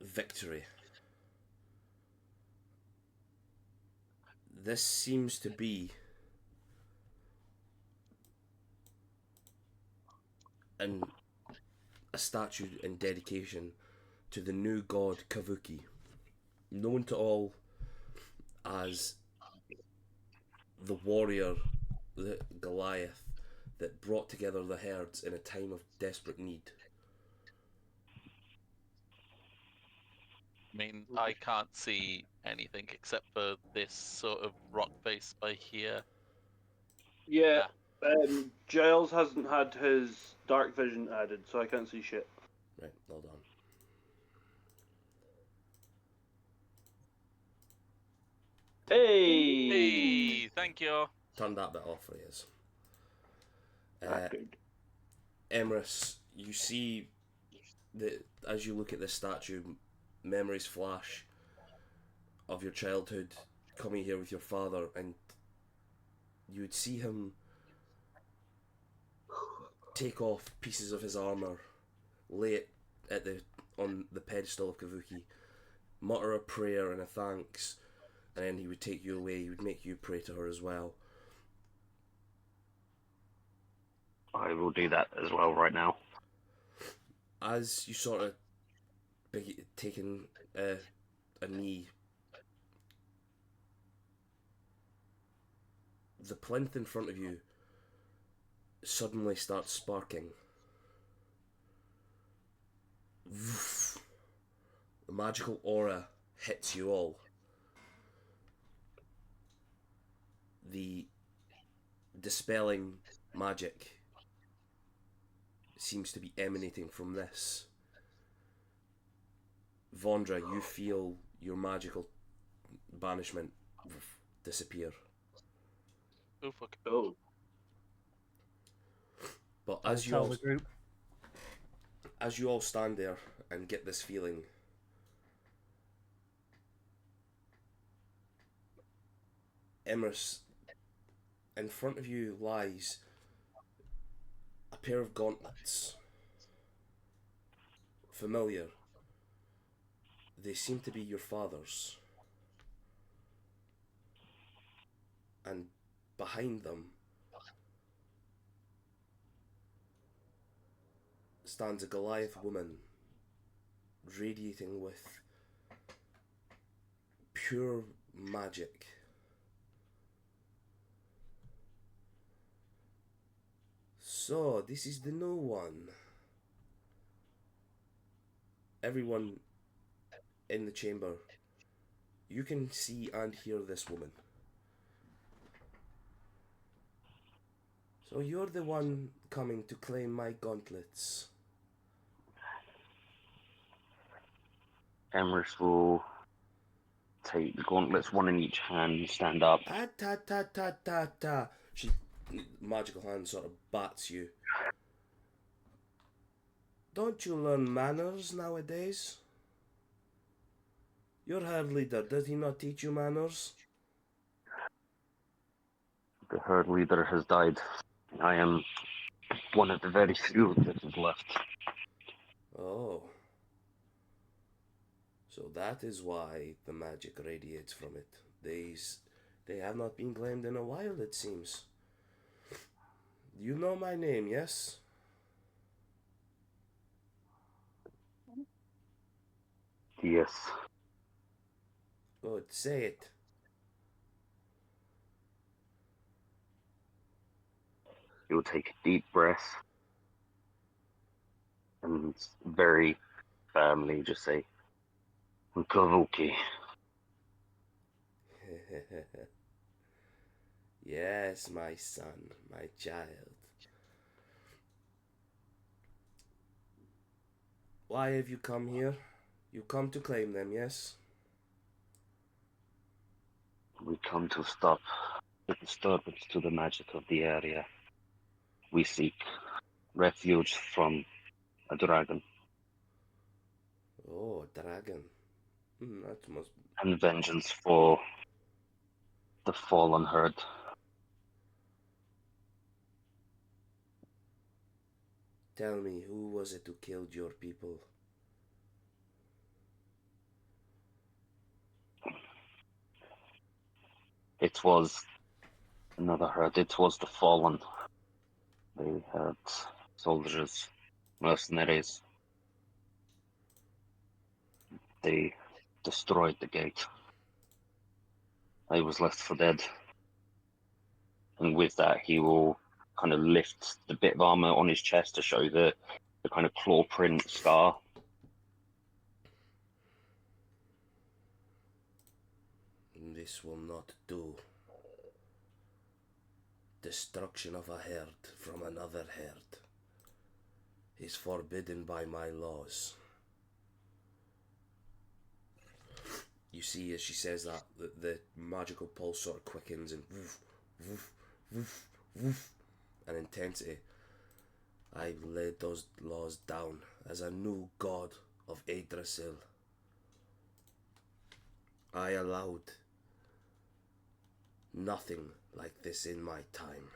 victory. This seems to be a statue in dedication to the new god Kavuki, known to all as the warrior, the Goliath, that brought together the herds in a time of desperate need. I mean, I can't see anything except for this sort of rock face by here. Yeah. Giles hasn't had his dark vision added, so I can't see shit. Right, well done. Hey! Hey, thank you. Turn that bit off for us. Good. Emrys, you see that as you look at this statue, memories flash of your childhood, coming here with your father, and you would see him take off pieces of his armor, lay it on the pedestal of Kavuki, mutter a prayer and a thanks, and then he would take you away. He would make you pray to her as well. I will do that as well right now. As you sort of taking a knee, the plinth in front of you suddenly starts sparking. The magical aura hits you all. The dispelling magic seems to be emanating from this. Vondra, you feel your magical banishment disappear. Oh fuck. Oh. But I'll as you tell all, the group. as you all stand there and get this feeling, Emrys, in front of you lies a pair of gauntlets. Familiar. They seem to be your father's. And behind them stands a Goliath woman, radiating with pure magic. So, this is the new one. Everyone in the chamber, you can see and hear this woman. So you're the one coming to claim my gauntlets. Emrys will take the gauntlets, one in each hand, stand up. Ah, ta ta ta ta ta. She, magical hand sort of bats you. Don't you learn manners nowadays? Your herd leader, does he not teach you manners? The herd leader has died. I am one of the very few that is left. Oh. So that is why the magic radiates from it. They have not been claimed in a while, it seems. You know my name, yes? Yes. Good, say it. You'll take a deep breath and very firmly just say, Kavuki. Yes, my son, my child. Why have you come here? You come to claim them, yes? We come to stop the disturbance to the magic of the area. We seek refuge from a dragon Oh, a dragon. That must... and vengeance for the fallen herd. Tell me, who was it who killed your people? It was another herd. It was the Fallen. They had soldiers, mercenaries. They destroyed the gate. I was left for dead. And with that, he will kind of lift the bit of armor on his chest to show the kind of claw print scar. This will not do. Destruction of a herd from another herd is forbidden by my laws. You see, as she says that, the magical pulse sort of quickens and woof, woof, woof, woof, an intensity. I laid those laws down as a new god of Yggdrasil. I allowed nothing like this in my time.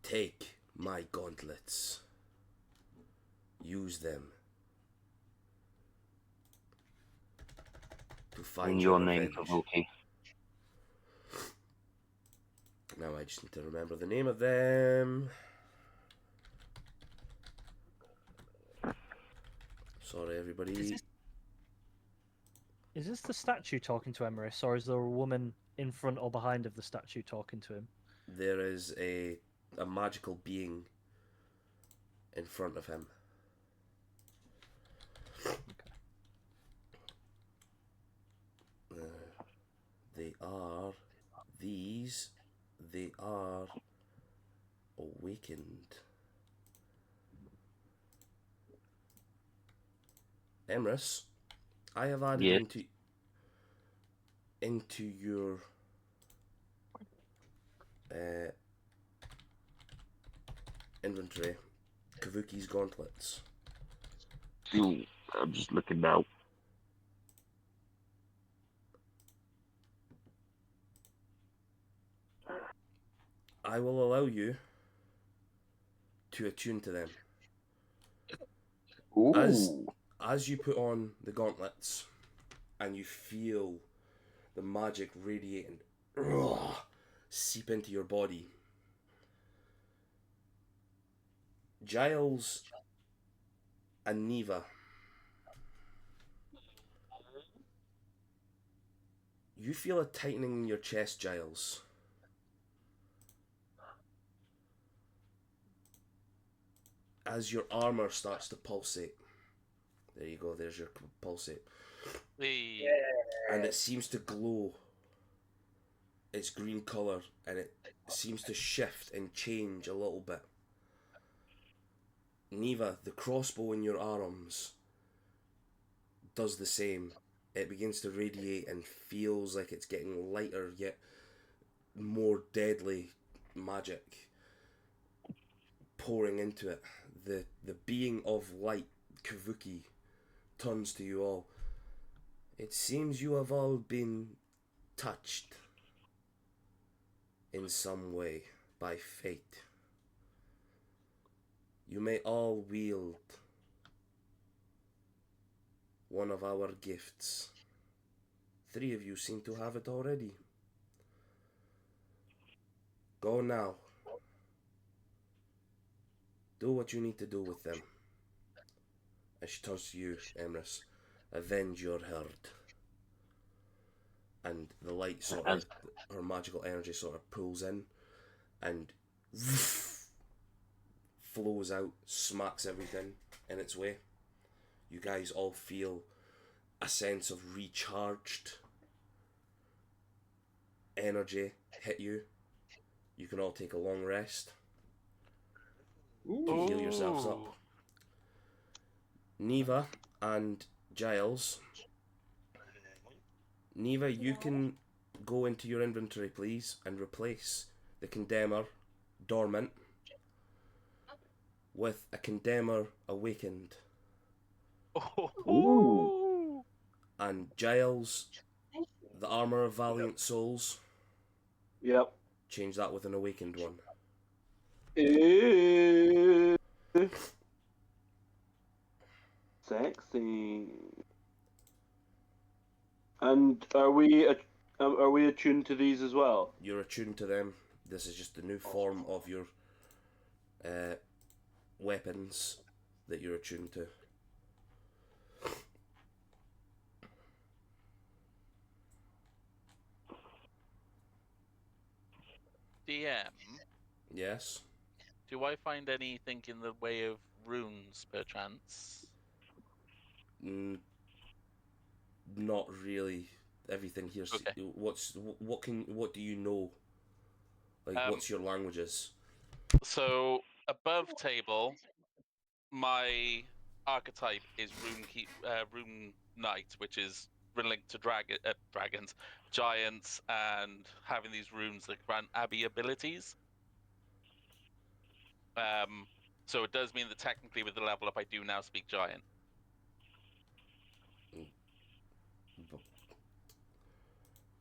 Take my gauntlets. Use them to find In your name, revenge. Kabuki. Now I just need to remember the name of them. Sorry, everybody. Is this the statue talking to Emerus, or is there a woman in front or behind of the statue talking to him? There is a magical being in front of him. They are awakened. Emrys, I have added Yeah. into your inventory Kavuki's gauntlets. Ooh, I'm just looking now. I will allow you to attune to them. Ooh. As you put on the gauntlets and you feel the magic radiating seep into your body, Giles and Neva, you feel a tightening in your chest, Giles. As your armor starts to pulsate. There you go, there's your pulsate. And it seems to glow. Its green colour, and it seems to shift and change a little bit. Neva, the crossbow in your arms does the same. It begins to radiate and feels like it's getting lighter yet more deadly magic pouring into it. The being of light, Kavuki, turns to you all. It seems you have all been touched in some way by fate. You may all wield one of our gifts. 3 of you seem to have it already. Go now. Do what you need to do with them. And she turns to you, Emrys. Avenge your herd. And the light sort of, her magical energy sort of pulls in and flows out, smacks everything in its way. You guys all feel a sense of recharged energy hit you. You can all take a long rest. Heal yourselves up. Neva and Giles. Neva, you can go into your inventory, please, and replace the Condemner Dormant with a Condemner Awakened. Ooh. And Giles, the Armour of Valiant Souls. Yep. Change that with an Awakened one. Sexy. And are we attuned to these as well? You're attuned to them. This is just the new form of your weapons that you're attuned to. DM, Yes. do I find anything in the way of runes, perchance? Not really. Everything here. Okay. What do you know? Like, what's your languages? So above table, my archetype is rune knight, which is linked to dragons, giants, and having these runes that grant abbey abilities. So it does mean that technically, with the level up, I do now speak giant.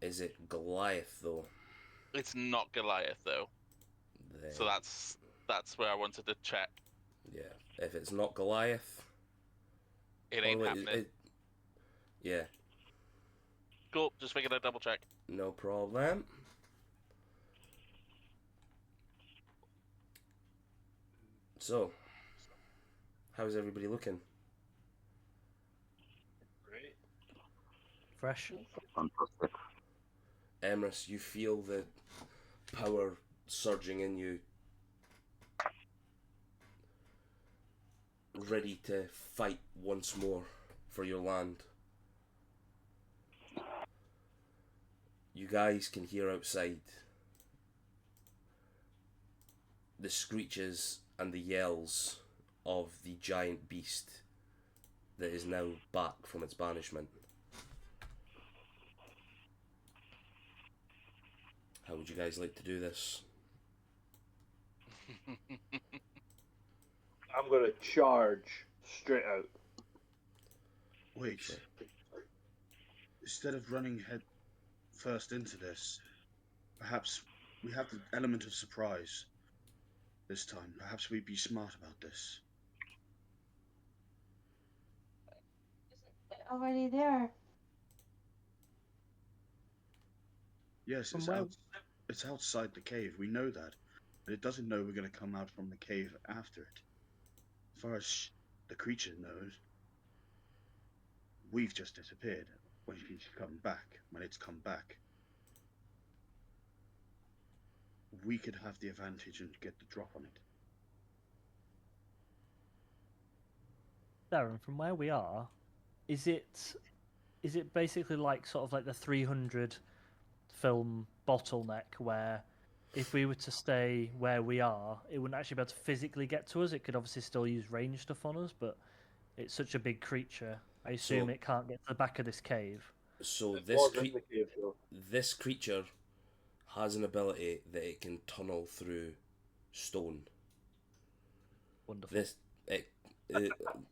Is it Goliath though? It's not Goliath though, Then, so that's where I wanted to check. yeah. If it's not Goliath, It ain't happening. Yeah. Cool. Just figured I'd double check. No problem. So, how's everybody looking? Great. Fresh. Fantastic. Emrys, you feel the power surging in you, ready to fight once more for your land. You guys can hear outside the screeches and the yells of the giant beast that is now back from its banishment. How would you guys like to do this? I'm gonna charge straight out. Wait. Instead of running head first into this, perhaps we have the element of surprise this time. Perhaps we'd be smart about this. Isn't it already there? Yes, it's outside the cave. We know that, but it doesn't know we're going to come out from the cave after it. As far as the creature knows, we've just disappeared when it's come back. We could have the advantage and get the drop on it. Darren, from where we are, is it basically like sort of like the 300 film bottleneck where if we were to stay where we are, it wouldn't actually be able to physically get to us? It could obviously still use range stuff on us, but it's such a big creature. I assume it can't get to the back of this cave. So this creature has an ability that it can tunnel through stone. Wonderful.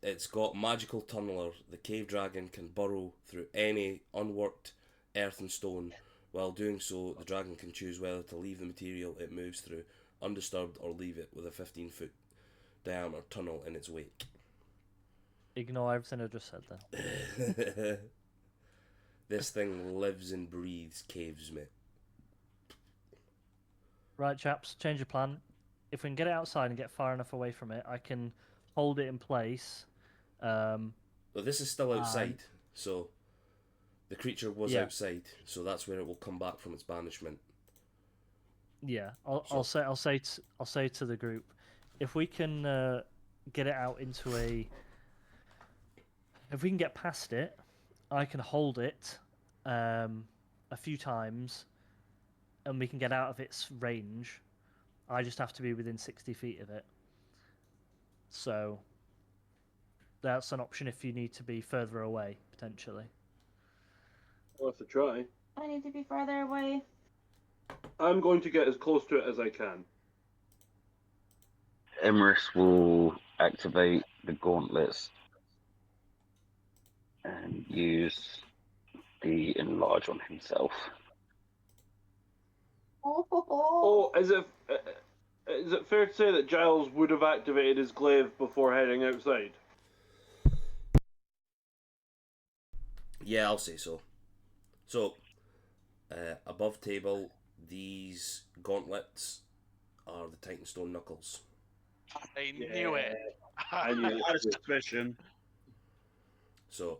It's got magical tunneler. The cave dragon can burrow through any unworked earth and stone. While doing so, the dragon can choose whether to leave the material it moves through undisturbed or leave it with a 15-foot diameter tunnel in its wake. Ignore everything I just said then. This thing lives and breathes caves, mate. Right, chaps, change of plan. If we can get it outside and get far enough away from it, I can hold it in place. Well, this is still outside, so the creature was outside, so that's where it will come back from its banishment. Yeah, I'll say to the group, if we can get it out into if we can get past it, I can hold it a few times, and we can get out of its range. I just have to be within 60 feet of it. So that's an option if you need to be further away, potentially. Worth a try. I need to be further away. I'm going to get as close to it as I can. Emrys will activate the gauntlets and use the enlarge on himself. Oh, is it fair to say that Giles would have activated his glaive before heading outside? Yeah, I'll say so. So, above table, these gauntlets are the Titanstone knuckles. I knew it. I knew I had a it. suspicion. So,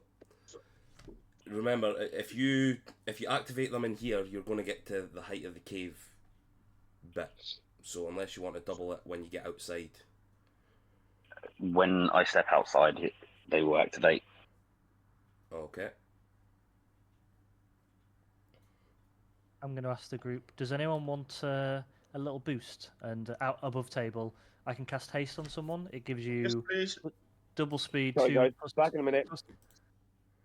remember, if you activate them in here, you're going to get to the height of the cave bit. So unless you want to double it when you get outside. When I step outside, they will activate. Okay. I'm going to ask the group, does anyone want a little boost? And out above table, I can cast haste on someone. It gives Yes, you please. double speed, Sorry, guys. plus, Back in a minute.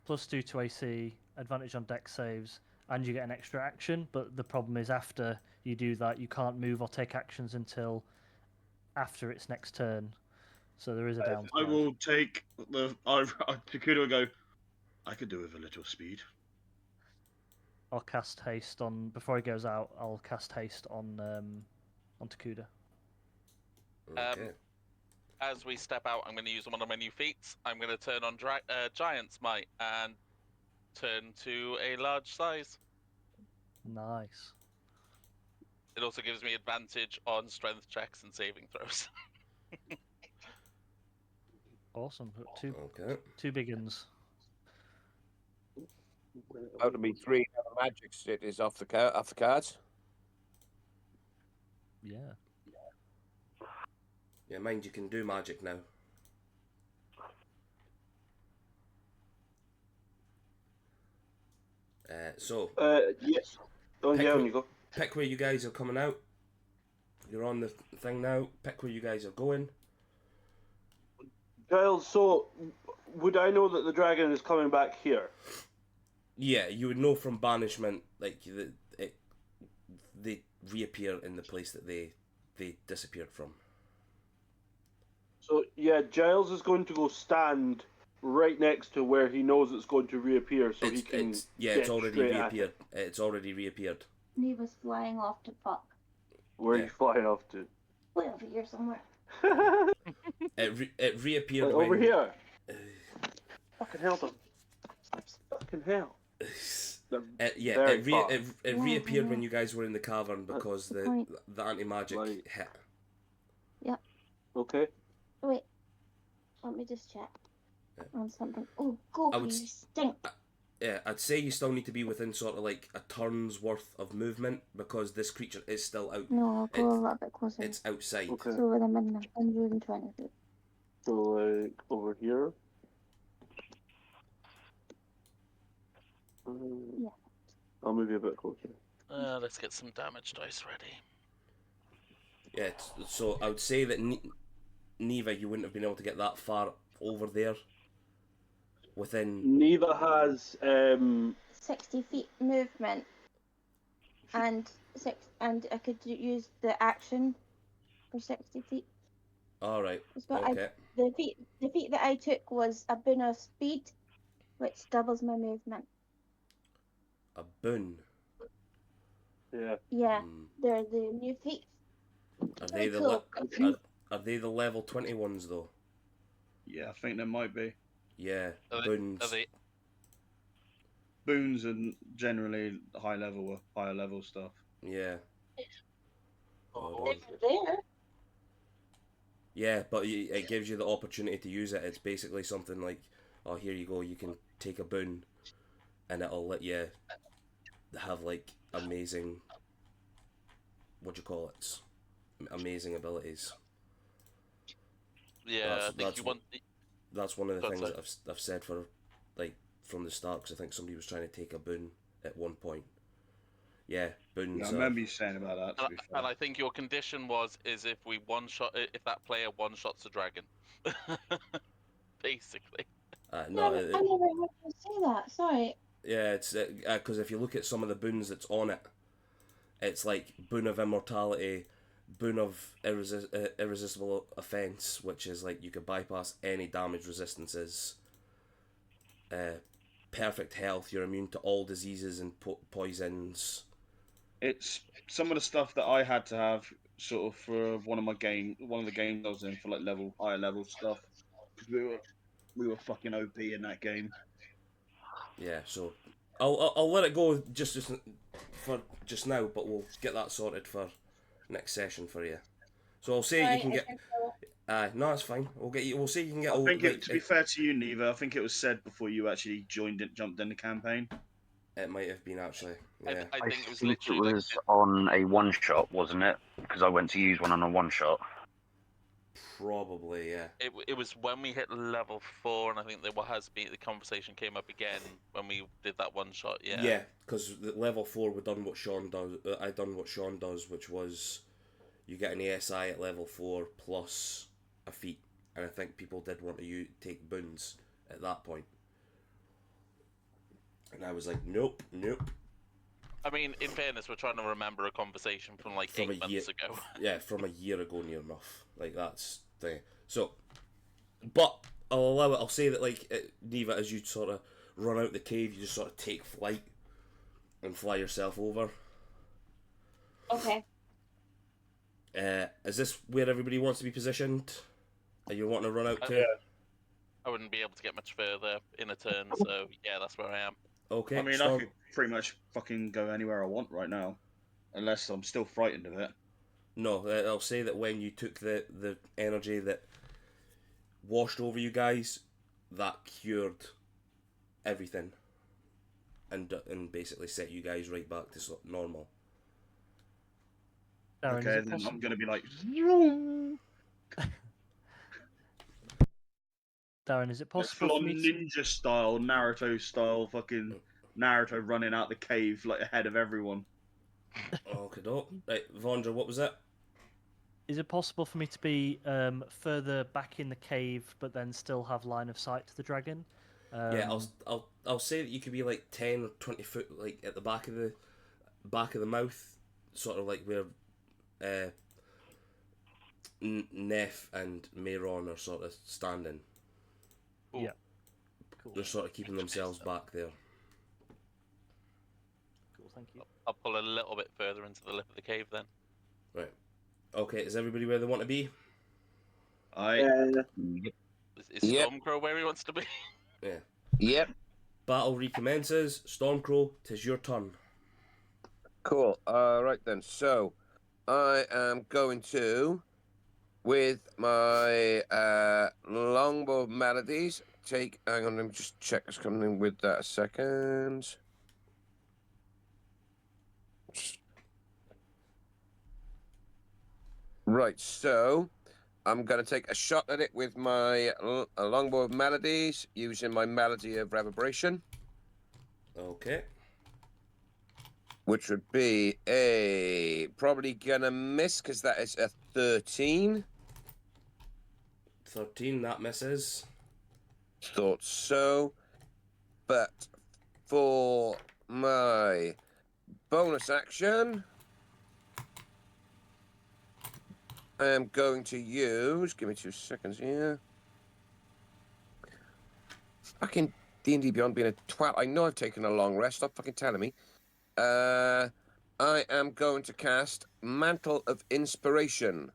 plus 2 to AC, advantage on dex saves, and you get an extra action. But the problem is after you do that, you can't move or take actions until after its next turn. So there is a downside. I will take the. Takuda will go. I could do with a little speed. I'll cast haste on before he goes out. I'll cast haste on Takuda. Okay. As we step out, I'm going to use one of my new feats. I'm going to turn on Giant's Might and turn to a large size. Nice. It also gives me advantage on strength checks and saving throws. Awesome. Okay. Two big uns. Out to be 3 magic cities off the cards. Yeah. Yeah, mind you can do magic now. So Yes. Oh, Pick yeah, wh- on you go. pick where you guys are coming out. You're on the thing now. Pick where you guys are going. Giles, so would I know that the dragon is coming back here? Yeah, you would know from banishment, like they reappear in the place that they disappeared from. So, yeah, Giles is going to go stand right next to where he knows it's going to reappear so he can It's get already straight at reappeared. it. It's already reappeared. Neva's flying off to fuck. Where are Yeah. you flying off to? Way over here somewhere. It reappeared Like, when over here. Fucking hell, them. Fucking hell. Yeah, Very it Yeah, reappeared I when know. you guys were in the cavern because the the point. anti-magic Right. hit. Okay. Wait. Let me just check Yeah. on something. Oh, go, I would you s- stink. Yeah, I'd say you still need to be within sort of like a turn's worth of movement because this creature is still out. No, I'll go a little bit closer. It's outside. Okay. It's over the midnight. 120 feet. So, like, over here. Yeah. I'll move you a bit closer. Let's get some damage dice ready. Yeah, so I would say that Neva, you wouldn't have been able to get that far over there. Within. Neva has 60 feet movement. And I could use the action for 60 feet. All right. So Okay. the feat that I took was a boon of speed, which doubles my movement. A boon. yeah. Yeah, Hmm. they're the new feats. Are they the Cool. are they the level 20 ones though? Yeah, I think there might be. Yeah, Are boons. they Boons and generally higher level stuff. Yeah. Hold If on. they're there. Yeah, but it gives you the opportunity to use it. It's basically something like, oh, here you go, you can take a boon, and it'll let you have like amazing, what do you call it? Amazing abilities. Yeah, That's- I think that's you wh- want. That's one of the That's things it. that I've said for like from the start because I think somebody was trying to take a boon at one point. Yeah, boons. Yeah, I are- remember you saying about that. To be fair. And I think your condition is if we if that player one shots a dragon. Basically. no, I never heard you say that. Sorry. yeah, it's because if you look at some of the boons that's on it, it's like boon of immortality, boon of irresistible offense, which is like you could bypass any damage resistances. Perfect health, you're immune to all diseases and poisons. It's some of the stuff that I had to have sort of for one of the games I was in for like higher level stuff. 'Cause we were fucking OP in that game. Yeah, so I'll let it go for just now, but we'll get that sorted for next session for you. So I'll say you Right, can I get. can go. No, it's fine. We'll get you. We'll say you can get. I all, think like, to be fair to you, Neva, I think it was said before you actually jumped in the campaign. it might have been actually. Yeah. I I think it was think literally it was on a one shot, wasn't it? Because I went to use one on a one shot. Probably, yeah. it was when we hit level 4, and I think the conversation came up again when we did that one shot. Yeah. Yeah, because level 4 we done what Sean does. I done what Sean does, which was you get an ASI at level 4 plus a feat, and I think people did want to take boons at that point. And I was like, nope. I mean, in fairness, we're trying to remember a conversation from like From 8 months ago. Yeah, from a year ago near enough. Like, that's the... So, but I'll allow it. I'll say that, like, Neva, as you sort of run out the cave, you just sort of take flight and fly yourself over. Okay. Is this where everybody wants to be positioned? Are you wanting to run out to? Yeah. I wouldn't be able to get much further in a turn, so yeah, that's where I am. Okay. I mean, Storm... I could pretty much fucking go anywhere I want right now, unless I'm still frightened of it. No, I'll say that when you took the energy that washed over you guys, that cured everything, and basically set you guys right back to normal. Darren, is Okay, it then possible? I'm gonna be like, Darren, is it possible full for on me to... ninja style, Naruto style, fucking Naruto running out the cave like ahead of everyone. Okay, doke. Right, Vondra, what was it? Is it possible for me to be further back in the cave, but then still have line of sight to the dragon? Yeah, I'll say that you could be like 10 or 20 foot, like at the back of the mouth, sort of like where Neff and Mayron are sort of standing. Ooh. Yeah. Cool. They're sort of keeping themselves back there. Cool, thank you. I'll pull a little bit further into the lip of the cave then. Right. Okay, is everybody where they want to be? Yep. Is Yep. Stormcrow where he wants to be? Yeah. Yep. Battle recommences. Stormcrow, 'tis your turn. Cool. Right then. So, I am going to, with my longbow melodies, take. Hang on, let me just check what's coming in with that a second. Right. So, I'm going to take a shot at it with my longbow of melodies, using my melody of reverberation, Okay. which would be probably gonna miss because that is a 13. 13, that misses. Thought so. But for my bonus action, I am going to use. Give me 2 seconds here. Fucking D&D Beyond being a twat. I know I've taken a long rest. Stop fucking telling me. I am going to cast Mantle of Inspiration.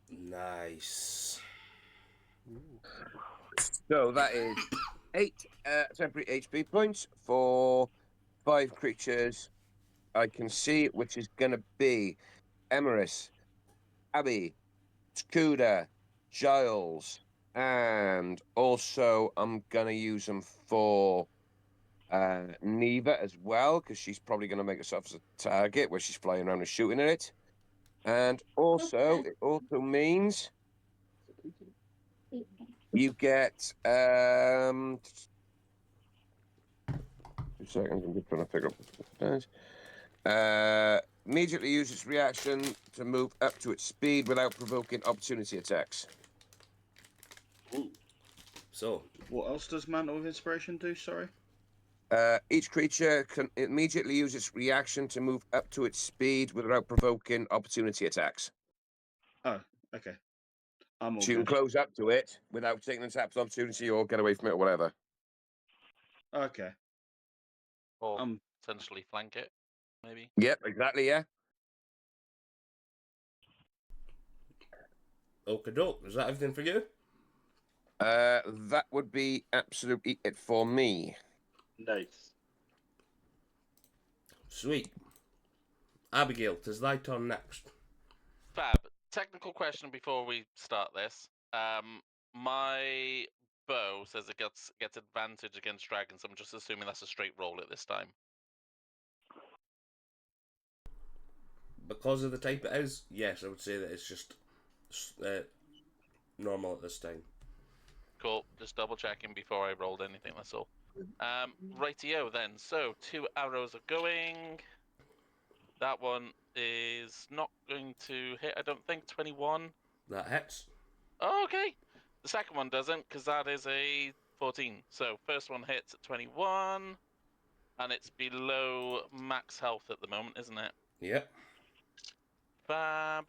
Nice. So that is 8 temporary HP points for 5 creatures I can see, which is going to be Emerus, Abby, Skuda, Giles, and also I'm going to use them for Neva as well, because she's probably going to make herself as a target where she's flying around and shooting at it. And also, it also means you get 2 seconds. I'm just trying to figure out what it does. Immediately use its reaction to move up to its speed without provoking opportunity attacks. So, What else does Mantle of Inspiration do? Sorry. Each creature can immediately use its reaction to move up to its speed without provoking opportunity attacks. Oh, okay. I'm all So you can good. close up to it without taking an attack of opportunity or get away from it or whatever. Okay. Or Um. potentially flank it, maybe. Yep, exactly, yeah. okie doke. Is that everything for you? That would be absolutely it for me. Nice. Sweet. Abigail, 'tis thy turn next. Fab. Technical question before we start this. My bow says it gets advantage against dragons. I'm just assuming that's a straight roll at this time. Because of the type it is, yes, I would say that it's just normal at this time. Cool. Just double checking before I rolled anything. That's all. Rightio then. So 2 arrows are going. That one is not going to hit. I don't think 21. That hits. Oh, okay. The second one doesn't because that is a 14. So first one hits at 21, and it's below max health at the moment, isn't it? Yep. Fab.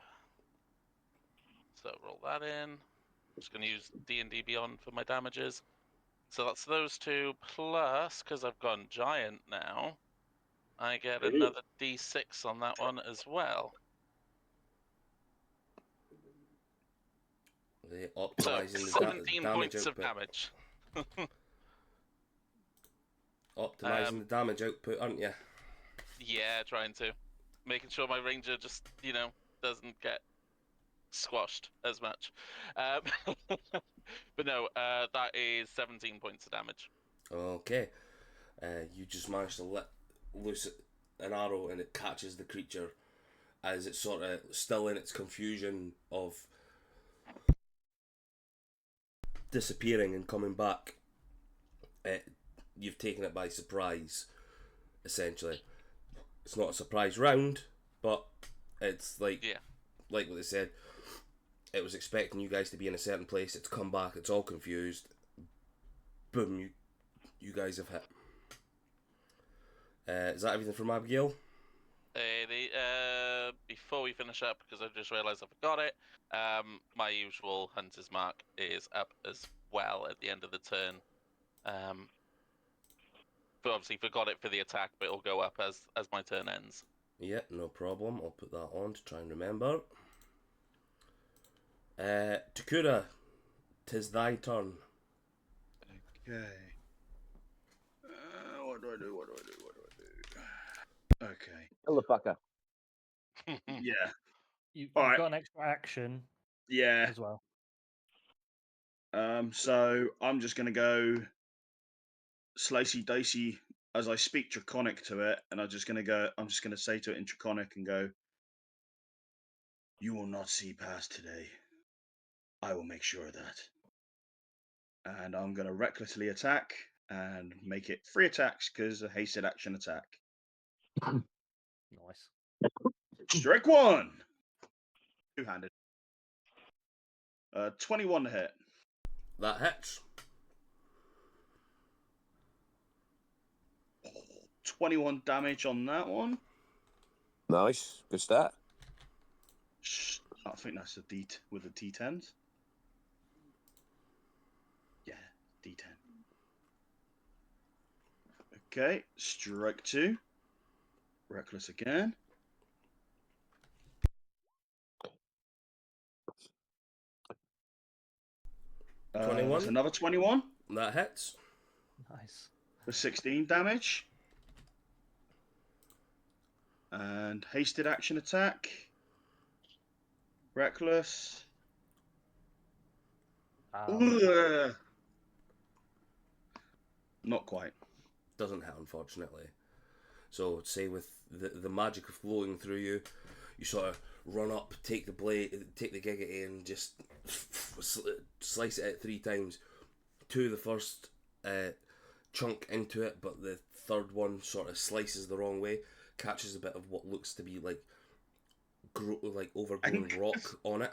So roll that in. I'm just going to use D&D Beyond for my damages. So that's those 2 plus, because I've gone giant now, I get another D6 on that one as well. They So optimizing the 17 damage points of output. damage. Optimizing the damage output, aren't you? Yeah, trying to. Making sure my ranger just, doesn't get squashed as much. But no, that is 17 points of damage. Okay. You just managed to let loose an arrow and it catches the creature as it's sort of still in its confusion of disappearing and coming back. You've taken it by surprise, essentially. It's not a surprise round, but it's like what they said. It was expecting you guys to be in a certain place. It's come back. It's all confused. Boom! You guys have hit. Is that everything from Abigail? Before we finish up, because I just realised I forgot it, my usual Hunter's Mark is up as well at the end of the turn. But obviously forgot it for the attack, but it'll go up as my turn ends. Yeah, no problem. I'll put that on to try and remember. Takura, 'tis thy turn. Okay. What do I do? Okay. Kill the fucker. Yeah. You've Alright. got an extra action Yeah. as well. So I'm just gonna go slicey dicey as I speak Draconic to it, and I'm just gonna say to it in Draconic and go, "You will not see past today. I will make sure of that." And I'm gonna recklessly attack and make it 3 attacks because a hasted action attack. Nice. Strike 1! 2-handed. 21 to hit. That hits. 21 damage on that one. Nice. Good start. I think that's a D with the D10s. Yeah, D10. Okay, strike 2. Reckless again. 21. That's another 21 That hits. Nice. for 16 damage. And hasted action attack. Reckless. Ugh. Not quite. Doesn't hit, unfortunately. So, say with the magic flowing through you, you sort of run up, take the blade, take the Giggity, and just slice it out 3 times. 2 the first chunk into it, but the third one sort of slices the wrong way, catches a bit of what looks to be like overgrown rock on it.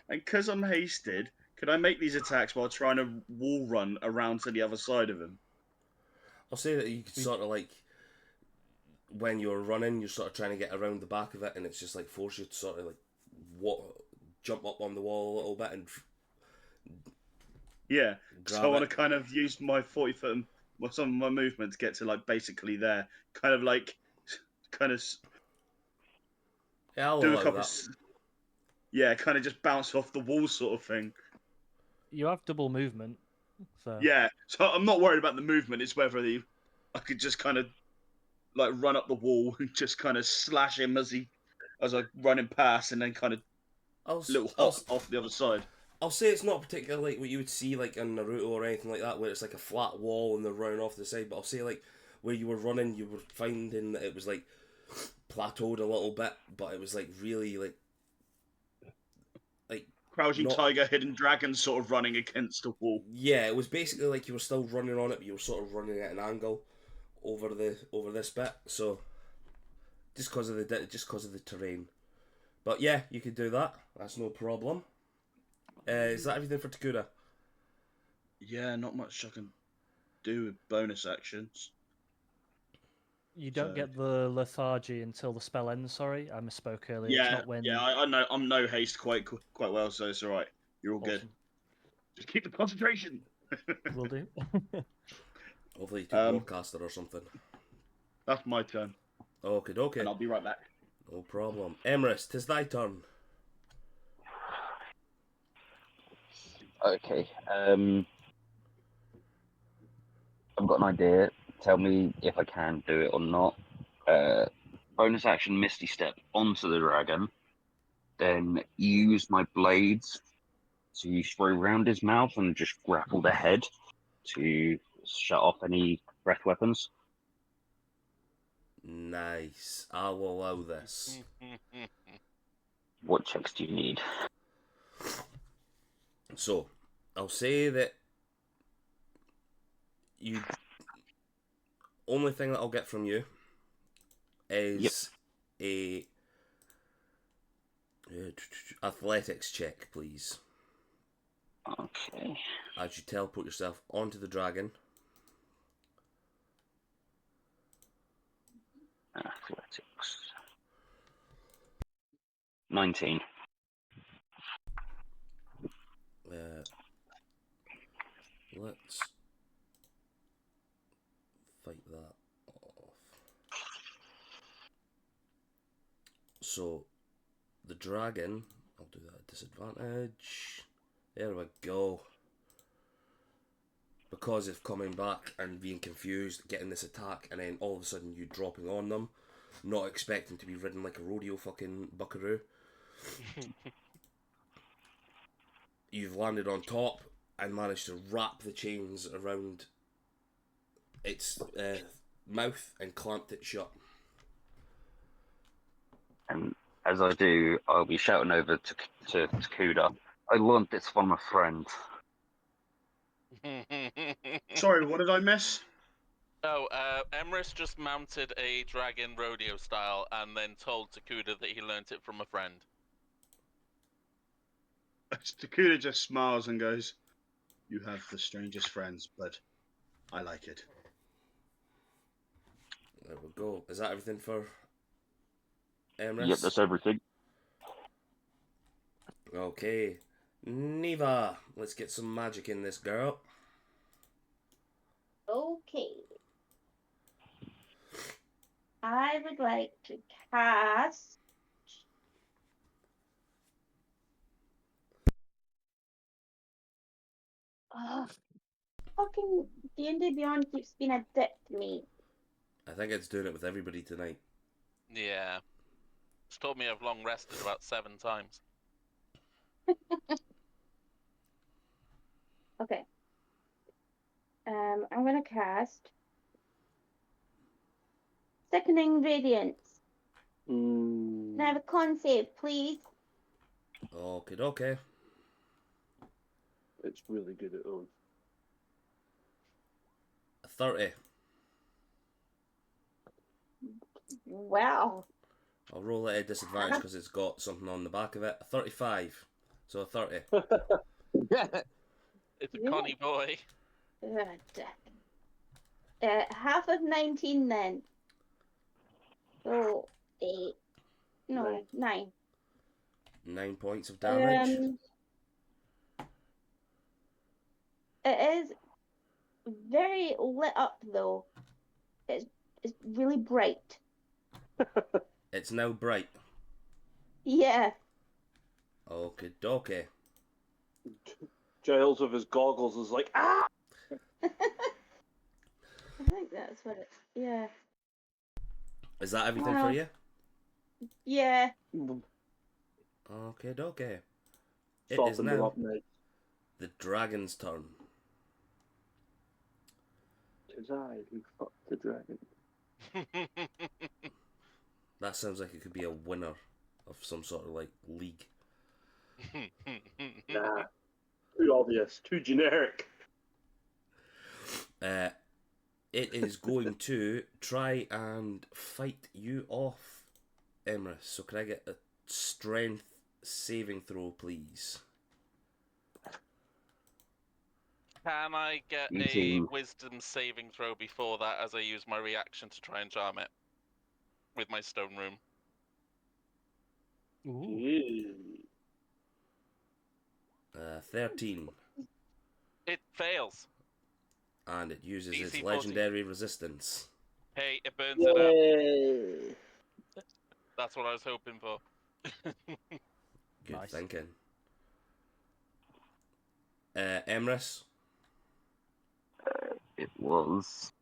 And because I'm hasted, could I make these attacks while trying to wall run around to the other side of him? I'll say that you could sort of like, when you're running, you're sort of trying to get around the back of it, and it's just like force you to sort of like jump up on the wall a little bit and Yeah, so I want it. to kind of use my 40-foot, some of my movement to get to like basically there, kind of Yeah, I'll do a allow couple. that. Yeah, kind of just bounce off the wall sort of thing. You have double movement, so Yeah, so I'm not worried about the movement. It's whether I could just kind of like run up the wall and just kind of slash him as I run him past, and then kind of little hop off the other side. I'll say it's not particularly like what you would see like in Naruto or anything like that, where it's like a flat wall and they're running off the side. But I'll say like where you were running, you were finding that it was like plateaued a little bit, but it was like really like Crouching Tiger, Hidden Dragon, sort of running against a wall. Yeah, it was basically like you were still running on it, but you were sort of running at an angle over this bit. So just because of the terrain. But yeah, you could do that. That's no problem. Is that everything for Takura? Yeah, not much I can do with bonus actions. You don't get the lethargy until the spell ends. Sorry, I misspoke earlier. Yeah, it's not when... I know. I'm no haste quite well, so it's all right. You're all good. Just keep the concentration. Will do. Hopefully you do broadcaster or something. That's my turn. Okay. And I'll be right back. No problem. Emrys, 'tis thy turn. Okay. I've got an idea. Tell me if I can do it or not. Bonus action Misty Step onto the dragon. Then use my blades to throw round his mouth and just grapple the head to shut off any breath weapons. Nice. I will allow this. What checks do you need? So, I'll say that you... Only thing that I'll get from you is a athletics check, please. Okay. As you teleport yourself onto the dragon. Athletics. 19. Let's fight that off. So, the dragon, I'll do that at disadvantage. There we go. Because of coming back and being confused, getting this attack, and then all of a sudden you dropping on them, not expecting to be ridden like a rodeo fucking buckaroo. You've landed on top and managed to wrap the chains around its mouth and clamped it shut. And as I do, I'll be shouting over to Kuda. I learned this from a friend. Sorry, what did I miss? Oh, Emrys just mounted a dragon rodeo style and then told Takuda that he learnt it from a friend. Takuda just smiles and goes, "You have the strangest friends, but I like it." There we go. Is that everything for Emrys? Yep, that's everything. Okay. Neva, let's get some magic in this girl. Okay. I would like to cast. Fucking D&D Beyond keeps being a dick to me. I think it's doing it with everybody tonight. Yeah. It's told me I've long rested about 7 times. Okay. I'm gonna cast Sickening Radiance. Can I have a con save, please? Okay. It's really good at own. 30. Wow. I'll roll it at disadvantage because it's got something on the back of it. 35. So a 30. It's a Connie boy. Half of 19 then. So 8. No, 9. 9 points of damage. It is very lit up though. It's really bright. It's now bright. Yeah. Okay. Giles with his goggles is like, ah! I think that's what it's. Yeah. Is that everything for Well- you? Yeah. Okay, okay. It is Soften them now up, mate. the dragon's turn. 'Tis I who fucked the dragon. That sounds like it could be a winner of some sort of like league. Nah. Too obvious. Too generic. It is going to try and fight you off, Emrys. So can I get a strength saving throw, please? Can I get a 18. wisdom saving throw before that as I use my reaction to try and charm it with my stone room? Ooh. 13. It fails. And it uses its DC 14. legendary resistance. Hey, it burns it up. Yay. That's what I was hoping for. Good Nice. thinking. Emrys, It was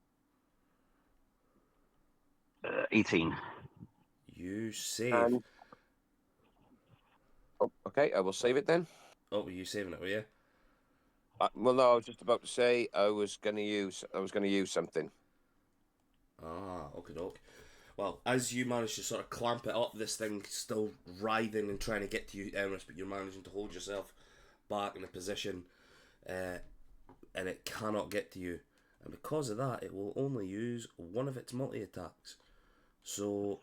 18. you save. Oh, okay, I will save it then. Oh, were you saving it, were you? Well, no, I was just about to say I was going to use something. Ah, okay, doke. Well, as you manage to sort of clamp it up, this thing's still writhing and trying to get to you, Emrys, but you're managing to hold yourself back in a position, and it cannot get to you. And because of that, it will only use one of its multi-attacks. So,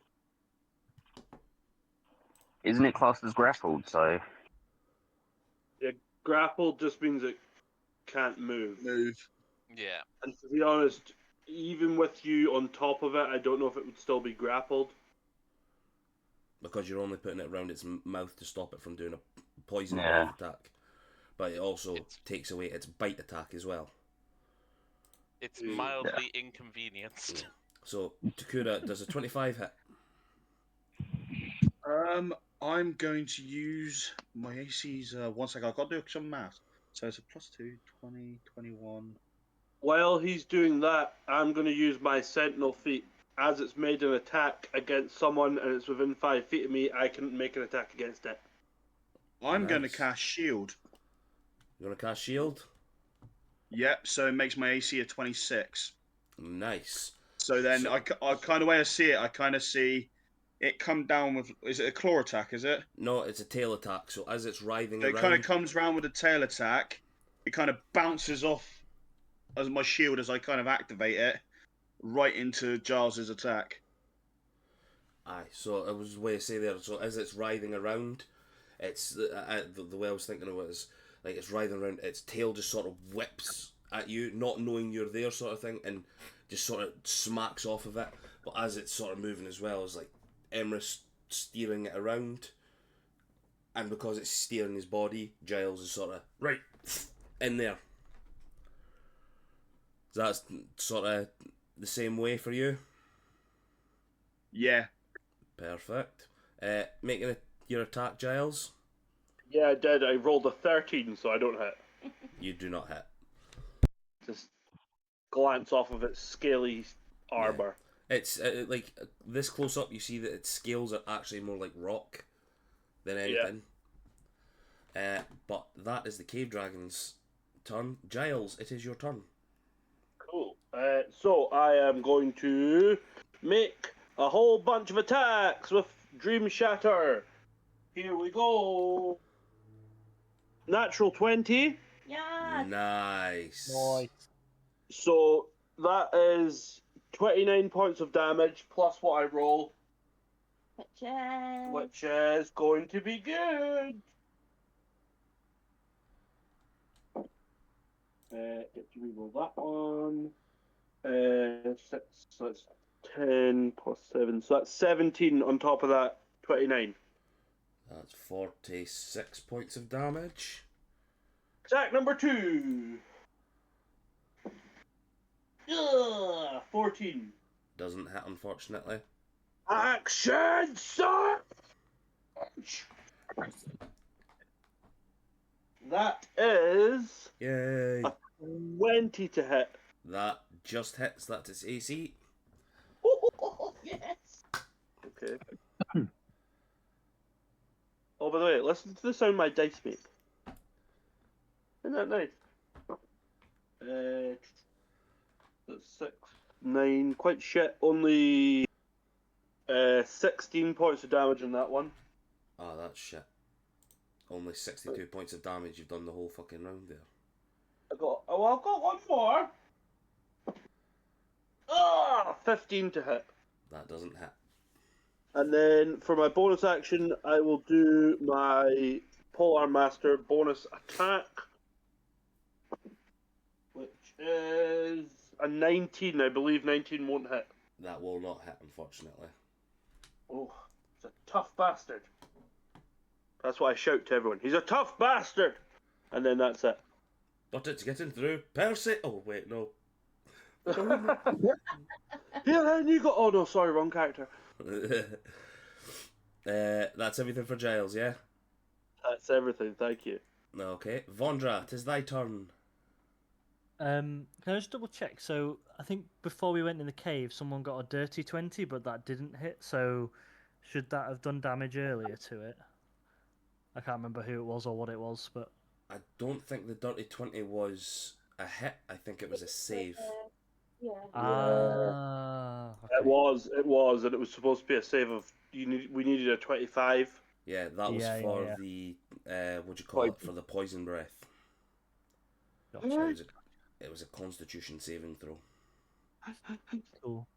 Isn't it classed as grappled? So Grapple just means it can't move. Yeah. And to be honest, even with you on top of it, I don't know if it would still be grappled. because you're only putting it around its mouth to stop it from doing a poison Yeah. breath attack. But it also It's- takes away its bite attack as well. It's Yeah. mildly inconvenienced. So, Takura, does a 25 hit? I'm going to use my AC's. One second, I've got to do some math. So it's a +2, 20, 21. While he's doing that, I'm going to use my Sentinel feat. As it's made an attack against someone and it's within 5 feet of me, I can make an attack against it. I'm going to Nice. cast Shield. You want to cast shield? Yep, so it makes my AC a 26. Nice. So then So- I kind of way I see it, I kind of see it come down with. Is it a claw attack? Is it? No, it's a tail attack. So as it's writhing So it around, kind of comes round with a tail attack. It kind of bounces off as my shield as I kind of activate it, right into Giles's attack. aye. So it was the way I say there. So as it's writhing around, it's the way I was thinking of it is like it's writhing around. Its tail just sort of whips at you, not knowing you're there, sort of thing, and just sort of smacks off of it. But as it's sort of moving as well, it's like Emrys steering it around, and because it's steering his body, Giles is sort of right in there. That's sort of the same way for you. Yeah. Perfect. Making your attack, Giles. Yeah, I did. I rolled a 13, so I don't hit. You do not hit. Just glance off of its scaly armor. It's like this close up. You see that its scales are actually more like rock than anything. But that is the cave dragon's turn. Giles, it is your turn. Cool. So I am going to make a whole bunch of attacks with Dream Shatter. Here we go. Natural 20. Yeah. Nice. Nice. So that is 29 points of damage plus what I roll, which is going to be good. Get to reroll that one. 6, so that's 10 plus 7, so that's 17 on top of that 29. That's 46 points of damage. Attack number 2. 14. Doesn't hit, unfortunately. Action surge! That is Yay. 20 to hit. That just hits. That's its AC. Yes. Okay. Oh, by the way, listen to the sound my dice make. Isn't that nice? That's 6, 9, quite shit. Only 16 points of damage on that one. Ah, that's shit. Only 62 points of damage. You've done the whole fucking round there. I've got one more. 15 to hit. That doesn't hit. And then for my bonus action, I will do my Polar Master bonus attack, which is a 19. I believe 19 won't hit. That will not hit, unfortunately. Oh, he's a tough bastard. That's what I shout to everyone. He's a tough bastard! And then that's it. But it's getting through. Percy! Oh, wait, no. Here, then you go. Oh, no, sorry, wrong character. That's everything for Giles, yeah? That's everything, thank you. Okay. Vondra, 'tis thy turn. Can I just double check? So I think before we went in the cave, someone got a dirty 20, but that didn't hit. So should that have done damage earlier to it? I can't remember who it was or what it was, but I don't think the dirty 20 was a hit. I think it was a save. Yeah. okay. It was, and it was supposed to be a save of. We needed a 25. Yeah, that was Yeah, for yeah. the what'd you call it? For the poison breath. Gotcha. It was a Constitution saving throw. Cool.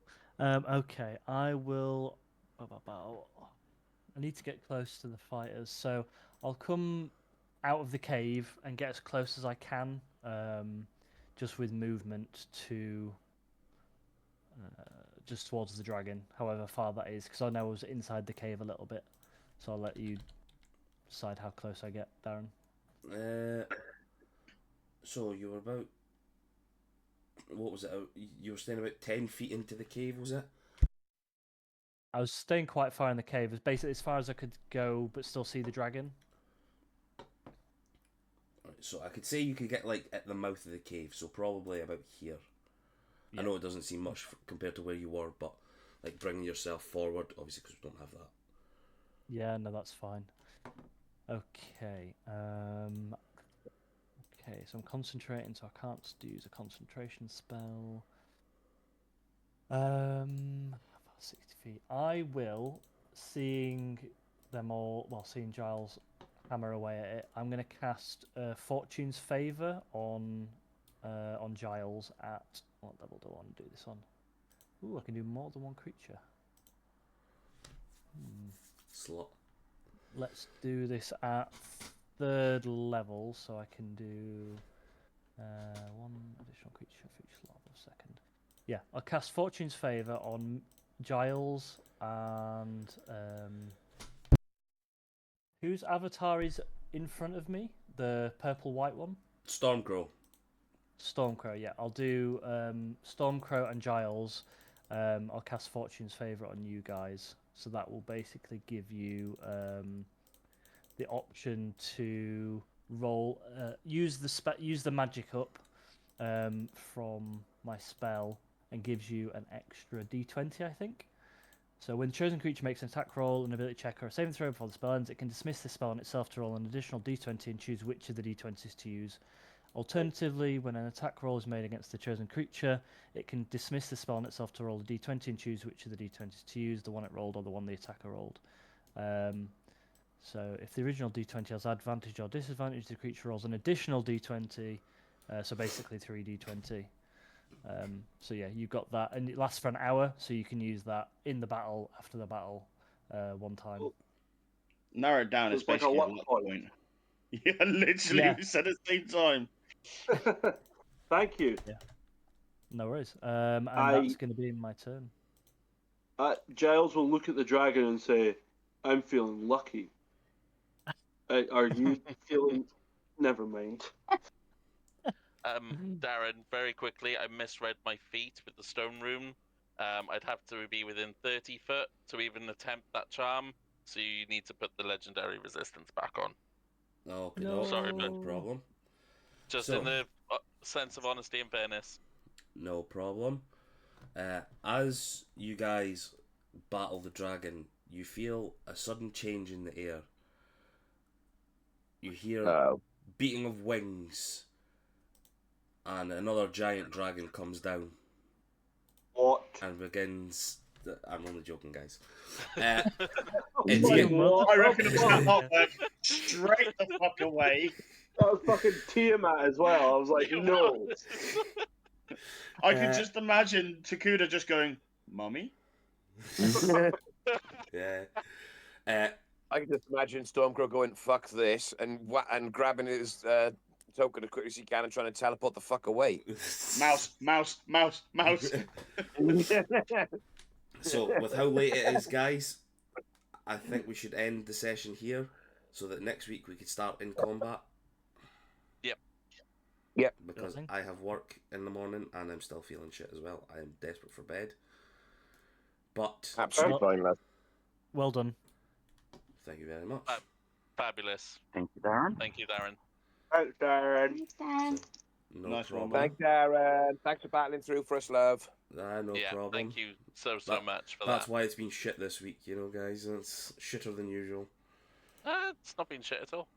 Okay, I will. I need to get close to the fighters, so I'll come out of the cave and get as close as I can, just with movement to just towards the dragon, however far that is, because I know I was inside the cave a little bit. So I'll let you decide how close I get, Darren. So you were about. What was it? You were staying about 10 feet into the cave, was it? I was staying quite far in the cave, as basically as far as I could go, but still see the dragon. Right, so I could say you could get like at the mouth of the cave, so probably about here. Yeah. I know it doesn't seem much compared to where you were, but like bringing yourself forward, obviously because we don't have that. Yeah, no, that's fine. Okay. Okay, so I'm concentrating, so I can't use a concentration spell. 60 feet. I will, seeing them all, well, seeing Giles hammer away at it, I'm going to cast Fortune's Favour on Giles at... What level do I want to do this on? Ooh, I can do more than one creature. Slot. Let's do this at 3rd level, so I can do one additional creature for each slot of 2nd. Yeah, I'll cast Fortune's Favour on Giles and whose avatar is in front of me? The purple-white one? Stormcrow. Stormcrow, yeah. I'll do Stormcrow and Giles. I'll cast Fortune's Favour on you guys. So that will basically give you the option to roll, use the magic up from my spell, and gives you an extra d20, I think. So when the chosen creature makes an attack roll, an ability check, or a saving throw before the spell ends, it can dismiss the spell on itself to roll an additional d20 and choose which of the d20s to use. Alternatively, when an attack roll is made against the chosen creature, it can dismiss the spell on itself to roll a d20 and choose which of the d20s to use, the one it rolled or the one the attacker rolled. So if the original d20 has advantage or disadvantage, the creature rolls an additional d20, so basically 3d20. So yeah, you've got that, and it lasts for an hour, so you can use that in the battle, after the battle, one time. Narrow it down, It's it's like a basically luck a luck point. point. Yeah, literally, Yeah. we said at the same time. Thank you. No worries. And I- that's going to be my turn. Giles will look at the dragon and say, I'm feeling lucky. Are you feeling... Never mind. Darren, very quickly, I misread my feat with the stone rune. I'd have to be within 30 foot to even attempt that charm, so you need to put the legendary resistance back on. Okay, No. no, Sorry, no but- problem. Just So- in the sense of honesty and fairness. No problem. As you guys battle the dragon, you feel a sudden change in the air. You hear Oh. beating of wings, and another giant dragon comes down What? and begins. I'm only joking, guys. Like, It's what? I reckon it was that hot like straight the fuck away. That was fucking Tiamat as well. I was like, no. I can just imagine Takuda just going, "Mummy." yeah. I can just imagine Stormcrow going, "Fuck this," and grabbing his token as quick as he can and trying to teleport the fuck away. Mouse, mouse, mouse, mouse. So, with how late it is, guys, I think we should end the session here so that next week we could start in combat. Yep. Because I have work in the morning and I'm still feeling shit as well. I am desperate for bed. But Absolutely fine, lad. Well done. thank you very much. Fabulous. Thank you, Darren. Thank you, Darren. Thanks, Darren. Thanks, Dan. No Nice one, problem. Thanks, Darren. Thanks for battling through for us, love. No yeah, problem. thank you so That- much for That's that. why it's been shit this week, you know, guys. It's shitter than usual. It's not been shit at all.